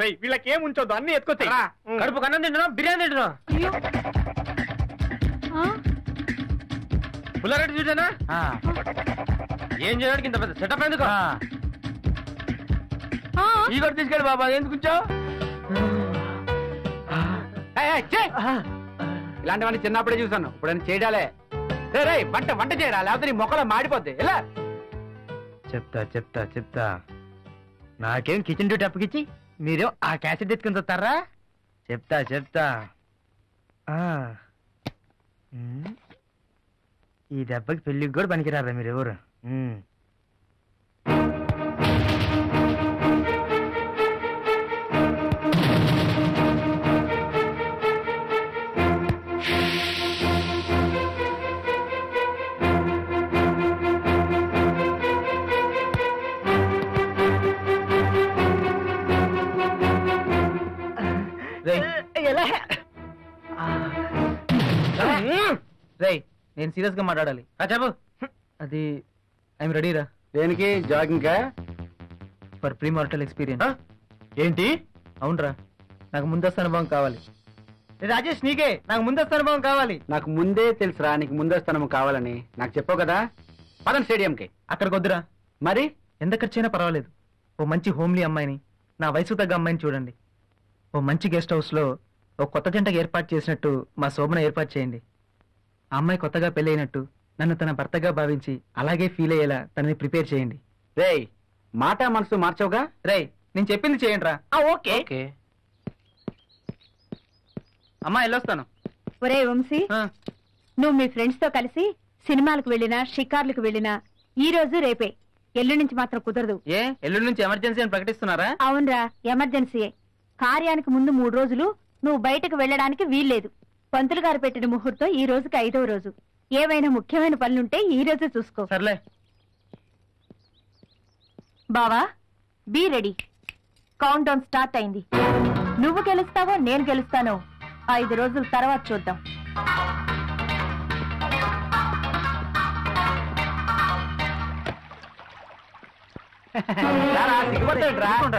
రై, వీళ్ళకి ఏం ఉంచొద్దు, అన్ని ఎత్తుకొచ్చాయి. కడుపు కన్నం తింటున్నాం, బిర్యానీ తింటున్నాం. పుల్లారెడ్డి చూసానా ఏం చేయడానికి ఇంత పెద్ద సెటప్ ఎందుకు? ఈ కూడా తీసుకెళ్ళి బాబా, ఎందుకు ఉంచావు? ఇలాంటివన్నీ చిన్నప్పుడే చూసాను, ఇప్పుడు చేయడాలే. రే వంట చేయరా, లేకపోతే నీ మొక్కలో మాడిపోద్ది. ఎలా చెప్తా నాకేం కిచెన్ డ్యూటీ అప్పగిచ్చి మీరు ఆ క్యాసెట్ ఎత్తుకుని చూస్తారా? చెప్తా ఈ దెబ్బకి పెళ్లికి కూడా పనికిరారా మీరు ఎవరు? రేయ్, నేను సీరియస్ గా మాట్లాడాలి. చెప్పు. అది ఐఎమ్ రెడీ రా. దేనికి? Jogging for pre mortal experience. ఏంటి? అవునరా, నాకు ముందస్తు అనుభవం కావాలి. రాజేష్, నీకే నాకు ముందస్తు అనుభవం కావాలి. నాకు ముందే తెలుసురా నీకు ముందస్తు అనుభవం కావాలని. నాకు చెప్పావు కదా, పదం స్టేడియంకి. అక్కడికి వద్దురా. మరి ఎంత ఖర్చైనా పర్వాలేదు, ఓ మంచి హోమ్లీ అమ్మాయిని, నా వయసు తగ్గ అమ్మాయిని చూడండి. ఓ మంచి గెస్ట్ హౌస్ లో ఓ కొత్త జంటకు ఏర్పాటు చేసినట్టు మా శోభన ఏర్పాటు చేయండి. ఆ అమ్మాయి కొత్తగా పెళ్ళైనట్టు నన్ను తన భర్తగా భావించి అలాగే ఫీల్ అయ్యేలా తనని ప్రిపేర్ చేయండి. రేయ్, మాట మనసు మార్చవుగా? రేయ్, నేను చెప్పింది చేయండి రా. ఓకే. అమ్మా వెళ్ళొస్తాను. ఒరే వంశీ, నువ్వు మీ ఫ్రెండ్స్ తో కలిసి సినిమాలకు వెళ్ళినా షికార్లకు వెళ్ళినా ఈ రోజు రేపే, ఎల్లుండి నుంచి మాత్రం కుదరదు. ఏ ఎల్లుండి నుంచి ఎమర్జెన్సీ అని ప్రకటిస్తున్నారా? అవునరా, ఎమర్జెన్సీయే. కార్యానికి ముందు 3 రోజులు నువ్వు బయటకు వెళ్ళడానికి వీల్లేదు. పంతులు గారు పెట్టిన ముహూర్తం ఈ రోజుకి 5వ రోజు. ఏవైనా ముఖ్యమైన పనులుంటే ఈ రోజే చూసుకో. సర్లే. బావా, be ready. Countdown start అయింది. నువ్వు గెలుస్తావో నేను గెలుస్తానో 5 రోజుల తర్వాత చూద్దాం.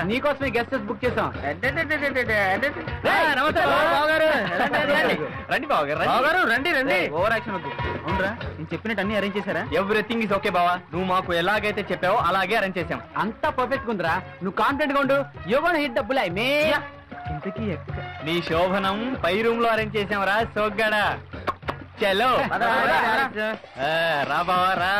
నీకోసమే గెస్ట్ హౌస్ బుక్ చేసాం. రండి బావగారు, రండి రండి. ఓవర్ యాక్షన్ వద్దు. అవునరా, నేను చెప్పినట్టు అన్ని అరేంజ్ చేశారా? ఎవ్రీథింగ్ ఇస్ ఓకే బావా. నువ్వు మాకు ఎలాగైతే చెప్పావో అలాగే అరేంజ్ చేసాం. అంతా పర్ఫెక్ట్ ఉందిరా. నువ్వు కాన్ఫిడెంట్ గా ఉండు. యువన్ హిట్ డబ్బులు మే. ఇంతకీ నీ శోభనం పై రూమ్ లో అరేంజ్ చేసాంరా సోగ్గాడా. చలో రా బావా రా.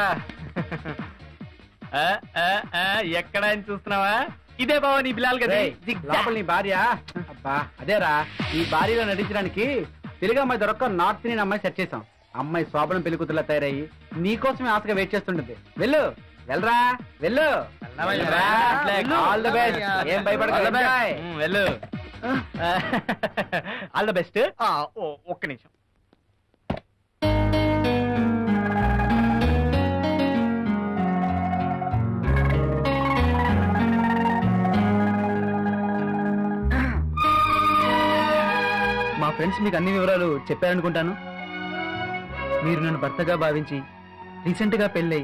ఎక్కడ అని చూస్తున్నావా? ఇదే బావా నీ బిలాల్ కదా. లోపల నీ భార్య. అబ్బా అదేరా, ఈ భార్యలో నటించడానికి తెలుగు అమ్మాయి దొరక్క నార్త్ ఇండియన్ అమ్మాయి సెట్ చేసాం. అమ్మాయి శోభనం పెళ్లి కూతురులా తయారయ్యి నీకోసమే ఆశగా వెయిట్ చేస్తుంటది. వెళ్ళు, వెళ్ళరా, వెళ్ళు. All the best. ఏం భయపడదు, వెళ్ళు. All the best. ఒక్క నిమిషం. మా ఫ్రెండ్స్ మీకు అన్ని వివరాలు చెప్పారనుకుంటాను. మీరు నన్ను భర్తగా భావించి రీసెంట్ గా పెళ్ళై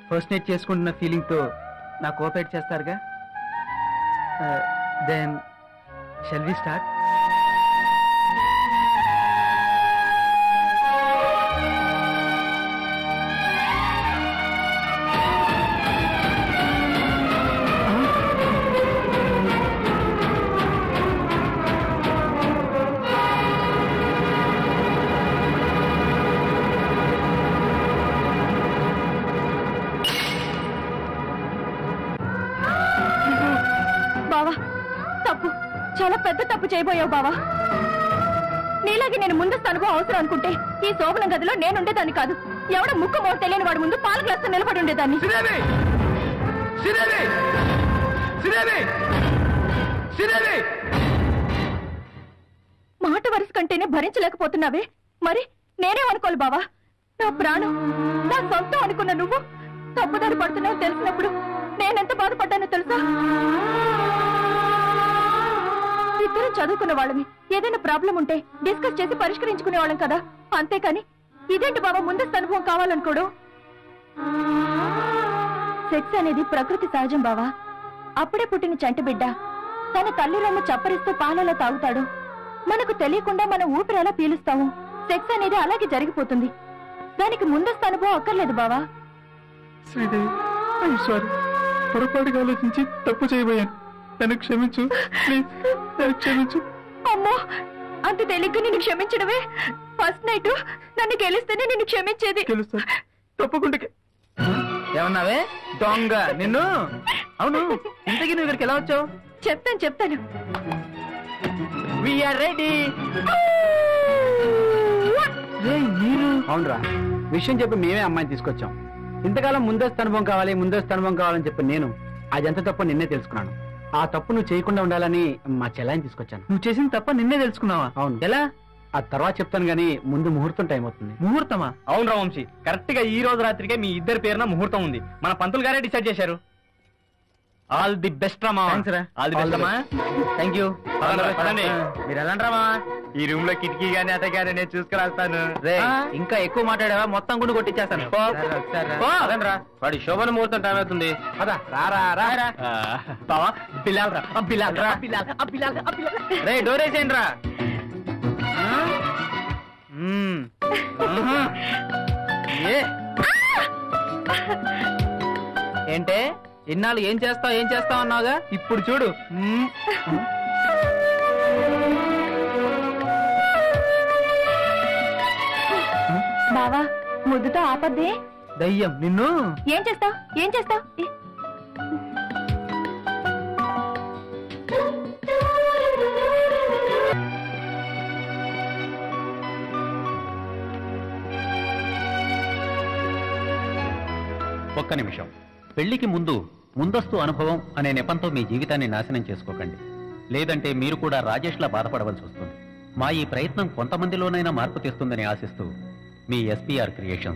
ఫస్ట్ నైట్ చేసుకుంటున్న ఫీలింగ్ తో నా కోఆపరేట్ చేస్తారుగా. Then shall we start? చాలా పెద్ద తప్పు చేయబోయావు బావా. నీలాగే నేను ముందస్తు అనుభవం అవసరం అనుకుంటే ఈ శోభనం గదిలో నేనుండేదాన్ని కాదు. ఎవడ ముక్కు మోడు తెలియని వాడు ముందు పాల గ్లాస్తో నిలబడి ఉండేదాన్ని. మాట వరుస కంటేనే భరించలేకపోతున్నావే, మరి నేనేమనుకోవాలి బావా? నా ప్రాణం, నా సొంతం అనుకున్న నువ్వు తప్పుదారి పడుతున్నావు తెలిసినప్పుడు నేనెంత బాధపడ్డానో తెలుసా? ఇద్దరు చదువుకున్న వాళ్ళని, ఏదైనా ప్రాబ్లం ఉంటే డిస్కస్ చేసి పరిష్కరించుకునే వాళ్ళం కదా. అంతేకాని ఇదేంటి బాబా ముందస్తు అనుభవం కావాలనుకోడు? సెక్స్ అనేది ప్రకృతి సహజం బావా. అప్పుడే పుట్టిన చంటి బిడ్డ తన తల్లి రొమ్ము చప్పరిస్తూ పాలలా తాగుతాడు. మనకు తెలియకుండా మనం ఊపిరి ఎలా పీలుస్తాము. సెక్స్ అనేది అలాగే జరిగిపోతుంది. దానికి ముందస్తు అనుభవం అక్కర్లేదు బావా. Sridevi, I'm sorry. పొరపాటుగా ఆలోచించి తప్పు చేయబోయాను. నన్ను క్షమించు ప్లీజ్, నన్ను క్షమించు. అమ్మో, అంత తెలియక నిన్ను క్షమించడమే. ఫస్ట్ నైట్ నన్ను గెలిస్తేనే నిన్ను క్షమించేది. గెలుస్తాను తప్పకుండా. ఏమన్నావే దొంగ నిన్ను? అవును, ఇంతకీ నువ్వు ఇక్కడికి ఎలా వచ్చావు? చెప్తాను. We are ready. అవునరా, విషయం చెప్పి మేమే అమ్మాయిని తీసుకొచ్చాం. ఇంతకాలం ముందస్తు అనుభవం కావాలని చెప్పి నేను అదంతా తప్ప నిన్నే తెలుసుకున్నాను. ఆ తప్పు నువ్వు చేయకుండా ఉండాలని మా చెల్లాయిని తీసుకొచ్చాను. నువ్వు చేసిన తప్ప నిన్నే తెలుసుకున్నావా? అవును. ఎలా? ఆ తర్వాత చెప్తాను గానీ ముందు ముహూర్తం టైం అవుతుంది. ముహూర్తమా? అవును రా వంశీ, కరెక్ట్ గా ఈ రోజు రాత్రికే మీ ఇద్దరి పేరున ముహూర్తం ఉంది. మన పంతులు గారే డిసైడ్ చేశారు. All the best Rama. All the best అమ్మా. Thank you. మీరు వెళ్ళండి రామా. ఈ రూమ్ లో కిటికీ గానీ అత గానీ నేను చూసుకురాస్తాను. ఇంకా ఎక్కువ మాట్లాడావా మొత్తం గుండు కొట్టించేస్తాను. వాడి శోభన ముహూర్తం టైం అవుతుంది. బావా బిలాల్ రా. రే డోర్ వేసేయండి రా. ఏంటే ఇన్నాళ్ళు ఏం చేస్తావు అన్నావుగా, ఇప్పుడు చూడు. బావా ముద్దుతో ఆపద్దే. దయ్యం నిన్ను. ఏం చేస్తావు? ఒక్క నిమిషం. పెళ్లికి ముందస్తు అనుభవం అనే నెపంతో మీ జీవితాన్ని నాశనం చేసుకోకండి. లేదంటే మీరు కూడా రాజేష్లా బాధపడవలసి వస్తుంది. మా ఈ ప్రయత్నం కొంతమందిలోనైనా మార్పు తెస్తుందని ఆశిస్తూ మీ SPR క్రియేషన్.